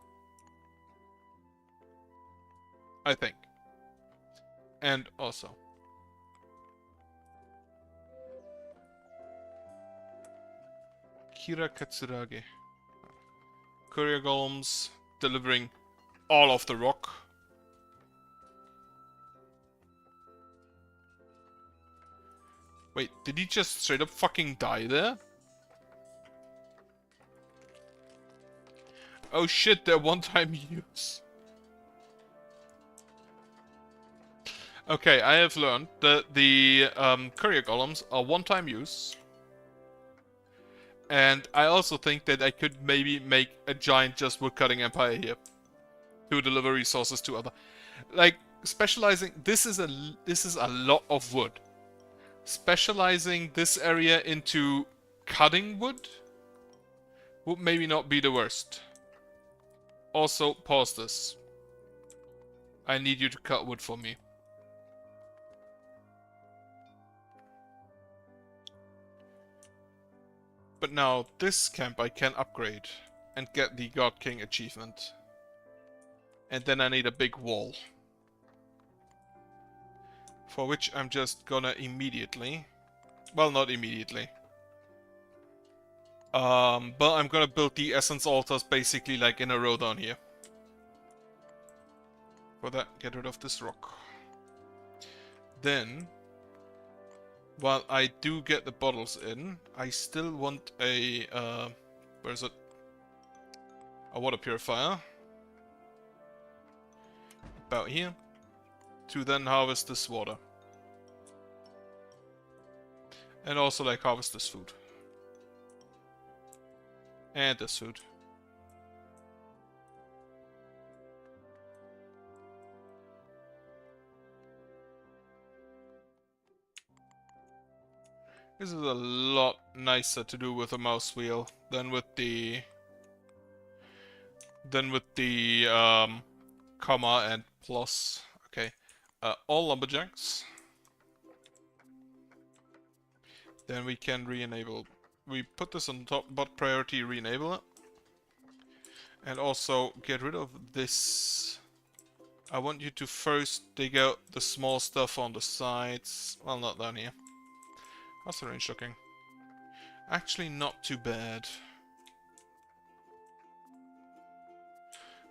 I think. And also. Kira Katsurage. Courier golems delivering all of the rock. Wait, did he just straight up fucking die there? Oh shit, they're one-time use. Okay, I have learned that the courier golems are one-time use. And I also think that I could maybe make a giant just woodcutting empire here. to deliver resources to other. Like specializing. This is a lot of wood. Specializing this area into cutting wood would maybe not be the worst. Also, pause this. I need you to cut wood for me. But now, this camp I can upgrade and get the God King achievement. And then I need a big wall. For which I'm just gonna immediately... Well, not immediately. But I'm gonna build the essence altars basically like in a row down here. For that, get rid of this rock. Then... While I do get the bottles in, I still want a, where is it? A water purifier. About here. To then harvest this water. And also like harvest this food. And this food. This is a lot nicer to do with a mouse wheel than with the comma and plus. Okay, all lumberjacks. Then we can re-enable. We put this on top, but priority re-enable it, and also get rid of this. I want you to first dig out the small stuff on the sides. Well, not down here. How's the range looking? Actually, not too bad.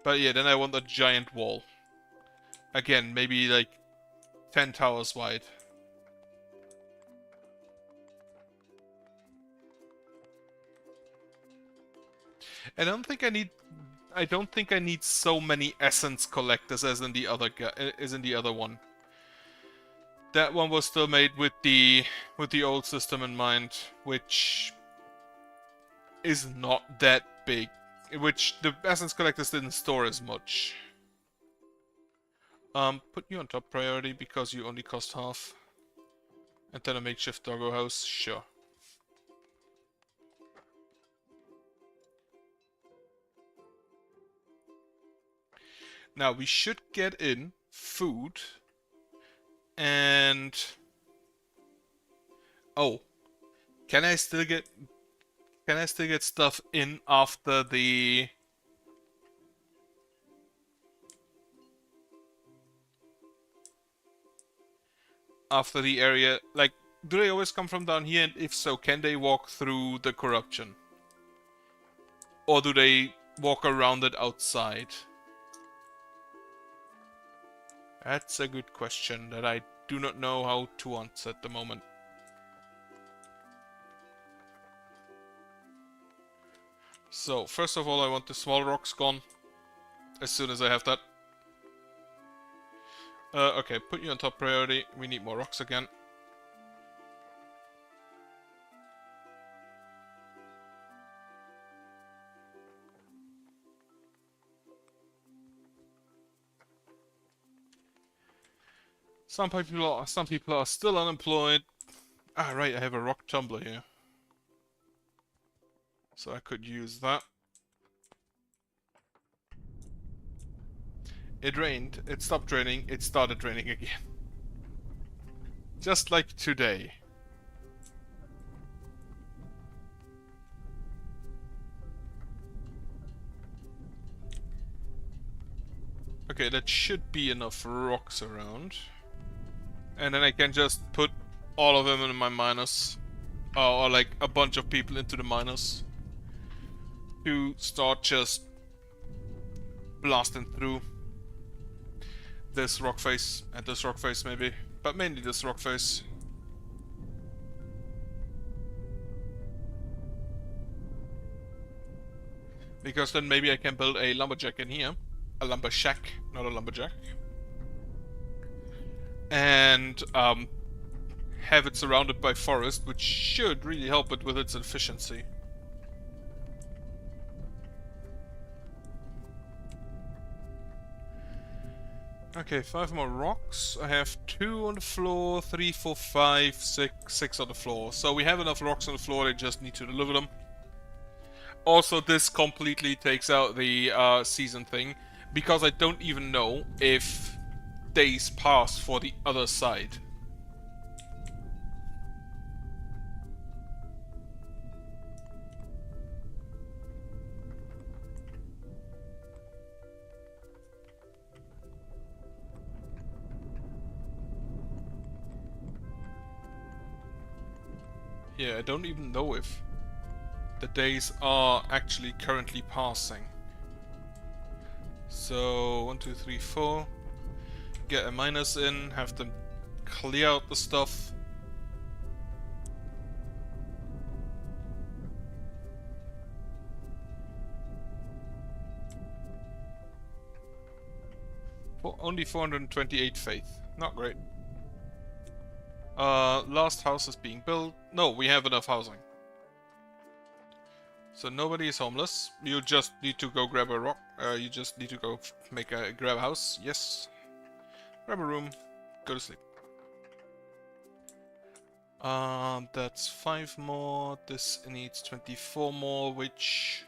But yeah, then I want a giant wall. Again, maybe like 10 towers wide. I don't think I need so many essence collectors as in the other one. That one was still made with the old system in mind, which is not that big. Which the essence collectors didn't store as much. Put you on top priority because you only cost half. And then a makeshift doggo house, sure. Now we should get in food. And oh, can I still get stuff in after the area? Like, do they always come from down here? And if so, can they walk through the corruption? Or do they walk around it outside? That's a good question that I do not know how to answer at the moment. So, first of all, I want the small rocks gone. As soon as I have that. Okay, put you on top priority. We need more rocks again. Some people are still unemployed. Ah, right, I have a rock tumbler here. So I could use that. It rained, it stopped raining, it started raining again. Just like today. Okay, that should be enough rocks around. And then I can just put all of them in my miners. Or like a bunch of people into the miners. To start just blasting through this rock face and this rock face maybe. But mainly this rock face. Because then maybe I can build a lumberjack in here. A lumbershack, not a lumberjack. And have it surrounded by forest, which should really help it with its efficiency. Okay, 5 more rocks. I have 2 on the floor, 3, 4, 5, 6, 6 on the floor. So we have enough rocks on the floor, I just need to deliver them. Also, this completely takes out the season thing, because I don't even know if days pass for the other side. Yeah, I don't even know if the days are actually currently passing. So, 1, 2, 3, 4. Get a miners in, have them clear out the stuff. For only 428 faith. Not great. Last house is being built. No, we have enough housing. So nobody is homeless. You just need to go grab a rock. You just need to go grab a house. Yes. Grab a room. Go to sleep. That's 5 more. This needs 24 more, which...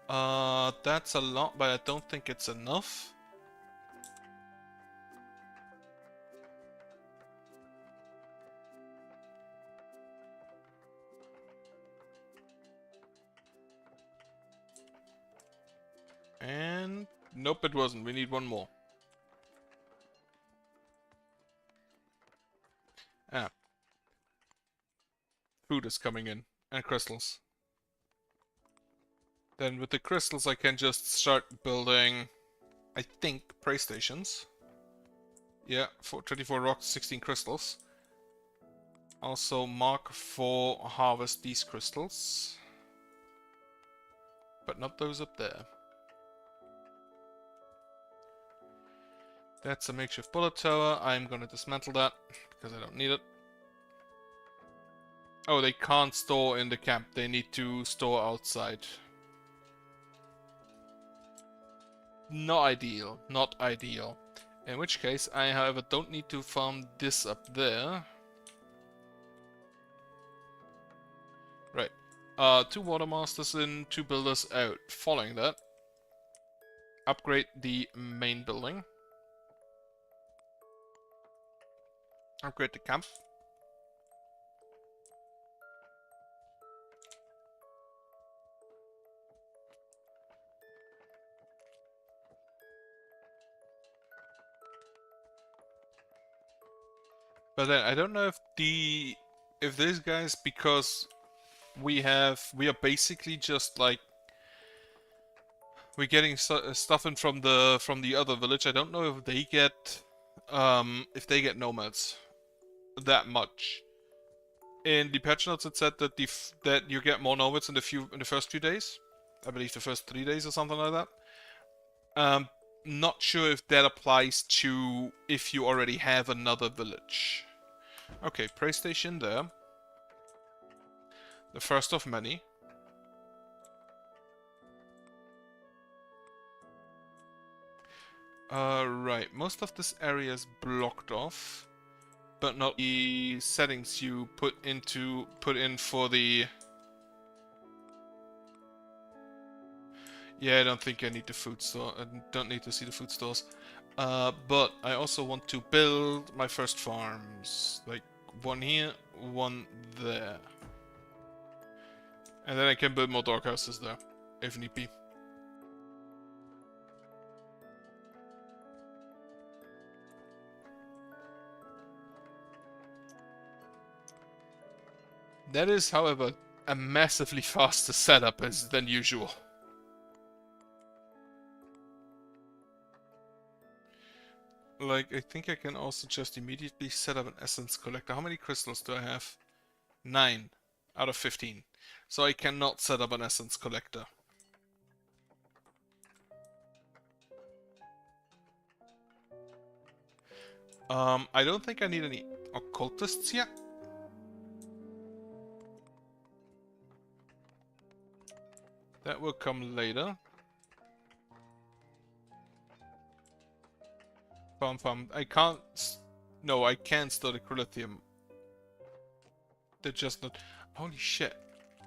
that's a lot, but I don't think it's enough. And... nope, it wasn't. We need 1 more. Ah. Food is coming in. And crystals. Then with the crystals I can just start building, I think, prey stations. Yeah, for 24 rocks, 16 crystals. Also mark for harvest these crystals. But not those up there. That's a makeshift bullet tower. I'm gonna dismantle that, because I don't need it. Oh, they can't store in the camp. They need to store outside. Not ideal. Not ideal. In which case, I, however, don't need to farm this up there. Right. 2 water masters in, 2 builders out. Following that, upgrade the main building. Upgrade the camp. But then I don't know if these guys, because we are basically just like we're getting stuff in from the other village. I don't know if they get nomads that much. In the patch notes it said that that you get more nomads in the first few days. I believe the first 3 days or something like that. Not sure if that applies to if you already have another village. Okay, prey station there. The first of many. Right, most of this area is blocked off, but not the settings you put in for the... Yeah, I don't think I need the food store. I don't need to see the food stores. But I also want to build my first farms. Like, 1 here, 1 there. And then I can build more dog houses there, if need be. That is, however, a massively faster setup than usual. Like, I think I can also just immediately set up an essence collector. How many crystals do I have? 9 out of 15. So I cannot set up an essence collector. I don't think I need any occultists yet. That will come later. Farm, farm. I can't... No, I can store the Crilithium. They're just not... Holy shit.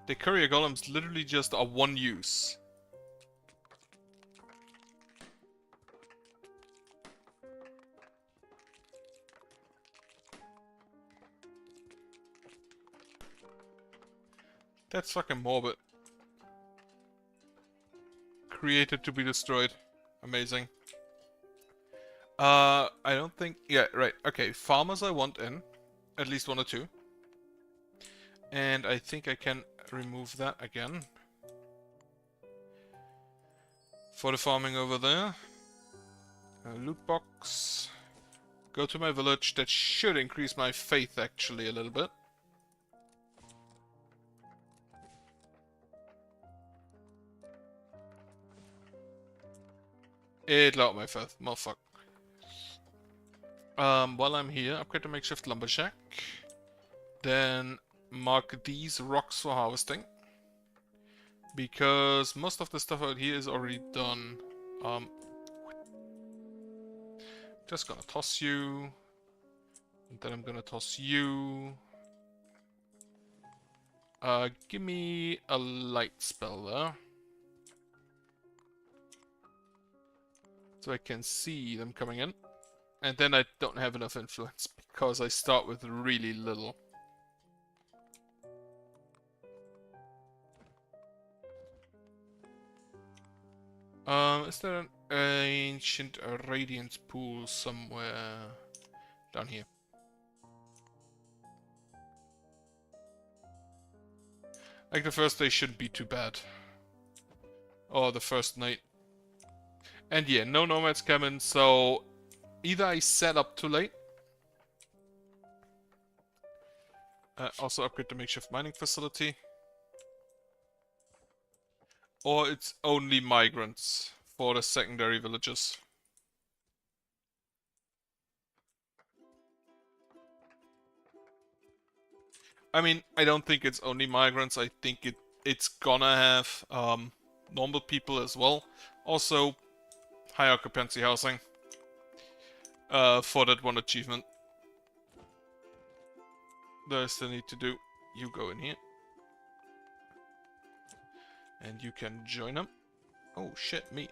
The courier golems literally just are one use. That's fucking morbid. Created to be destroyed. Amazing. I don't think... Yeah, right. Okay, farmers I want in. At least one or two. And I think I can remove that again. For the farming over there. Loot box. Go to my village. That should increase my faith actually a little bit. It lowered my faith. Motherfucker. While I'm here, upgrade the makeshift lumbershack. Then mark these rocks for harvesting. Because most of the stuff out here is already done. Just gonna toss you. And then I'm gonna toss you. Give me a light spell there. So I can see them coming in. And then I don't have enough influence because I start with really little. Is there an ancient radiance pool somewhere down here? Like the first day shouldn't be too bad. Or the first night. And yeah, no nomads coming, so either I set up too late. Also upgrade the makeshift mining facility. Or it's only migrants for the secondary villages. I mean, I don't think it's only migrants. I think it's gonna have normal people as well. Also, high occupancy housing for that one achievement. That I still need to do. You go in here. And you can join them. Oh shit, me.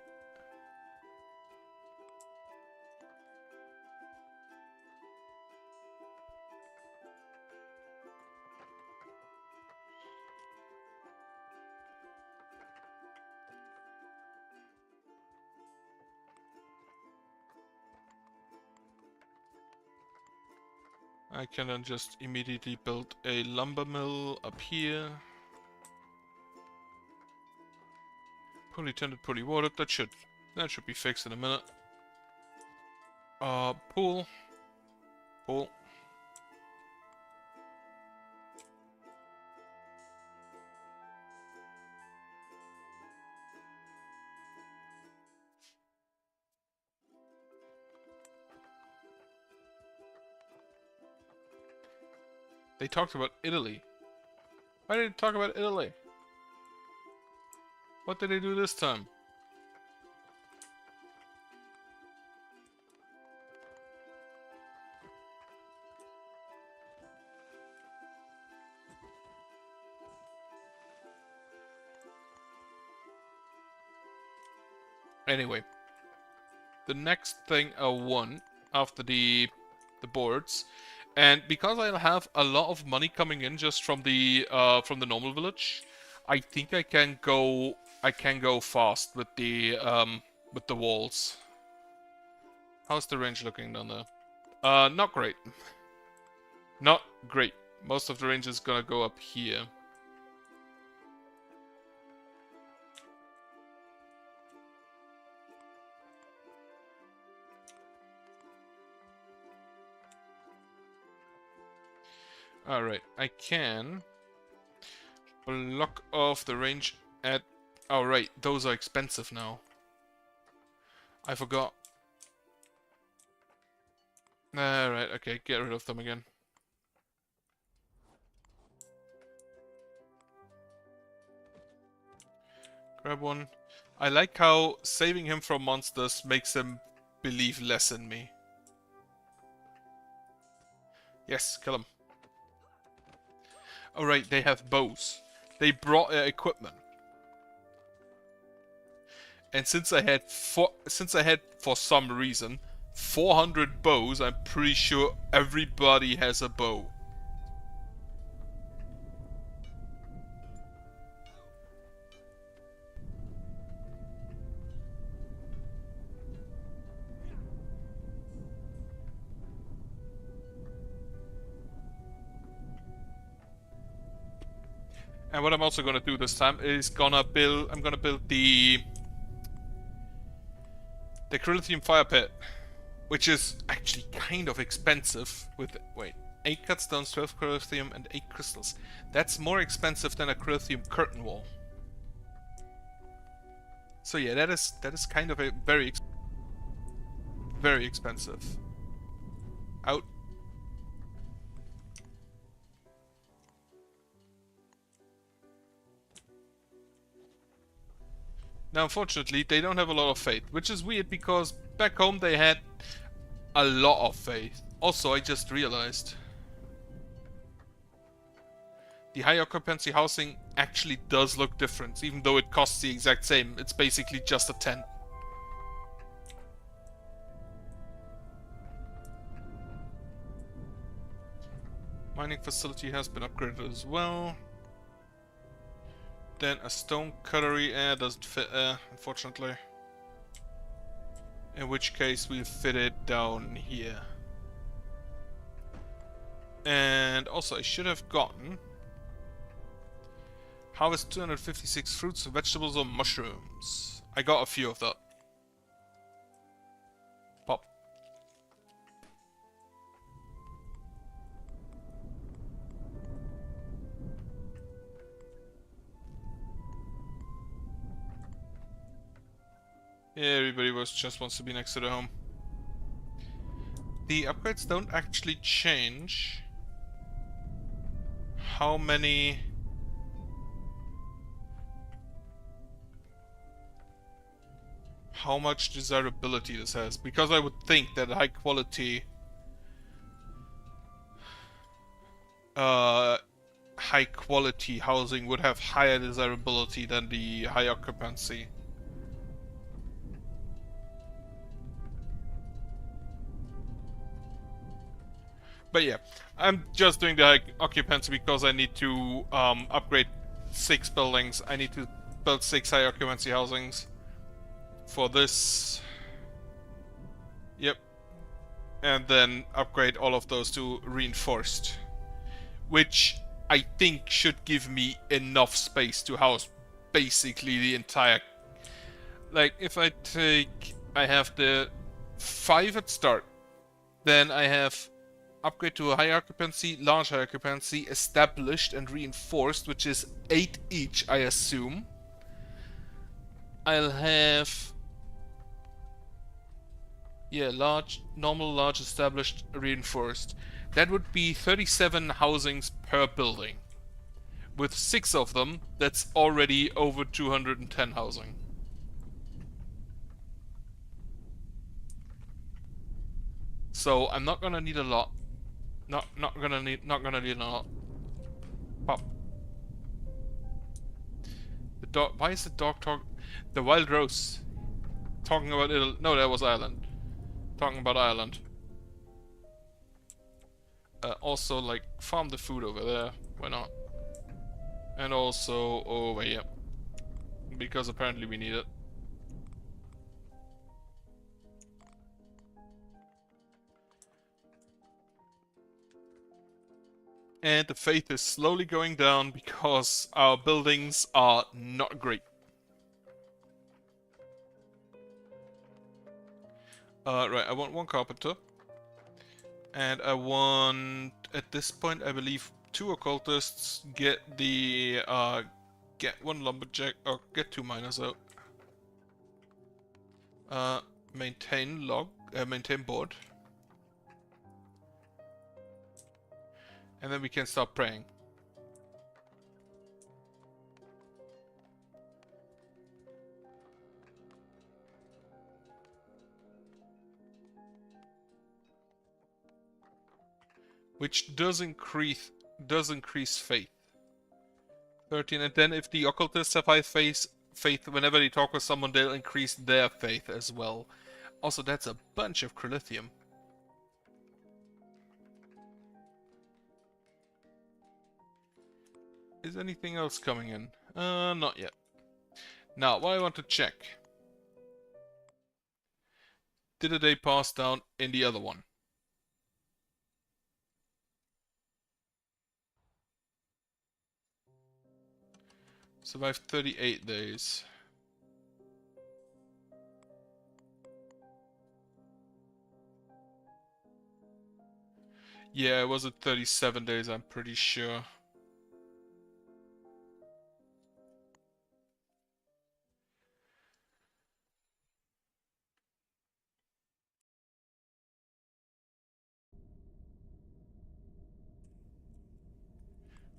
I can then just immediately build a lumber mill up here. Poorly tended, poorly watered. That should be fixed in a minute. Pool. Pool. They talked about Italy. Why did they talk about Italy? What did they do this time? Anyway, the next thing I want after the boards, and because I'll have a lot of money coming in just from the normal village, I think I can go fast with the walls. How's the range looking down there? Not great. Not great. Most of the range is gonna go up here. Alright, I can block off the range at... Oh right, those are expensive now. I forgot. Alright, okay, get rid of them again. Grab one. I like how saving him from monsters makes him believe less in me. Yes, kill them. Alright, they have bows. They brought equipment. And since I had for some reason 400 bows, I'm pretty sure everybody has a bow. And what I'm also gonna do this time is I'm gonna build the Crilithium fire pit, which is actually kind of expensive. With 8 cut stones, 12 Crilithium, and 8 crystals. That's more expensive than a Crilithium curtain wall. So yeah, that is kind of a very expensive. Out. Now, unfortunately, they don't have a lot of faith, which is weird because back home they had a lot of faith. Also, I just realized the high occupancy housing actually does look different, even though it costs the exact same. It's basically just a tent. Mining facility has been upgraded as well. Then a stone cutlery doesn't fit, unfortunately. In which case we'll fit it down here. And also I should have gotten harvest 256 fruits, vegetables, or mushrooms. I got a few of that. Pop. Yeah, everybody just wants to be next to the home. The upgrades don't actually change how much desirability this has, because I would think that high quality housing would have higher desirability than the high occupancy. But yeah, I'm just doing the high occupancy because I need to upgrade 6 buildings. I need to build 6 high occupancy housings for this. Yep. And then upgrade all of those to reinforced, which I think should give me enough space to house basically the entire... Like, if I have the 5 at start, then I have upgrade to a high occupancy, large high occupancy, established and reinforced, which is 8 each, I assume. I'll have... yeah, large, normal, large, established, reinforced. That would be 37 housings per building. With 6 of them, that's already over 210 housing. So I'm not gonna need a lot. Not gonna need a lot. Pop. The dog. Why is the dog talk? The wild rose. Talking about it. No, that was Ireland. Talking about Ireland. Also, like, farm the food over there. Why not? And also over here. Because apparently we need it. And the faith is slowly going down because our buildings are not great. Right, I want 1 carpenter. And I want, at this point, I believe 2 occultists, get 1 lumberjack, or get 2 miners out. Maintain board. And then we can start praying. which does increase faith. 13, and then if the occultists have high faith, whenever they talk with someone, they'll increase their faith as well. Also, that's a bunch of crilithium. Is anything else coming in? Not yet. Now, what I want to check. Did a day pass down in the other one? Survived 38 days. Yeah, it was at 37 days, I'm pretty sure.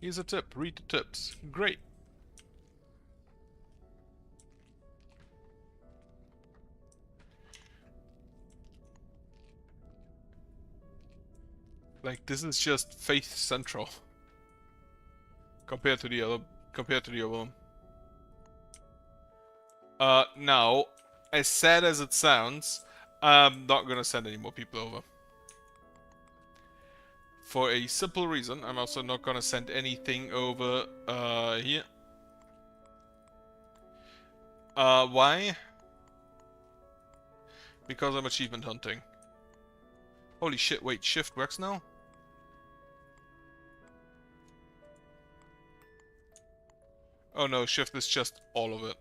Here's a tip. Read the tips. Great. Like, this is just faith central compared to the other one. Now, as sad as it sounds, I'm not gonna send any more people over. For a simple reason, I'm also not gonna send anything over here. Why? Because I'm achievement hunting. Holy shit, wait, shift works now? Oh no, shift is just all of it.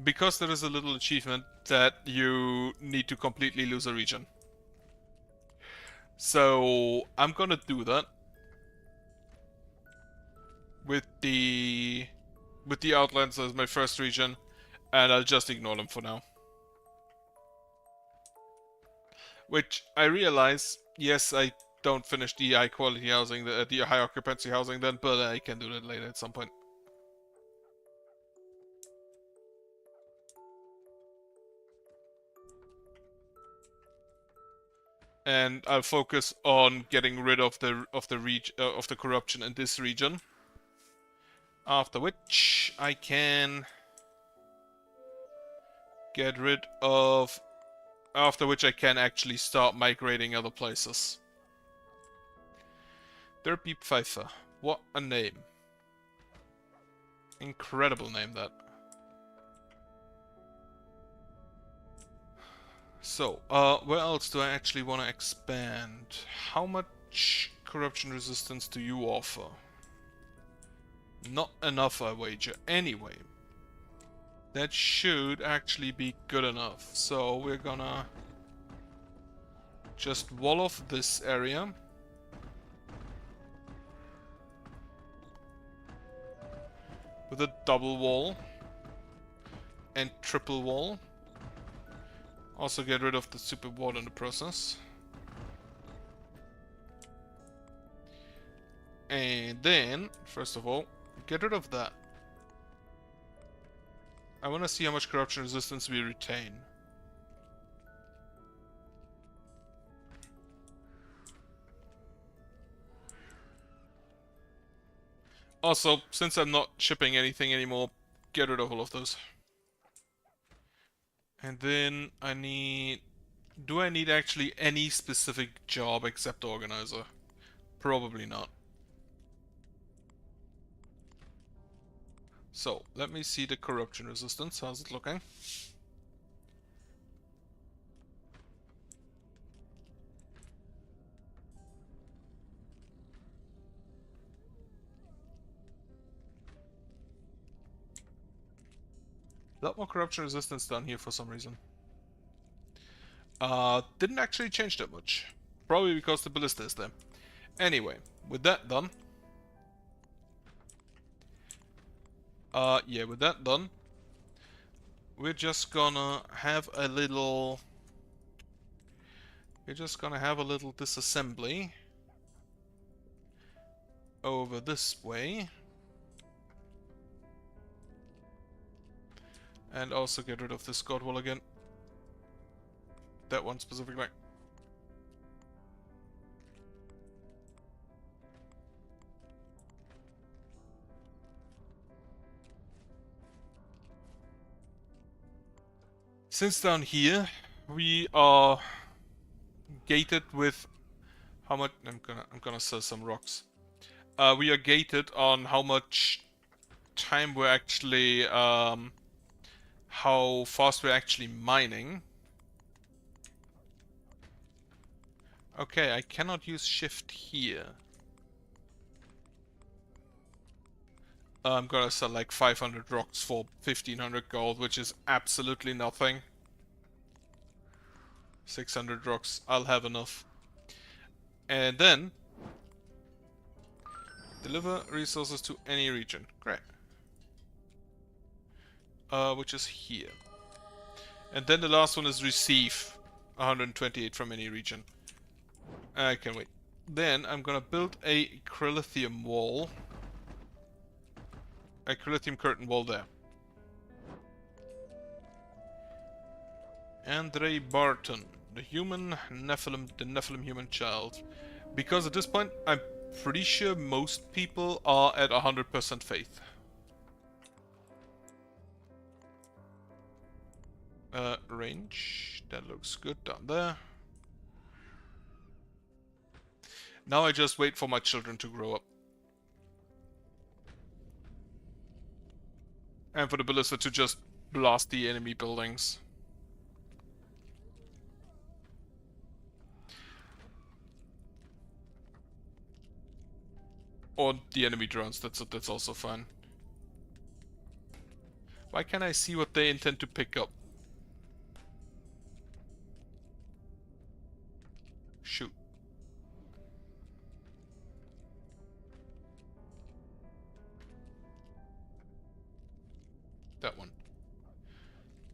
Because there is a little achievement that you need to completely lose a region. So, I'm gonna do that. With the Outlands as my first region, and I'll just ignore them for now. Which, I realize, yes, I don't finish the high quality housing, the high occupancy housing then, but I can do that later at some point. And I'll focus on getting rid of the corruption in this region. After which I can get rid of. After which I can actually start migrating other places. Derby Pfeiffer. What a name. Incredible name, that. So, where else do I actually want to expand? How much corruption resistance do you offer? Not enough, I wager. Anyway. That should actually be good enough. So, we're gonna just wall off this area. With a double wall. And triple wall. Also get rid of the stupid wall in the process. And then, first of all, get rid of that. I want to see how much corruption resistance we retain. Also, since I'm not shipping anything anymore, get rid of all of those. And then I need... Do I need actually any specific job except organizer? Probably not. So, let me see the corruption resistance. How's it looking? A lot more corruption resistance down here for some reason. Didn't actually change that much. Probably because the ballista is there. Anyway, with that done... yeah, with that done... We're just gonna have a little... We're just gonna have a little disassembly. Over this way. And also get rid of this guard wall again. That one specifically. Since down here we are gated with how much I'm gonna sell some rocks. We are gated on how much time we're actually how fast we're actually mining. Okay, I cannot use shift here. I'm gonna sell like 500 rocks for 1500 gold, which is absolutely nothing. 600 rocks, I'll have enough. And then deliver resources to any region. Great. Which is here. And then the last one is receive 128 from any region. I can wait. Then I'm gonna build a Chrylithium wall. A Chrylithium curtain wall there. Andre Barton, the Nephilim human child. Because at this point, I'm pretty sure most people are at 100% faith. Range, that looks good down there. Now I just wait for my children to grow up. And for the ballista to just blast the enemy buildings. Or the enemy drones, that's also fine. Why can't I see what they intend to pick up? Shoot. That one.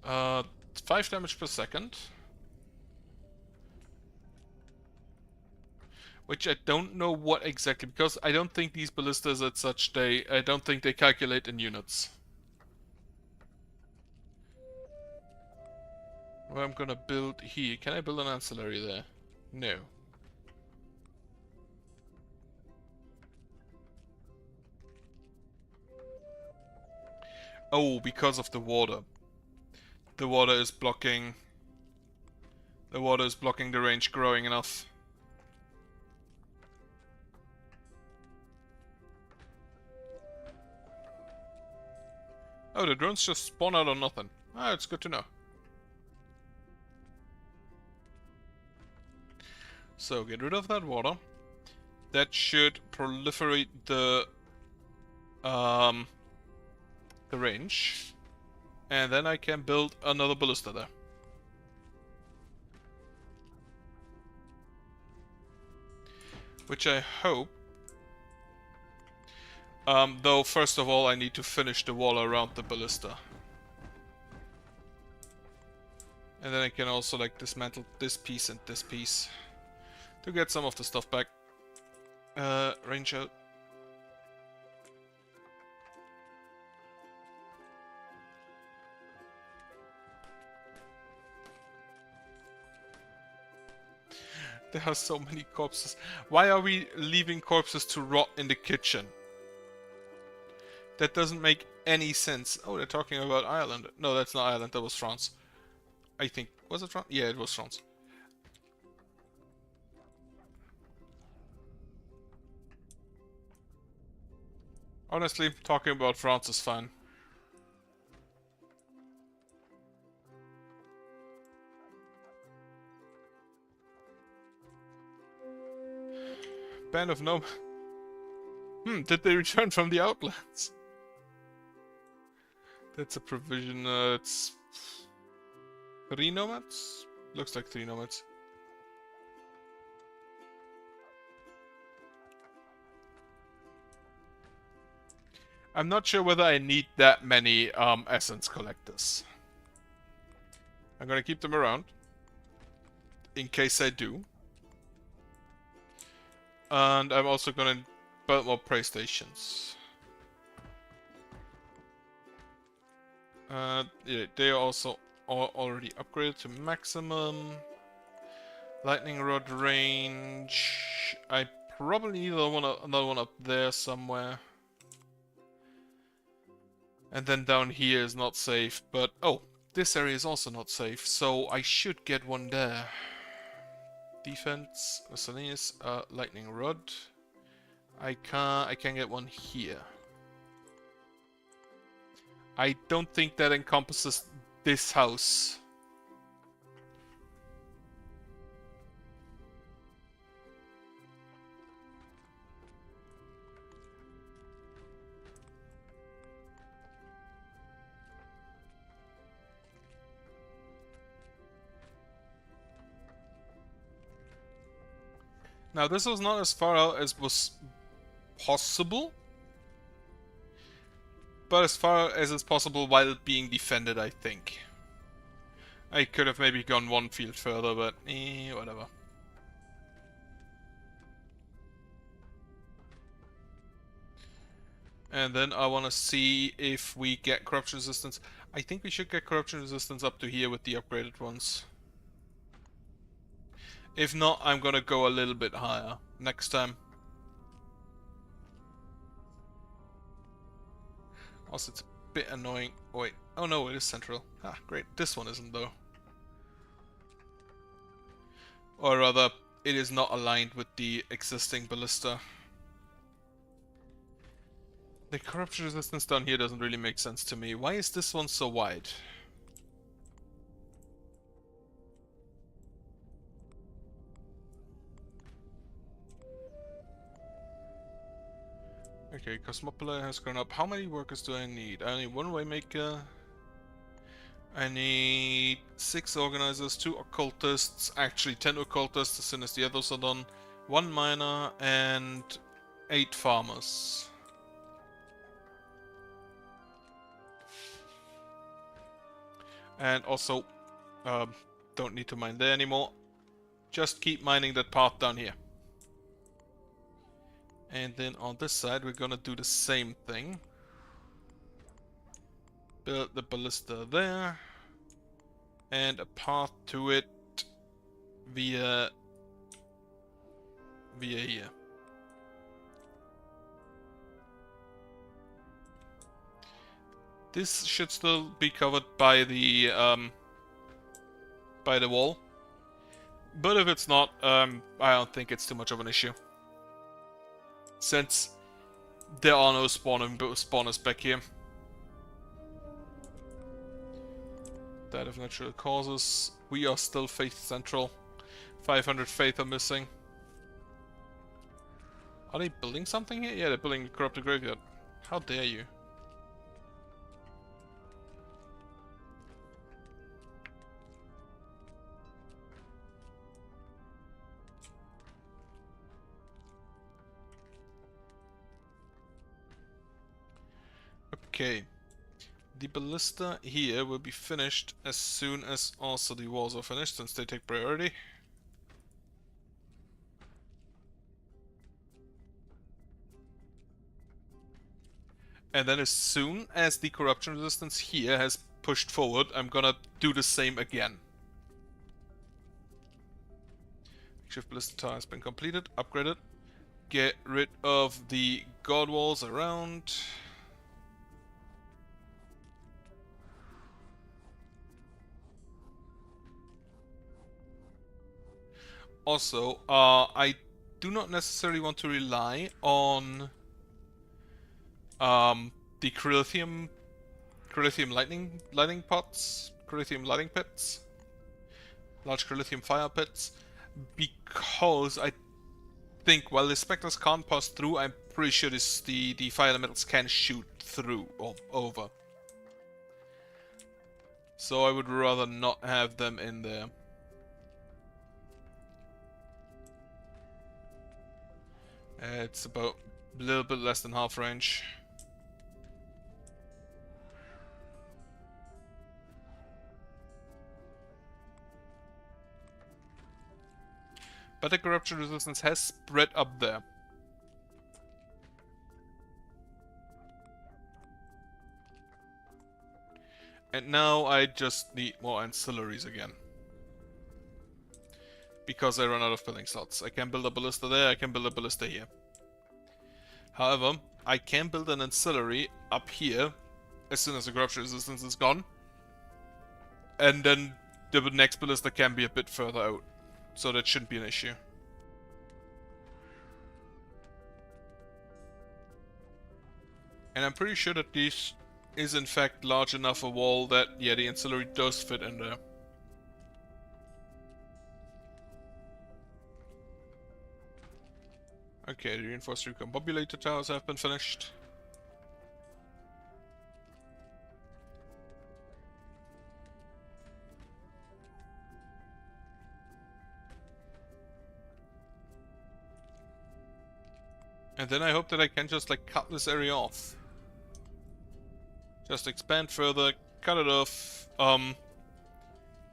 5 damage per second. Which I don't know what exactly, because I don't think these ballistas as such, I don't think they calculate in units. Well, I'm gonna build here. Can I build an ancillary there? No. Oh, because of the water. The water is blocking... The water is blocking the range growing enough. Oh, the drones just spawn out of nothing. Ah, it's good to know. So, get rid of that water. That should proliferate the range. And then I can build another ballista there. Which I hope... though, first of all, I need to finish the wall around the ballista. And then I can also, like, dismantle this piece and this piece. To get some of the stuff back. Range out. There are so many corpses. Why are we leaving corpses to rot in the kitchen? That doesn't make any sense. Oh, they're talking about Ireland. No, that's not Ireland. That was France. I think. Was it France? Yeah, it was France. Honestly, talking about France is fine. Band of Nomads. Did they return from the Outlands? That's a provision, it's... 3 nomads? Looks like 3 nomads. I'm not sure whether I need that many essence collectors. I'm gonna keep them around. In case I do. And I'm also gonna build more prey stations. Yeah, they are also already upgraded to maximum. Lightning rod range. I probably need another one up there somewhere. And then down here is not safe, but oh, this area is also not safe, so I should get one there. Defense, miscellaneous, lightning rod. I can get one here. I don't think that encompasses this house. Now this was not as far out as was possible, but as far as is possible while being defended, I think. I could have maybe gone one field further, but whatever. And then I want to see if we get corruption resistance. I think we should get corruption resistance up to here with the upgraded ones. If not, I'm gonna go a little bit higher next time. Also, it's a bit annoying. Oh, wait. Oh no, it is central. Ah, great. This one isn't though. Or rather, it is not aligned with the existing ballista. The corruption resistance down here doesn't really make sense to me. Why is this one so wide? Okay, Cosmopolis has gone up. How many workers do I need? I need one waymaker. I need 6 organizers, 2 occultists, actually 10 occultists as soon as the others are done, 1 miner, and 8 farmers. And also, don't need to mine there anymore. Just keep mining that path down here. And then on this side, we're gonna do the same thing. Build the ballista there. And a path to it via here. This should still be covered by the wall. But if it's not, I don't think it's too much of an issue. Since there are no spawners back here. That of natural causes. We are still Faith Central. 500 Faith are missing. Are they building something here? Yeah, they're building the Corrupted Graveyard. How dare you? Okay. The ballista here will be finished as soon as also the walls are finished, since they take priority. And then as soon as the corruption resistance here has pushed forward, I'm gonna do the same again. Shift ballista tower has been completed, upgraded. Get rid of the guard walls around. Also, I do not necessarily want to rely on the Corinthium lightning pots, Corinthium lighting pits, large Corinthium fire pits, because I think while the specters can't pass through, I'm pretty sure the fire elementals can shoot through or over. So I would rather not have them in there. It's about a little bit less than half range. But the corruption resistance has spread up there. And now I just need more ancillaries again. because I run out of building slots. I can build a ballista there, I can build a ballista here. However, I can build an ancillary up here as soon as the corruption resistance is gone. And then the next ballista can be a bit further out. So that shouldn't be an issue. And I'm pretty sure that this is in fact large enough a wall that, yeah, the ancillary does fit in there. Okay, the reinforced recombobulator towers have been finished. And then I hope that I can just like cut this area off. Just expand further, cut it off.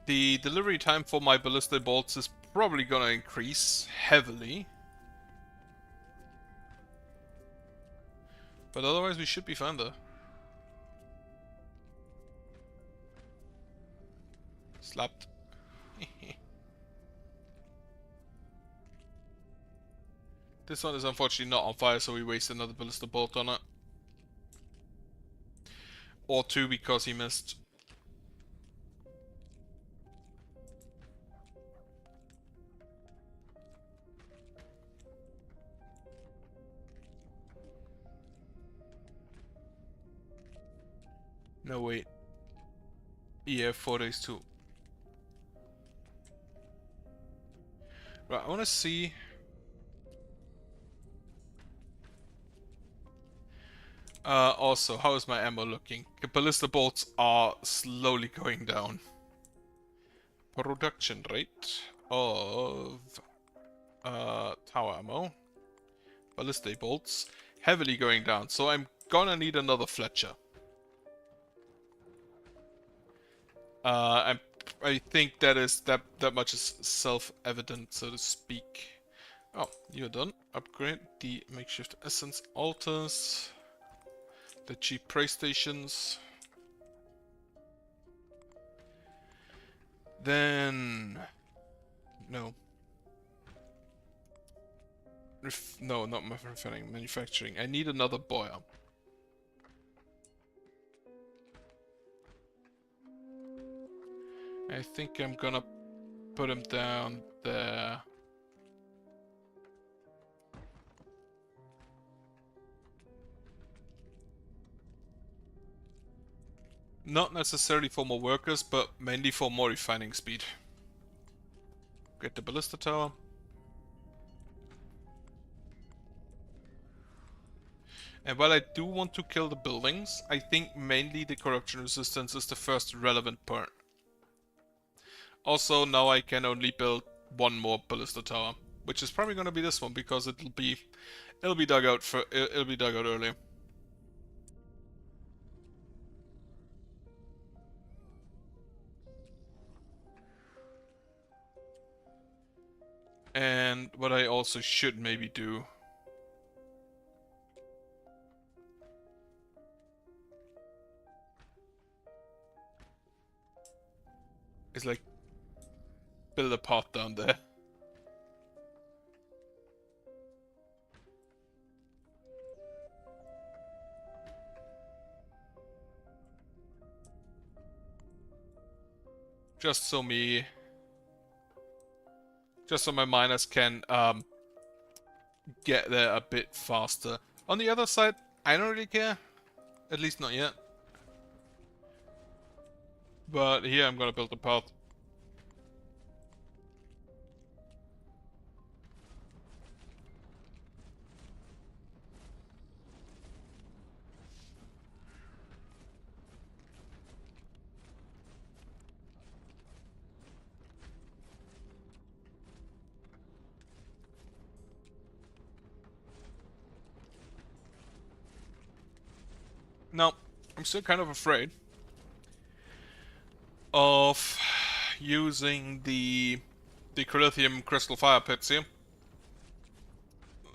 The delivery time for my ballistic bolts is probably gonna increase heavily. But otherwise we should be fine there. Slapped. This one is unfortunately not on fire, so we waste another ballista bolt on it. Or two because he missed. No, wait. Yeah, 4 days too. Right, I want to see... also, how is my ammo looking? The ballista bolts are slowly going down. Production rate of tower ammo. Ballista bolts heavily going down, so I'm gonna need another Fletcher. I think that is that much is self-evident, so to speak. Oh, you're done. Upgrade the makeshift essence altars. The cheap prey stations. Then... No. No, not manufacturing. I need another boiler. I think I'm gonna put him down there. Not necessarily for more workers, but mainly for more refining speed. Get the ballista tower. And while I do want to kill the buildings, I think mainly the corruption resistance is the first relevant part. Also, now I can only build one more ballista tower, which is probably going to be this one because it'll be dug out earlier. And what I also should maybe do is like build a path down there. Just so my miners can get there a bit faster. On the other side, I don't really care. At least not yet. But here I'm gonna build a path. Now, I'm still kind of afraid of using the Crithium crystal fire pits here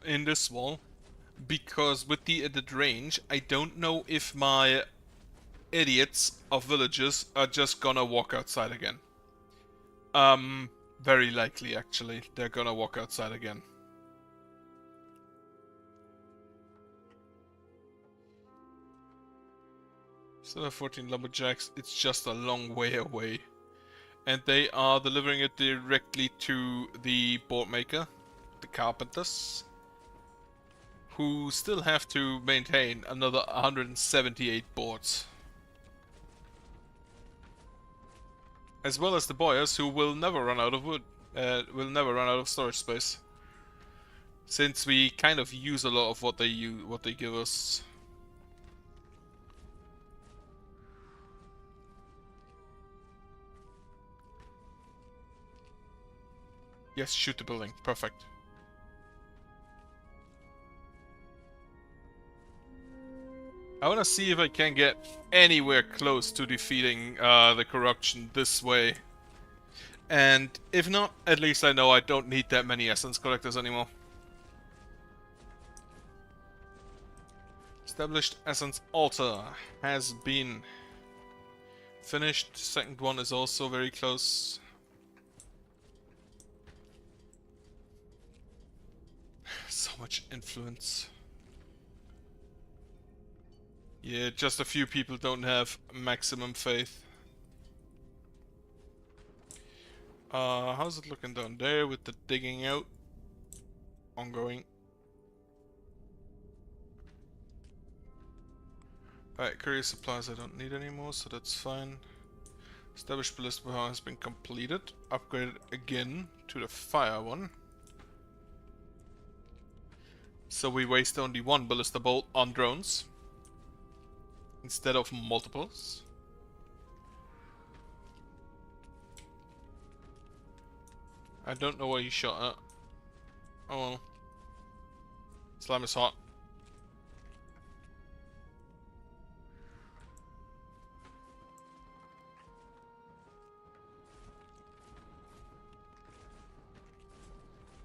in this wall, because with the added range, I don't know if my idiots of villagers are just gonna walk outside again. Very likely, actually. They're gonna walk outside again. Still have 14 lumberjacks. It's just a long way away. And they are delivering it directly to the board maker, the carpenters, who still have to maintain another 178 boards. As well as the boyars, who will never run out of wood, will never run out of storage space. Since we kind of use a lot of what they give us. Yes, shoot the building. Perfect. I want to see if I can get anywhere close to defeating the corruption this way. And if not, at least I know I don't need that many essence collectors anymore. Established essence altar has been finished. Second one is also very close. So much influence. Yeah, just a few people don't have maximum faith. How's it looking down there with the digging out? Ongoing. Alright, courier supplies I don't need anymore, so that's fine. Established ballista power has been completed. Upgraded again to the fire one. So we waste only one ballista bolt on drones instead of multiples. I don't know where he shot at. Oh well. Slime is hot.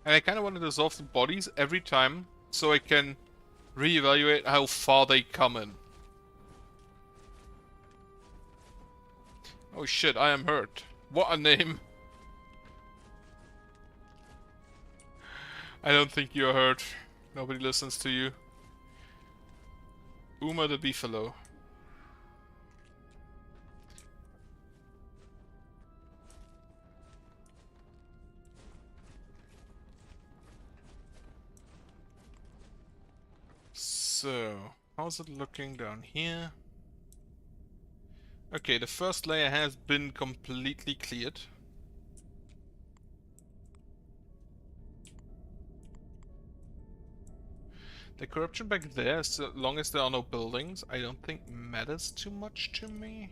And I kind of want to dissolve the bodies every time so I can reevaluate how far they come in. Oh shit, I am hurt. What a name. I don't think you're hurt. Nobody listens to you. Uma the Beefalo. So, how's it looking down here? Okay, the first layer has been completely cleared. The corruption back there, so long as there are no buildings, I don't think matters too much to me.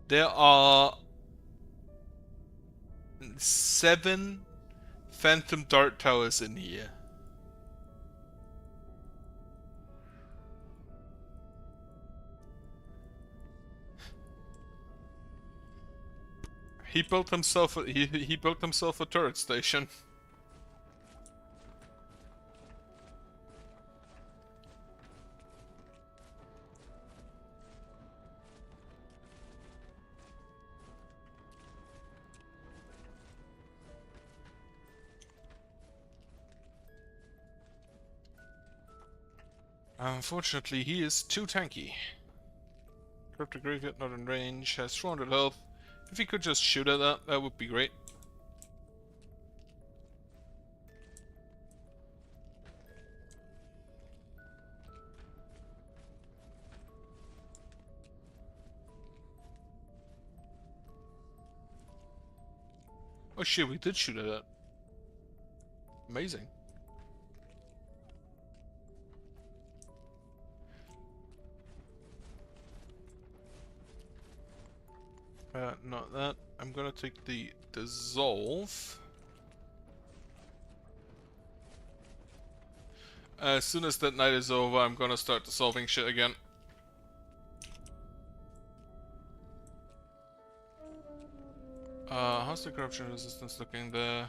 There are 7 phantom dart towers in here. He built himself he built himself a turret station. Unfortunately, he is too tanky. Corrupted Graveyard not in range, has 400 health. If he could just shoot at that, that would be great. Oh shit, we did shoot at that. Amazing. Not that. I'm gonna take the dissolve. As soon as that night is over, I'm gonna start dissolving shit again. How's the corruption resistance looking there?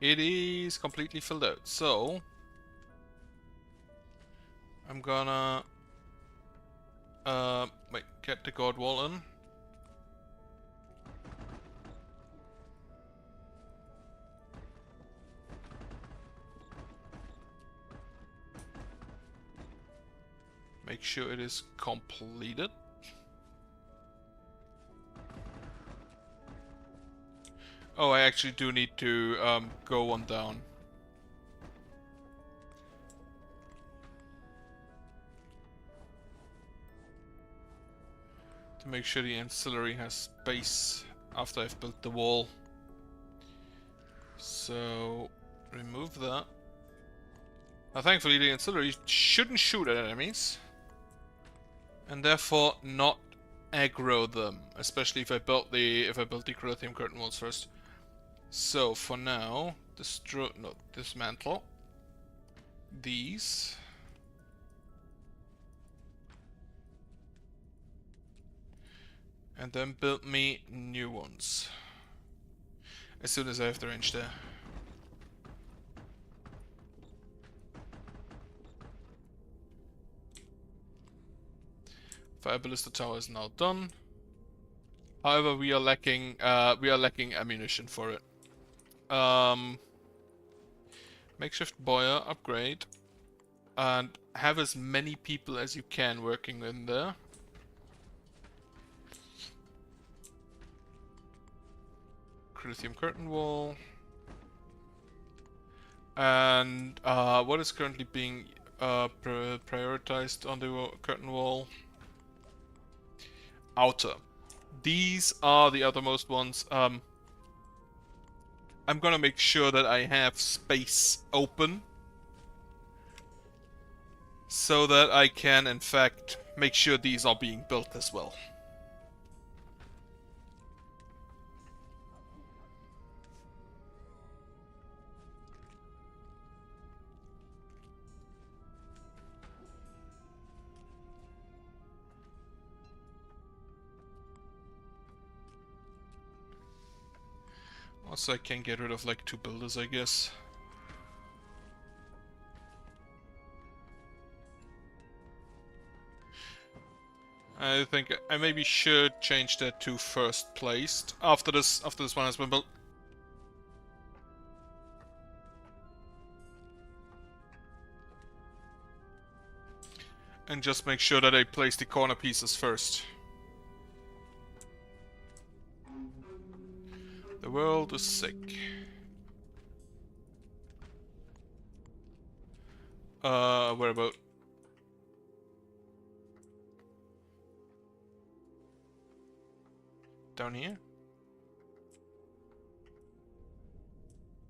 It is completely filled out, so I'm gonna wait, get the guard wall in. sure it is completed. Oh, I actually do need to go one down. To make sure the ancillary has space after I've built the wall. So, remove that. Now, thankfully, the ancillary shouldn't shoot at enemies. And therefore not aggro them. Especially if I built the Corinthian curtain walls first. So, for now, dismantle these. And then build me new ones. As soon as I have the range there. Fire Ballista Tower is now done. However, we are lacking ammunition for it. Makeshift boiler upgrade. And have as many people as you can working in there. Crucium curtain wall. And what is currently being prioritized on the curtain wall? Outer. These are the outermost ones. I'm gonna make sure that I have space open so that I can, in fact, make sure these are being built as well. Also, I can get rid of like 2 builders, I guess. I think I maybe should change that to first placed after this one has been built. And just make sure that I place the corner pieces first. The world is sick. Where about? Down here?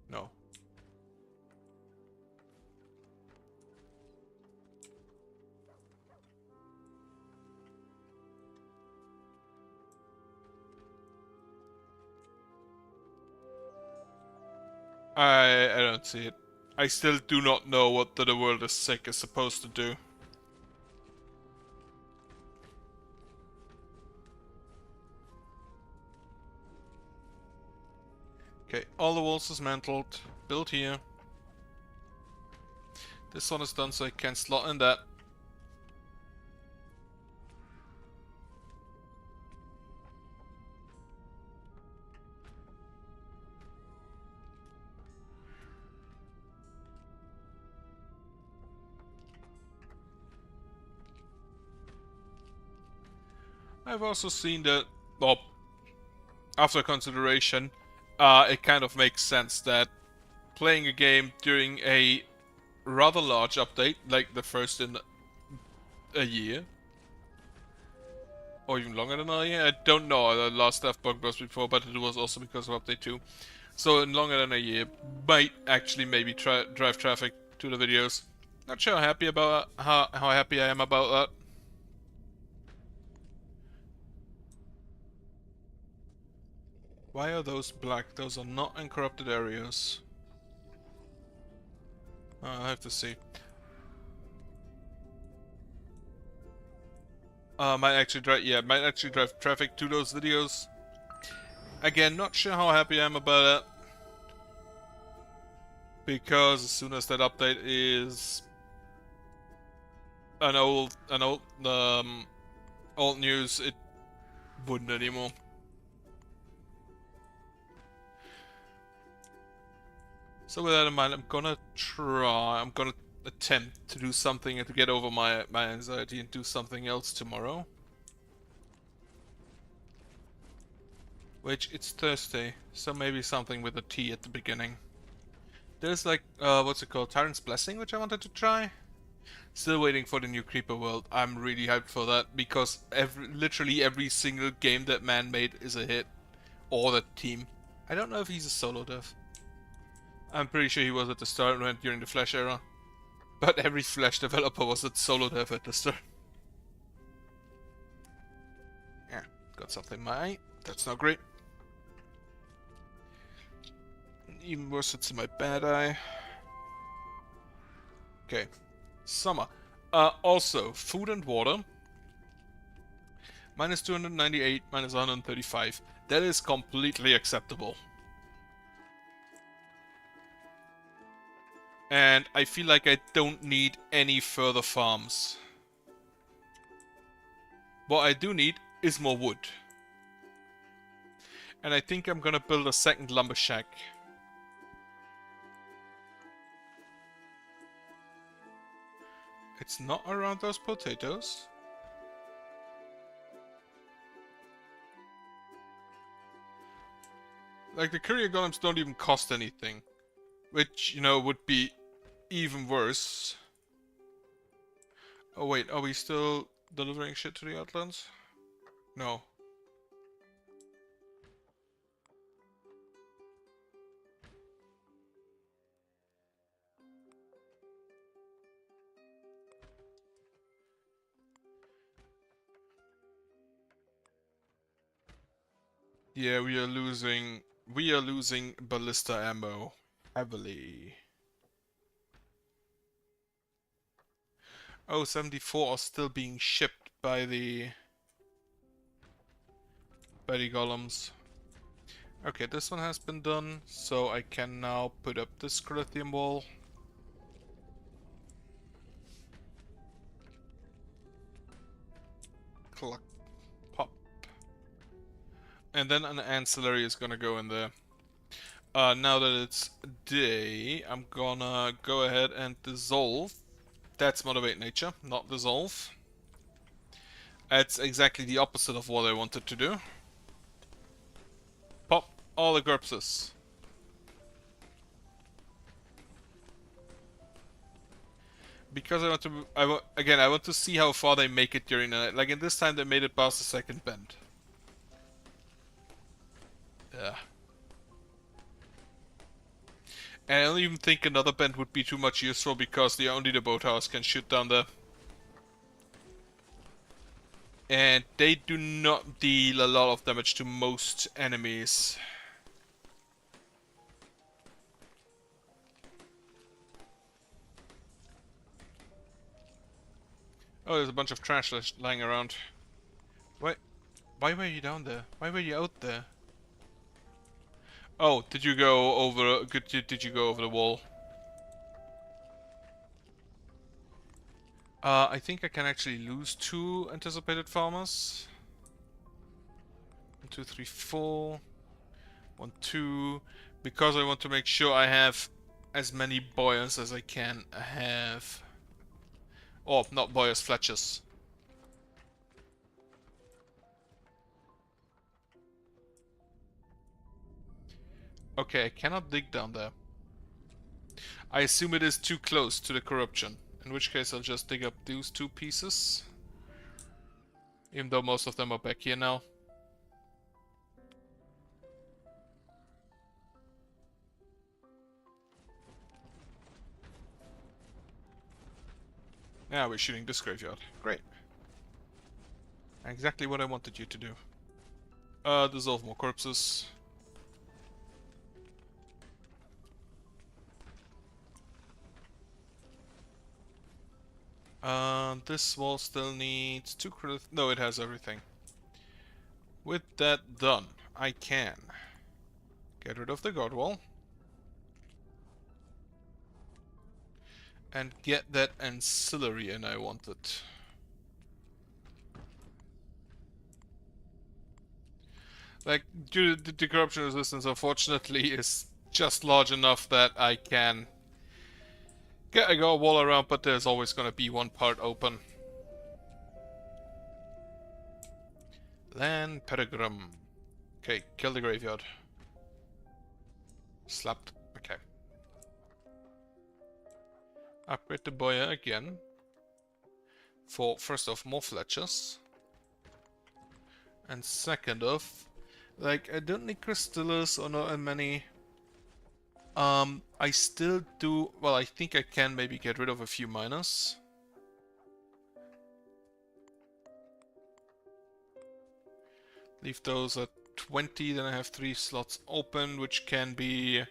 No. I don't see it. I still do not know what the world is sick is supposed to do. Okay, all the walls dismantled. Built here. This one is done, so I can slot in that. I've also seen that, well, after consideration, it kind of makes sense that playing a game during a rather large update, like the first in a year, or even longer than a year, I don't know, the last stuff bug was before, but it was also because of update 2. So in longer than a year, might actually maybe drive traffic to the videos. Not sure how happy I am about that. Why are those black? Those are not uncorrupted areas. I have to see. Might actually drive traffic to those videos. Again, not sure how happy I am about it. Because as soon as that update is an old news, it wouldn't anymore. So with that in mind, I'm gonna attempt to do something and to get over my anxiety and do something else tomorrow. Which, it's Thursday, so maybe something with a T at the beginning. There's like, what's it called? Tyrant's Blessing, which I wanted to try. Still waiting for the new Creeper World. I'm really hyped for that because literally every single game that man made is a hit. Or that team. I don't know if he's a solo dev. I'm pretty sure he was at the start during the Flash era. But every Flash developer was a solo dev at the start. Yeah, got something in my eye. That's not great. Even worse, it's in my bad eye. Okay. Summer. Also, food and water. Minus 298, minus 135. That is completely acceptable. And I feel like I don't need any further farms. What I do need is more wood. And I think I'm gonna build a second lumber shack. It's not around those potatoes. Like, the courier golems don't even cost anything. Which, you know, would be even worse. Oh wait, are we still delivering shit to the Outlands? No. Yeah, we are losing ballista ammo heavily. Oh, 74 are still being shipped by the golems. Okay, this one has been done, so I can now put up this Corinthian wall. Cluck, pop. And then an ancillary is gonna go in there. Now that it's day, I'm gonna go ahead and dissolve. That's motivate nature, not dissolve. That's exactly the opposite of what I wanted to do. Pop all the corpses. Because I want to, I want to see how far they make it during the night. Like in this time, they made it past the second bend. Yeah. And I don't even think another bend would be too much useful because only the boat house can shoot down there. And they do not deal a lot of damage to most enemies. Oh, there's a bunch of trash lying around. Why were you down there? Why were you out there? Oh, did you go over? Did you go over the wall? I think I can actually lose 2 anticipated farmers. 1, 2, 3, 4. 1, 2. Because I want to make sure I have as many boyars as I can have. Oh, not boyars, fletchers. Okay, I cannot dig down there. I assume it is too close to the corruption. In which case I'll just dig up those 2 pieces. Even though most of them are back here now. Yeah, we're shooting this graveyard. Great. Exactly what I wanted you to do. Dissolve more corpses. This wall still needs 2 credits. No, it has everything. With that done, I can get rid of the guard wall. And get that ancillary in I wanted. Like, due to the corruption resistance, unfortunately, is just large enough that I can Yeah, I got a wall around, but there's always gonna be one part open. Land Peregrine. Okay, kill the graveyard. Slapped. Okay. Upgrade the boya again. For, first off, more Fletchers. And second off, like, I don't need Crystallus or not many. I still do, well, I think I can maybe get rid of a few miners. Leave those at 20, then I have 3 slots open, which can be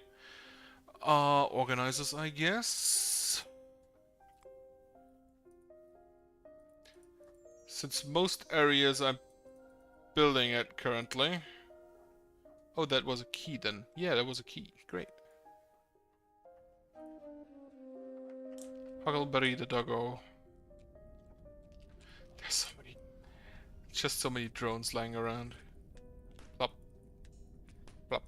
organizers, I guess. Since most areas I'm building at currently. Oh, that was a key then. Yeah, that was a key. Great. Huckleberry the doggo. There's so many, just so many drones lying around. Plop. Plop.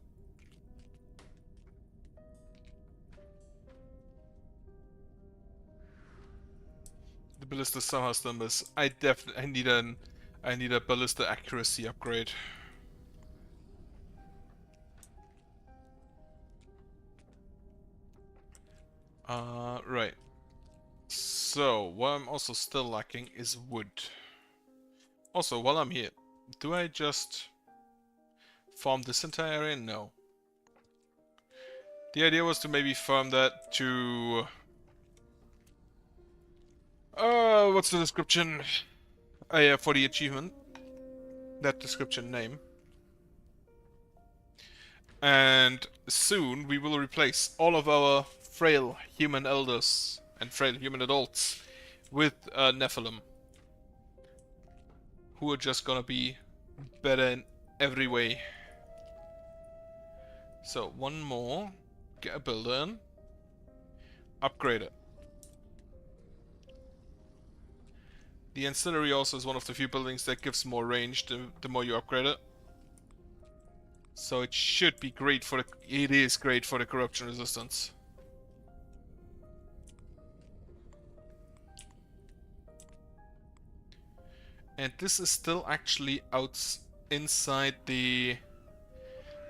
The ballista somehow still miss. I need a ballista accuracy upgrade. Right. So, what I'm also still lacking is wood. Also, while I'm here, do I just farm this entire area? No. The idea was to maybe farm that to... what's the description? Yeah, for the achievement. That description name. And soon we will replace all of our frail human elders and frail human adults with Nephilim. Who are just gonna be better in every way. So, one more. Get a builder in. Upgrade it. The ancillary also is one of the few buildings that gives more range the more you upgrade it. So it should be great for the... It is great for the corruption resistance. And this is still actually inside the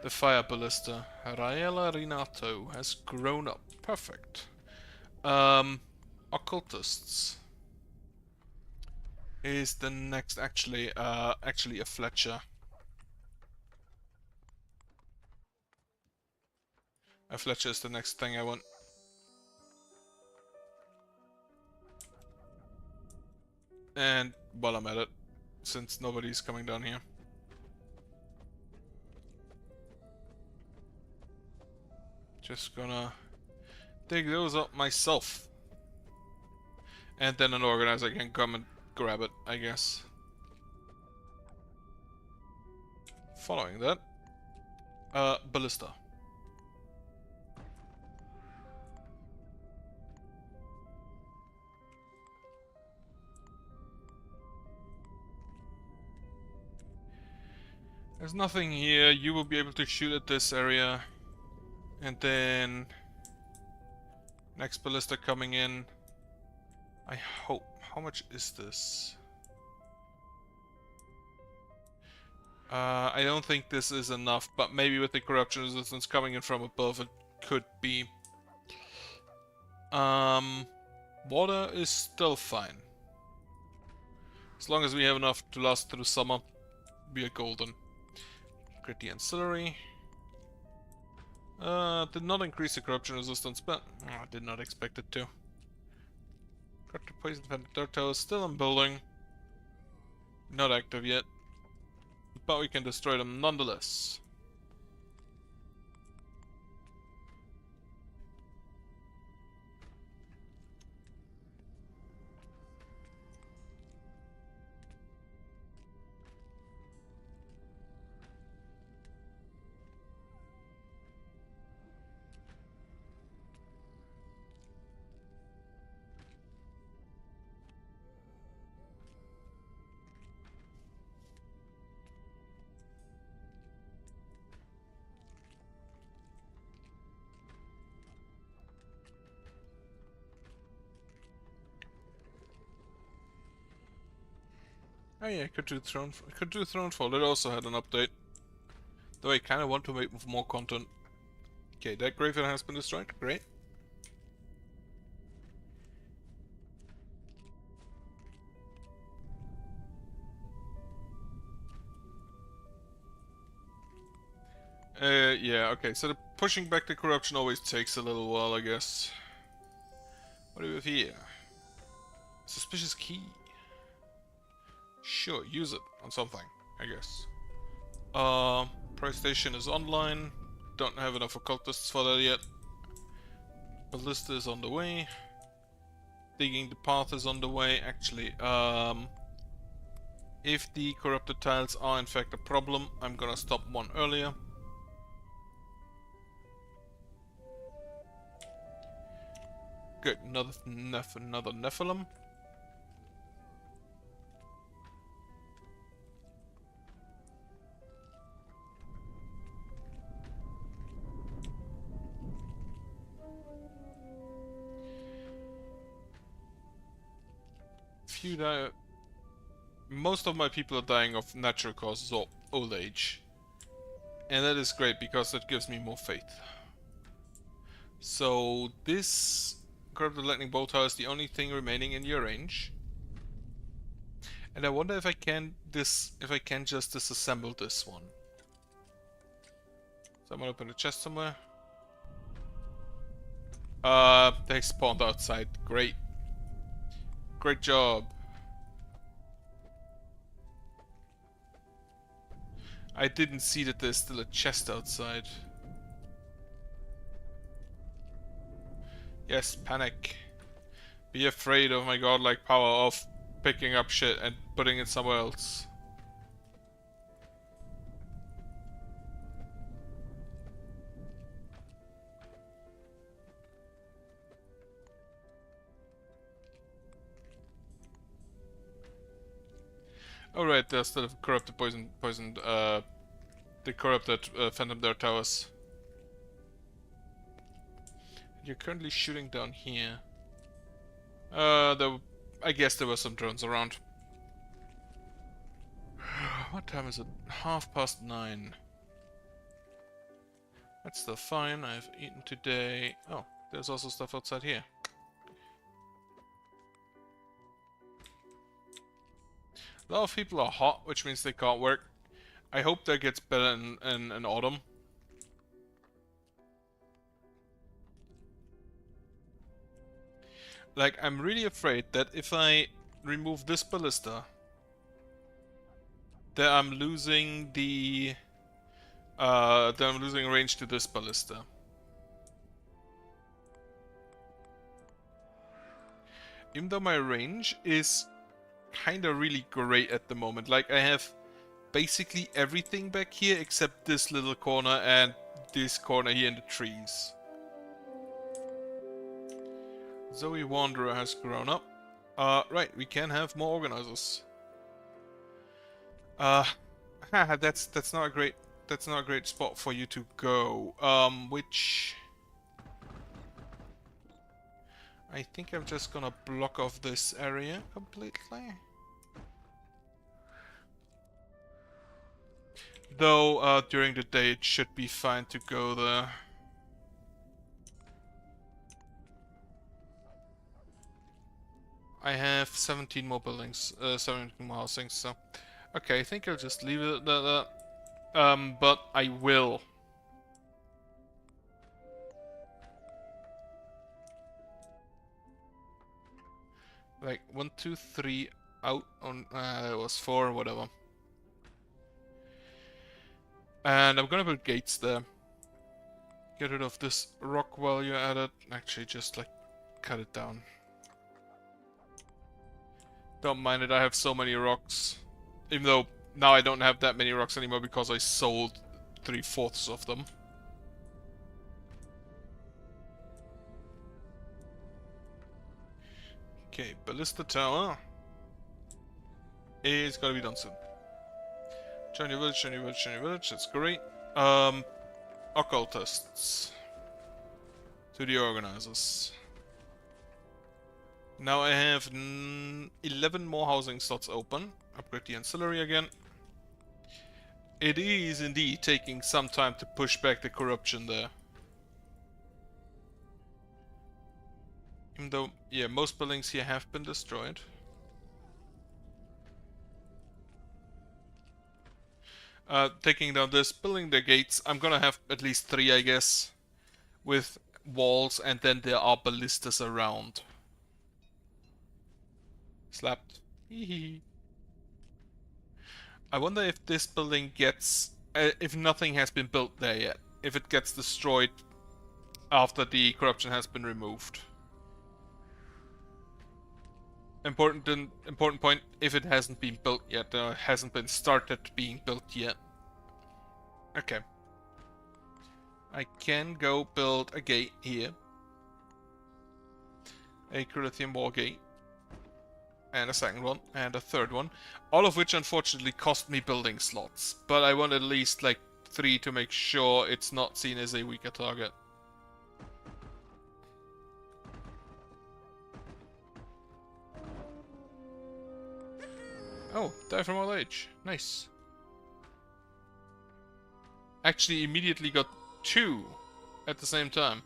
fire ballista. Raela Renato has grown up. Perfect. Occultists is the next actually a Fletcher. A Fletcher is the next thing I want. And while I'm at it, since nobody's coming down here. Just gonna dig those up myself. And then an organizer can come and grab it, I guess. Following that, ballista. There's nothing here. You will be able to shoot at this area. And then... next ballista coming in. I hope. How much is this? I don't think this is enough, but maybe with the corruption resistance coming in from above, it could be. Water is still fine. As long as we have enough to last through summer, we are golden. Get the ancillary. Did not increase the corruption resistance, but I did not expect it to. Got the poison Turtle still in building. Not active yet. But we can destroy them nonetheless. Oh yeah, could do Thronefall. It also had an update. Though I kind of want to make more content. Okay, that graveyard has been destroyed. Great. Yeah, okay, so pushing back the corruption always takes a little while, I guess. What do we have here? Suspicious key. Sure, use it on something, I guess. Price station is online. Don't have enough occultists for that yet. Ballista is on the way. Digging the path is on the way. Actually, if the corrupted tiles are in fact a problem, I'm gonna stop one earlier. Good, another Nephilim. Most of my people are dying of natural causes or old age. And that is great because that gives me more faith. So this Corrupted Lightning Bolt Tower is the only thing remaining in your range. And I wonder if I can just disassemble this one. So I'm gonna open a chest somewhere. They spawned outside. Great. Great job. I didn't see that there's still a chest outside. Yes, panic. Be afraid of my godlike power of picking up shit and putting it somewhere else. Oh right, there's still corrupted the corrupted Phantom Dart Towers. You're currently shooting down here. I guess there were some drones around. What time is it? 9:30. That's still fine. I've eaten today. Oh, there's also stuff outside here. A lot of people are hot, which means they can't work. I hope that gets better in autumn. Like, I'm really afraid that if I remove this ballista, that I'm losing range to this ballista. Even though my range is kinda really great at the moment. Like, I have basically everything back here except this little corner and this corner here in the trees. Zoe Wanderer has grown up. Right, we can have more organizers. That's not a great spot for you to go. Which I think I'm just gonna block off this area completely. Though during the day it should be fine to go there. I have 17 more buildings, 17 more housings, so... Okay, I think I'll just leave it at that. But I will. Like, 1, 2, 3 out on... it was 4, whatever. And I'm gonna build gates there. Get rid of this rock while you're at it. Actually, just, like, cut it down. Don't mind it, I have so many rocks. Even though now I don't have that many rocks anymore because I sold 3/4 of them. Okay, Ballista Tower is gonna be done soon. Shiny Village, Shiny Village, Shiny Village, that's great. Occultists. To the organizers. Now I have 11 more housing slots open. Upgrade the ancillary again. It is indeed taking some time to push back the corruption there. Even though, yeah, most buildings here have been destroyed. Taking down this, building the gates. I'm gonna have at least 3, I guess, with walls, and then there are ballistas around. Slapped. Hehe. I wonder if this building gets... if nothing has been built there yet. If it gets destroyed after the corruption has been removed. Important point, if it hasn't been built yet, or hasn't been started being built yet. Okay. I can go build a gate here. A Corinthian wall gate. And a second one, and a third one. All of which unfortunately cost me building slots. But I want at least like 3 to make sure it's not seen as a weaker target. Oh, die from old age. Nice. Actually immediately got 2 at the same time.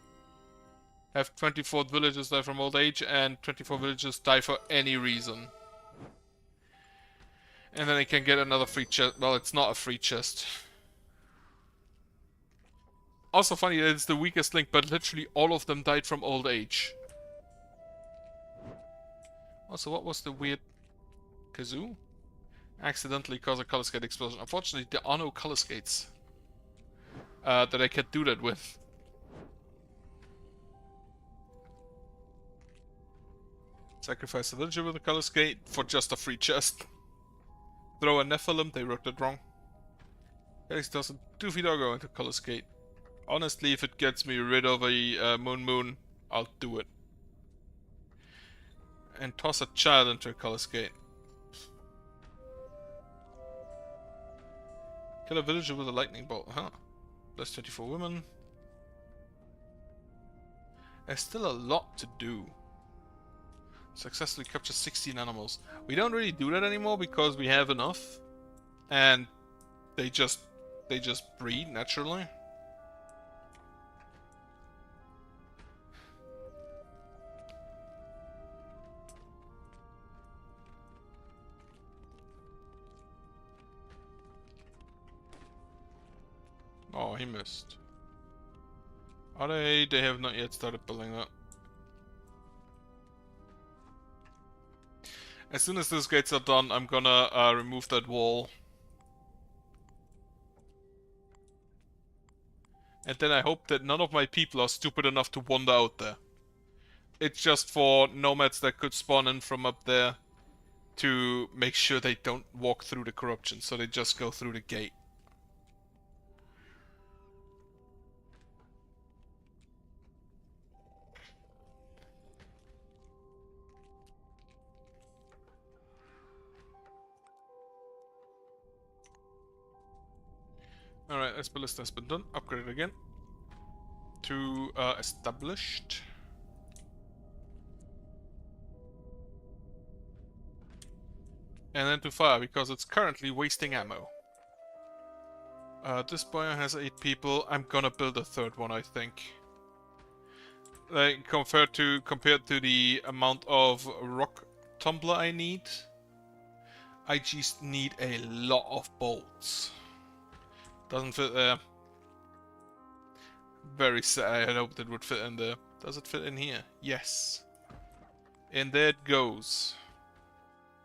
Have 24 villagers die from old age and 24 villagers die for any reason. And then I can get another free chest. Well, it's not a free chest. Also funny that it's the weakest link, but literally all of them died from old age. Also, what was the weird... Kazoo? Accidentally cause a color skate explosion. Unfortunately, there are no color skates that I can do that with. Sacrifice a villager with a color skate for just a free chest. Throw a Nephilim, they wrote that wrong. Felix does a doofy doggo into color skate. Honestly, if it gets me rid of a Moon, I'll do it. And toss a child into a color skate. Kill a villager with a lightning bolt, huh? Plus 24 women. There's still a lot to do. Successfully capture 16 animals. We don't really do that anymore because we have enough. And they just breed naturally. Oh, he missed. Are they? They have not yet started building that. As soon as those gates are done, I'm gonna remove that wall. And then I hope that none of my people are stupid enough to wander out there. It's just for nomads that could spawn in from up there to make sure they don't walk through the corruption, so they just go through the gate. Alright, this ballista has been done. Upgraded again. To established. And then to fire, because it's currently wasting ammo. This boy has 8 people. I'm gonna build a third one, I think. Like, compared to the amount of rock tumbler I need, I just need a lot of bolts. Doesn't fit there. Very sad. I had hoped it would fit in there. Does it fit in here? Yes. And there it goes.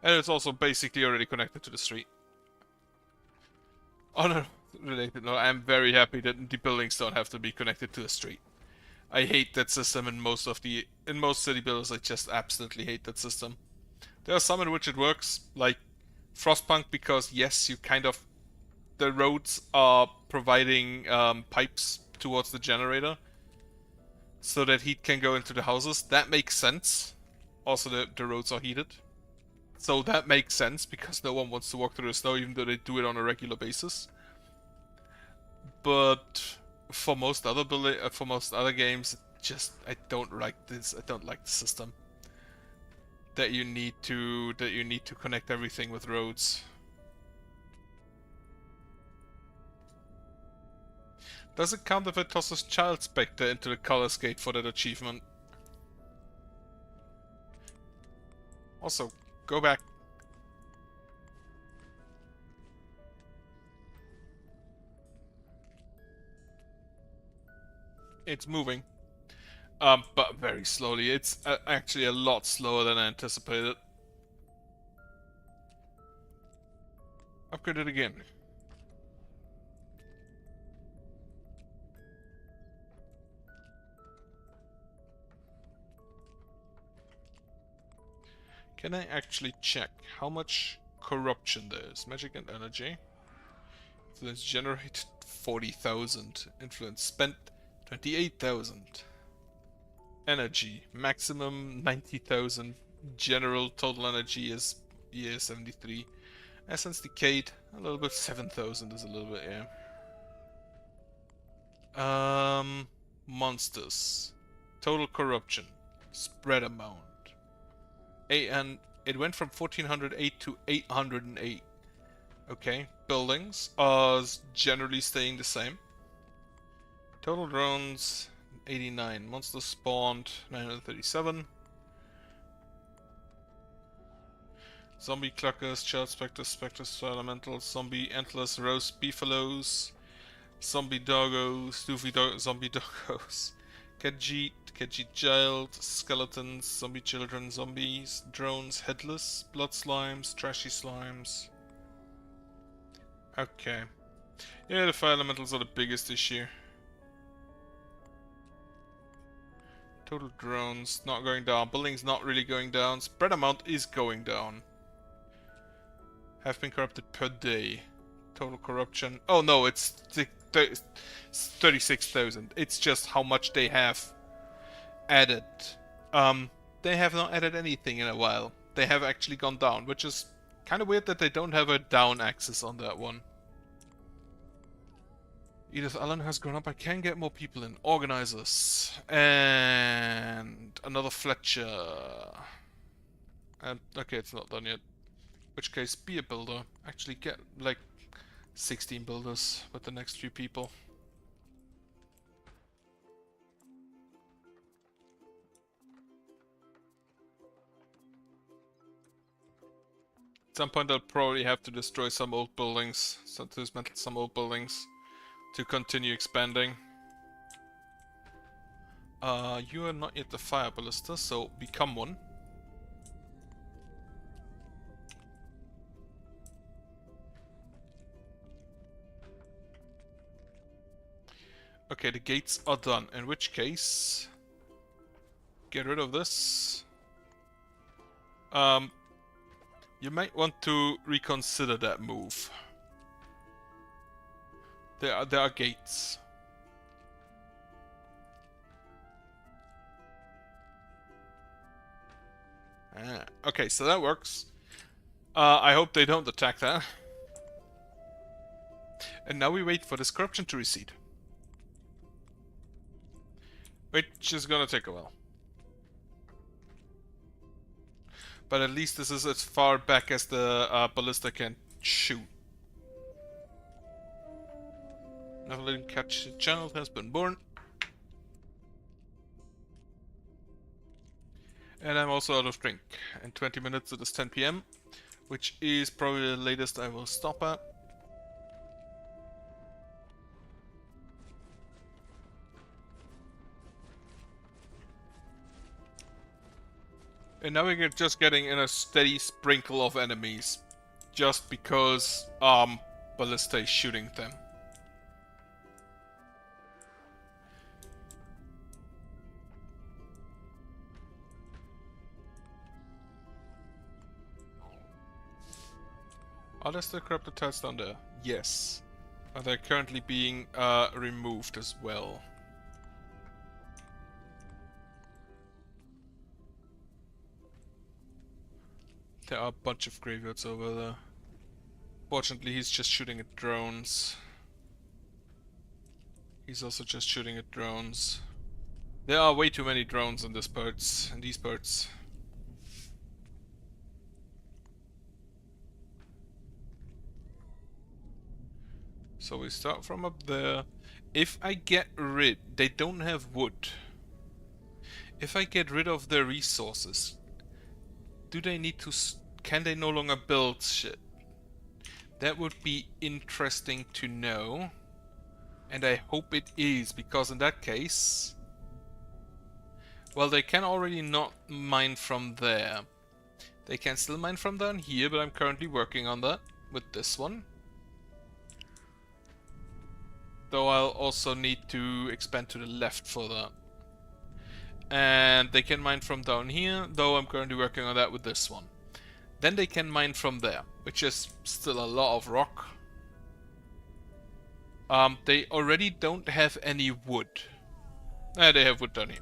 And it's also basically already connected to the street. Oh no, related. No, I'm very happy that the buildings don't have to be connected to the street. I hate that system in most city builders. I just absolutely hate that system. There are some in which it works, like Frostpunk, because yes, you kind of... The roads are providing pipes towards the generator so that heat can go into the houses. That makes sense. Also, the roads are heated. So that makes sense because no one wants to walk through the snow even though they do it on a regular basis. But for most other games, just I don't like this. I don't like the system. that you need to connect everything with roads. Does it count if it tosses Child Spectre into the color skate for that achievement? Also, go back. It's moving. But very slowly. It's actually a lot slower than I anticipated. Upgrade it again. Can I actually check how much corruption there is? Magic and energy. Influence generated 40,000. Influence spent 28,000. Energy maximum 90,000. General total energy is 73. Essence decayed a little bit. 7,000 is a little bit, yeah. Monsters. Total corruption. Spread amount. And it went from 1408 to 808. Okay, buildings are generally staying the same. Total drones 89. Monsters spawned 937. Zombie cluckers, child specters, specters, elementals, zombie antlers, roast beefaloes, zombie doggos, zombie doggos, Khajiit child, skeletons, zombie children, zombies, drones, headless, blood slimes, trashy slimes. Okay. Yeah, the fire elementals are the biggest issue. Total drones not going down. Buildings not really going down. Spread amount is going down. Have been corrupted per day. Total corruption. Oh no, it's 36,000. It's just how much they have added. They have not added anything in a while. They have actually gone down, which is kind of weird that they don't have a down axis on that one. Edith Allen has grown up. I can get more people in. Organizers. And another Fletcher. And okay, it's not done yet. In which case, be a builder. Actually get like 16 builders with the next few people. At some point I'll probably have to destroy some old buildings, so to dismantle some old buildings to continue expanding. You are not yet the fire ballista, so become one. Okay, the gates are done, in which case get rid of this. You might want to reconsider that move. There are gates. Okay, so that works. I hope they don't attack that. And now we wait for this corruption to recede. Which is gonna take a while. But at least this is as far back as the ballista can shoot. Never let him catch a child has been born. And I'm also out of drink. In 20 minutes it is 10 PM, which is probably the latest I will stop at. And now we're just getting in a steady sprinkle of enemies. Just because, Ballista is shooting them. Are there still corrupted tiles down there? Yes. Are they currently being, removed as well? There are a bunch of graveyards over there. Fortunately, he's just shooting at drones. He's also just shooting at drones. There are way too many drones in these parts. So we start from up there. If I get rid... They don't have wood. If I get rid of their resources, do they need to... Can they no longer build shit? That would be interesting to know. And I hope it is, because in that case... Well, they can already not mine from there. They can still mine from down here, but I'm currently working on that with this one. Though I'll also need to expand to the left for that. And they can mine from down here, though I'm currently working on that with this one. Then they can mine from there, which is still a lot of rock. They already don't have any wood. They have wood down here.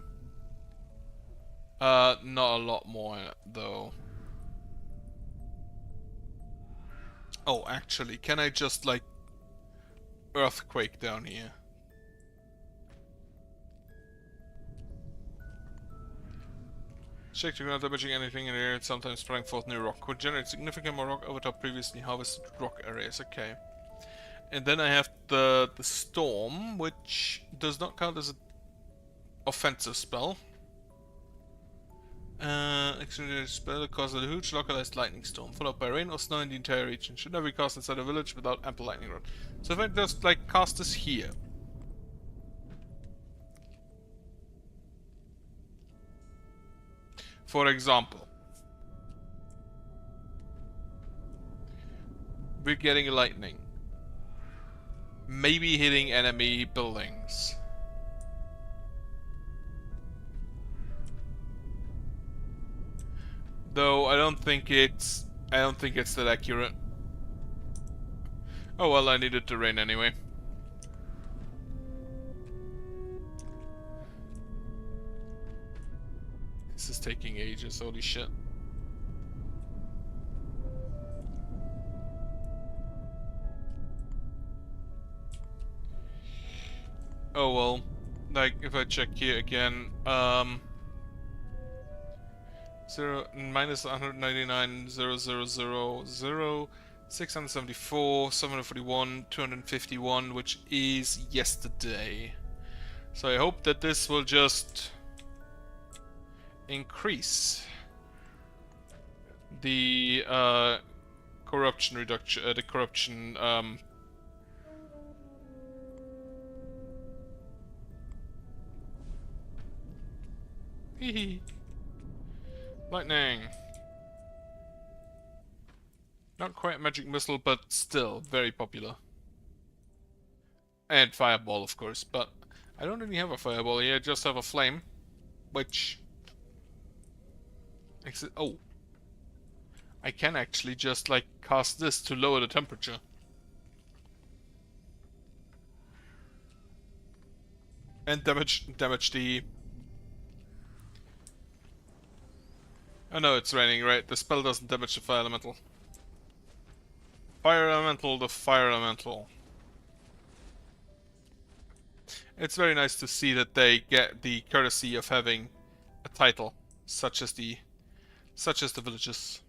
Not a lot more, though. Oh, actually, can I just, like, earthquake down here? Check to not damaging anything in the area, sometimes sprang forth new rock. Would generate significant more rock over top previously harvested rock areas. Okay. And then I have the storm, which does not count as an offensive spell. Extraordinary spell that causes a huge localized lightning storm, followed by rain or snow in the entire region. Should never be cast inside a village without ample lightning rod. So if I just like cast this here. For example. We're getting lightning. Maybe hitting enemy buildings. Though I don't think it's that accurate. Oh well, I needed to rain anyway. This is taking ages, holy shit. Oh well, like if I check here again, minus 199, 0, 674, 741, 251, which is yesterday. So I hope that this will just increase the corruption reduction, the corruption lightning. Not quite magic missile, but still very popular. And fireball, of course, but I don't really have a fireball here, I just have a flame, which... Oh. I can actually just, like, cast this to lower the temperature. And damage the... Oh no, it's raining, right? The spell doesn't damage the fire elemental. Fire elemental, the fire elemental. It's very nice to see that they get the courtesy of having a title, such as the villages.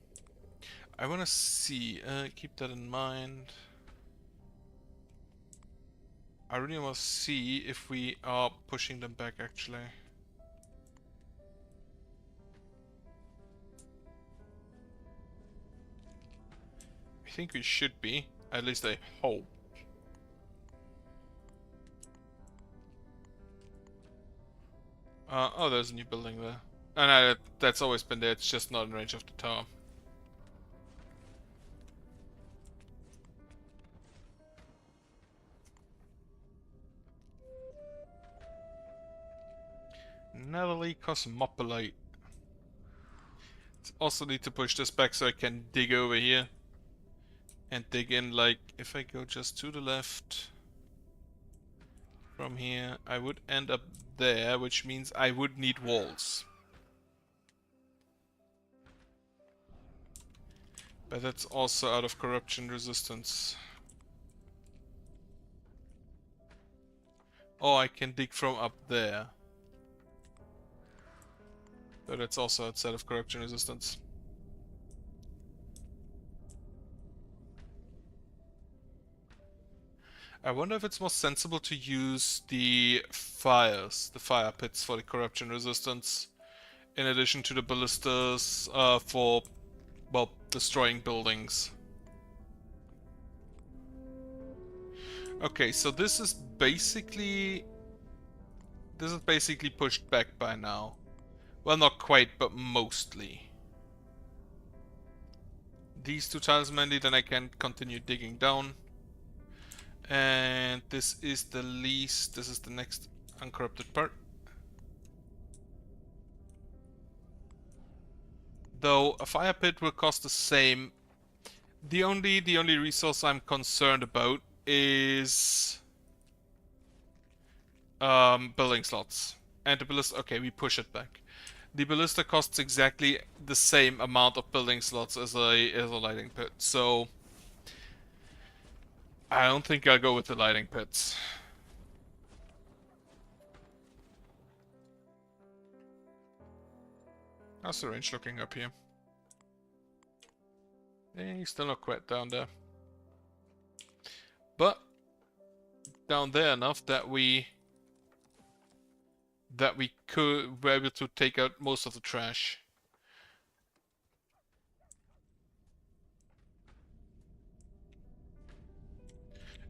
I wanna see, keep that in mind. I really wanna see if we are pushing them back actually. I think we should be, at least I hope. Oh, there's a new building there. And that's always been there, it's just not in range of the tower. Netherly Cosmopolite. Also need to push this back so I can dig over here. And dig in, like, if I go just to the left from here, I would end up there, which means I would need walls. But that's also out of corruption resistance. Oh, I can dig from up there. But it's also outside of corruption resistance. I wonder if it's more sensible to use the fire pits for the corruption resistance, in addition to the ballistas for, well, destroying buildings. Okay, so this is basically pushed back by now. Well, not quite, but mostly. These two tiles mainly, then I can continue digging down. And this is the least, this is the next uncorrupted part. Though a fire pit will cost the same. The only resource I'm concerned about is building slots. And the ballista, okay, we push it back. The ballista costs exactly the same amount of building slots as a lighting pit, so I don't think I'll go with the lighting pits. How's the range looking up here? He's still not quite down there. But down there enough that we could be able to take out most of the trash.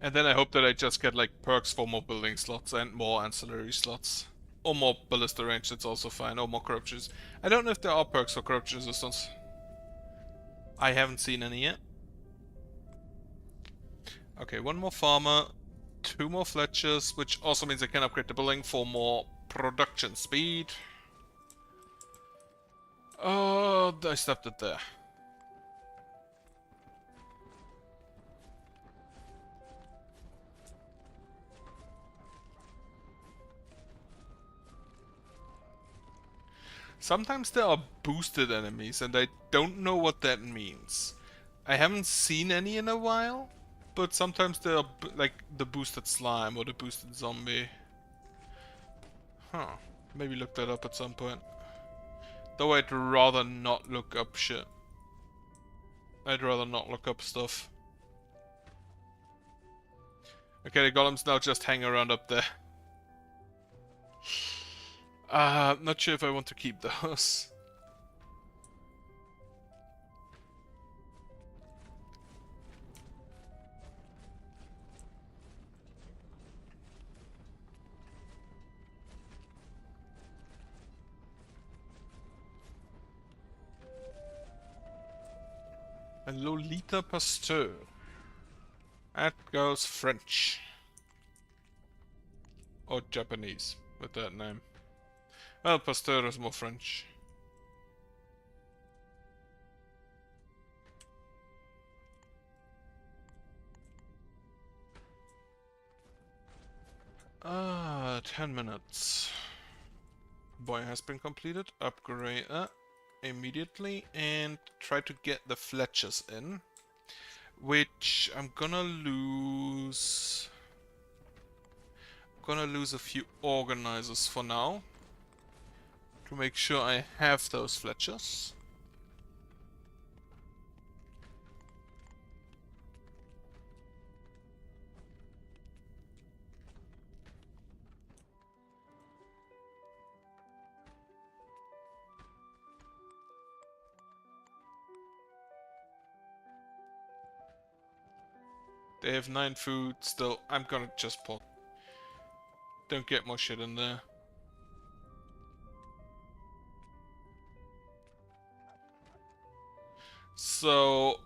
And then I hope that I just get like perks for more building slots and more ancillary slots. Or more ballista range, that's also fine. Or more corruptions. I don't know if there are perks for corruption resistance. I haven't seen any yet. Okay, one more farmer, two more Fletchers, which also means I can upgrade the building for more production speed. Oh, I stopped it there. Sometimes there are boosted enemies, and I don't know what that means. I haven't seen any in a while, but sometimes there are like the boosted slime or the boosted zombie. Huh. Maybe look that up at some point. Though I'd rather not look up shit. I'd rather not look up stuff. Okay, the golems now just hang around up there. Not sure if I want to keep those. A Lolita Pasteur. That goes French. Or Japanese with that name. Well, Pasteur is more French. Ah, 10 minutes. Boy has been completed. Upgrade that immediately and try to get the Fletchers in. Which I'm gonna lose. Gonna lose a few organizers for now. To make sure I have those Fletchers. They have 9 food still. I'm gonna just put. Don't get more shit in there. So,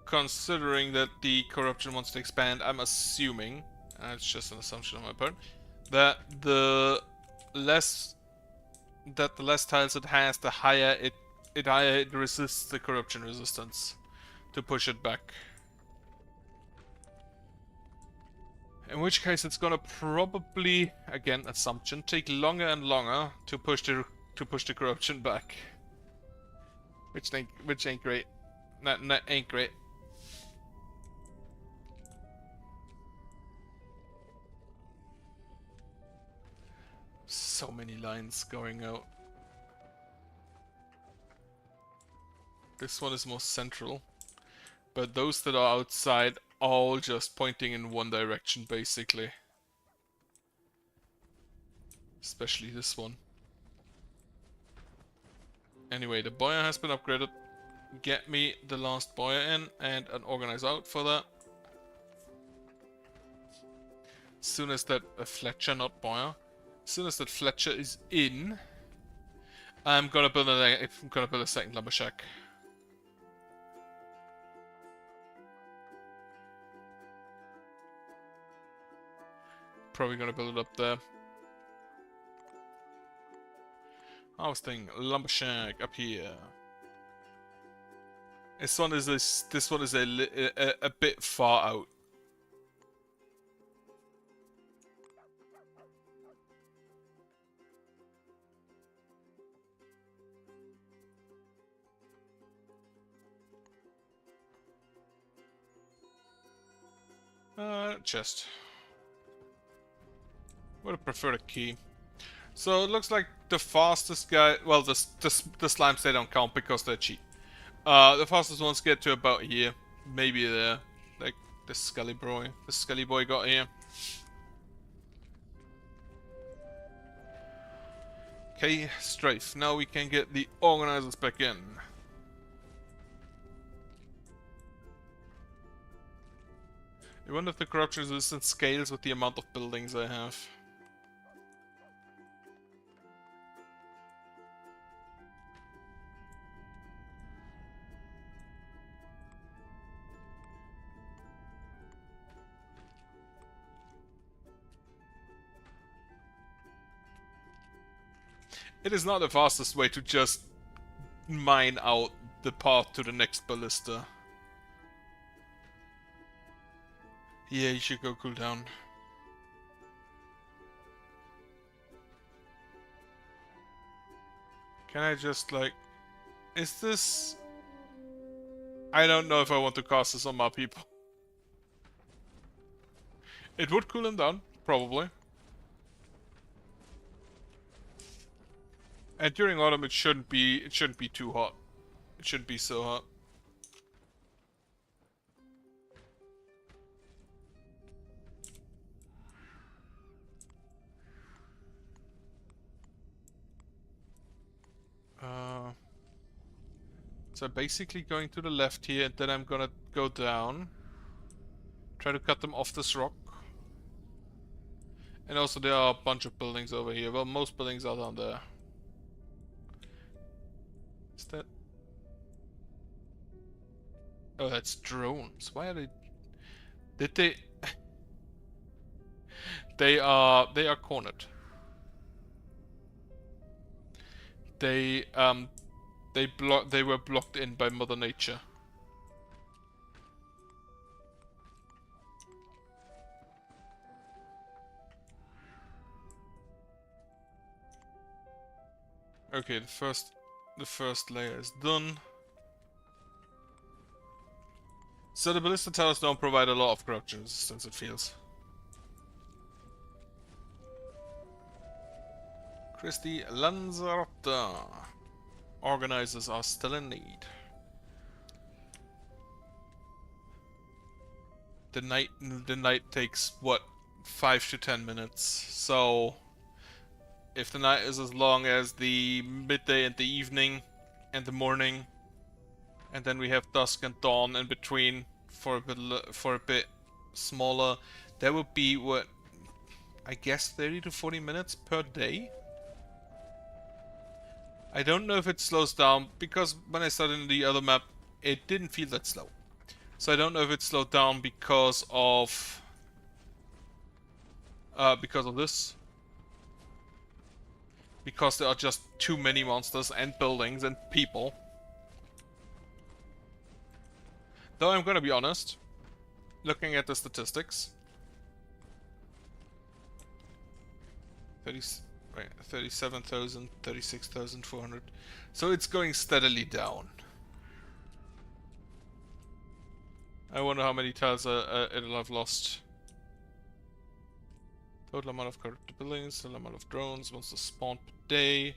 considering that the corruption wants to expand, I'm assuming, and it's just an assumption on my part, that the less tiles it has, the higher it resists the corruption resistance to push it back. In which case, it's gonna probably, again, assumption, take longer and longer to push the corruption back, which ain't great. That ain't great. So many lines going out. This one is more central, but those that are outside all just pointing in one direction, basically. Especially this one. Anyway, the boiler has been upgraded. Get me the last boiler in and an organize out for that. As soon as that Fletcher, not boiler. As soon as that Fletcher is in, I'm gonna build a second lumber shack. Probably gonna build it up there. I was thinking lumber shack up here. This one is a bit far out. Chest. Would have preferred a key. So it looks like the fastest guy. Well, the slimes they don't count because they're cheap. The fastest ones get to about here, maybe there. Like the Scully boy got here. Okay, Strafe. Now we can get the organizers back in. I wonder if the corruption resistance scales with the amount of buildings I have. It is not the fastest way to just mine out the path to the next ballista. Yeah, you should go cool down. Can I just like... Is this... I don't know if I want to cast this on my people. It would cool them down, probably. And during autumn it shouldn't be too hot. It shouldn't be so hot. So basically going to the left here, and then I'm gonna go down. Try to cut them off this rock. And also there are a bunch of buildings over here. Well, most buildings are down there. Is that... Oh, that's drones. Why are they... Did they... They are cornered. They were blocked in by Mother Nature. Okay, the first layer is done. So the ballista towers don't provide a lot of corruption resistance, it feels. Christy Lanzarote. Organizers are still in need. The night takes what, 5 to 10 minutes. So if the night is as long as the midday and the evening and the morning, and then we have dusk and dawn in between for a bit smaller, that would be what, I guess 30 to 40 minutes per day. I don't know if it slows down, because when I started in the other map, it didn't feel that slow. So I don't know if it slowed down because of this. Because there are just too many monsters and buildings and people. Though I'm gonna be honest, looking at the statistics, 37,000, 36,400. So it's going steadily down. I wonder how many tiles it'll have lost. Total amount of corrupted buildings, total amount of drones, monsters spawned per day.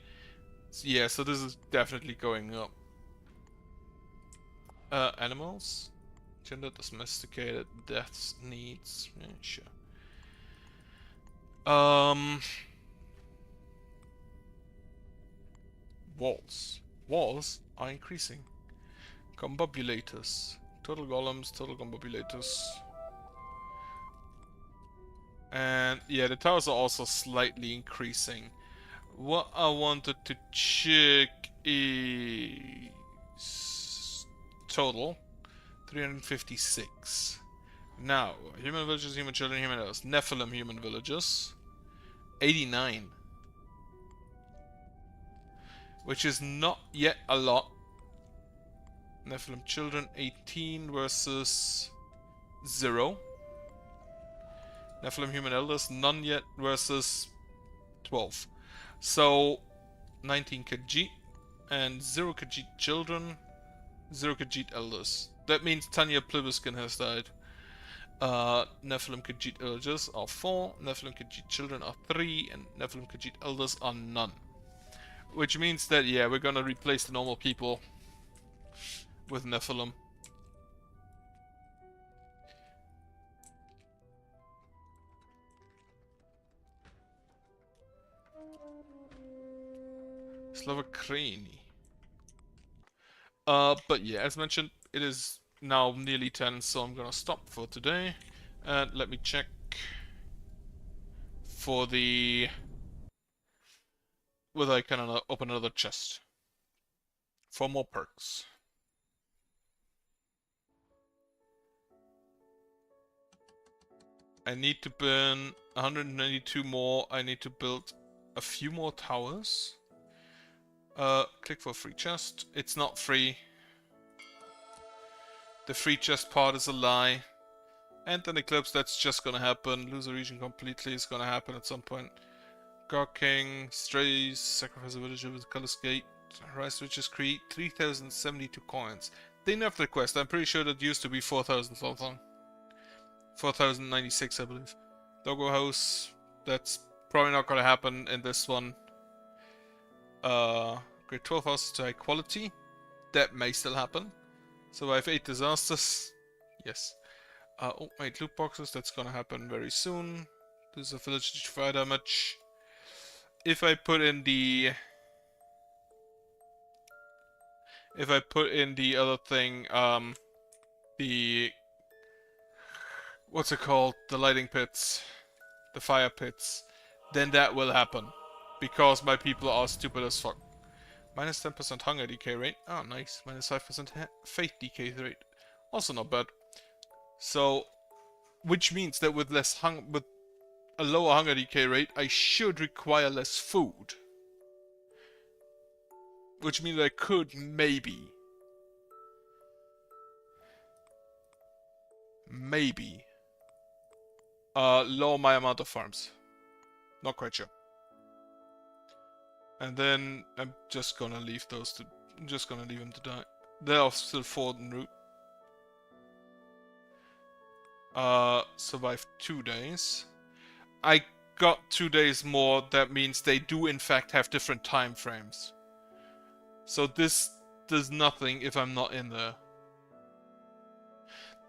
So yeah, so this is definitely going up. Animals? Gender domesticated, deaths, needs. Yeah, sure. Walls. Walls are increasing. Combobulators. Total golems, total combobulators. And yeah, the towers are also slightly increasing. What I wanted to check is total 356. Now, human villages, human children, human adults. Nephilim human villages 89. Which is not yet a lot. Nephilim children 18 versus 0. Nephilim human elders none yet versus 12. So 19 Khajiit and 0 Khajiit children, 0 Khajiit elders. That means Tanya Plibiskin has died. Nephilim Khajiit elders are 4, Nephilim Khajiit children are 3, and Nephilim Khajiit elders are none. Which means that, yeah, we're gonna replace the normal people with Nephilim. Slovakrini. But yeah, as mentioned, it is now nearly 10, so I'm gonna stop for today. And let me check for the... whether I can open another chest. For more perks. I need to burn 192 more. I need to build a few more towers. Click for free chest. It's not free. The free chest part is a lie. And an eclipse, that's just gonna happen. Lose a region completely is gonna happen at some point. Gawking, strays, sacrifice a villager with color's gate. Rise riches, create 3072 coins. They nerfed the quest. I'm pretty sure that used to be 4000 something. 4096, I believe. Doggo house, that's probably not gonna happen in this one. Grade 12 houses to high quality. That may still happen. Survive 8 disasters. Yes. Oh, wait, loot boxes, that's gonna happen very soon. This is a village to fire damage. If I put in the... if I put in the other thing, the... what's it called? The lighting pits. The fire pits. Then that will happen. Because my people are stupid as fuck. Minus 10% hunger decay rate. Oh, nice. Minus 5% faith decay rate. Also not bad. So, which means that with with a lower hunger decay rate, I should require less food. Which means I could maybe lower my amount of farms. Not quite sure. And then I'm just gonna leave those to... I'm just gonna leave them to die. They are still 4 en route. Survive 2 days. I got 2 days more. That means they do in fact have different time frames. So this does nothing if I'm not in there.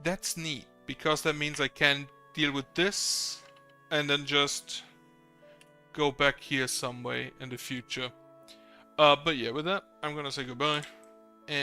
That's neat, because that means I can deal with this and then just go back here some way in the future. But yeah, with that, I'm gonna say goodbye and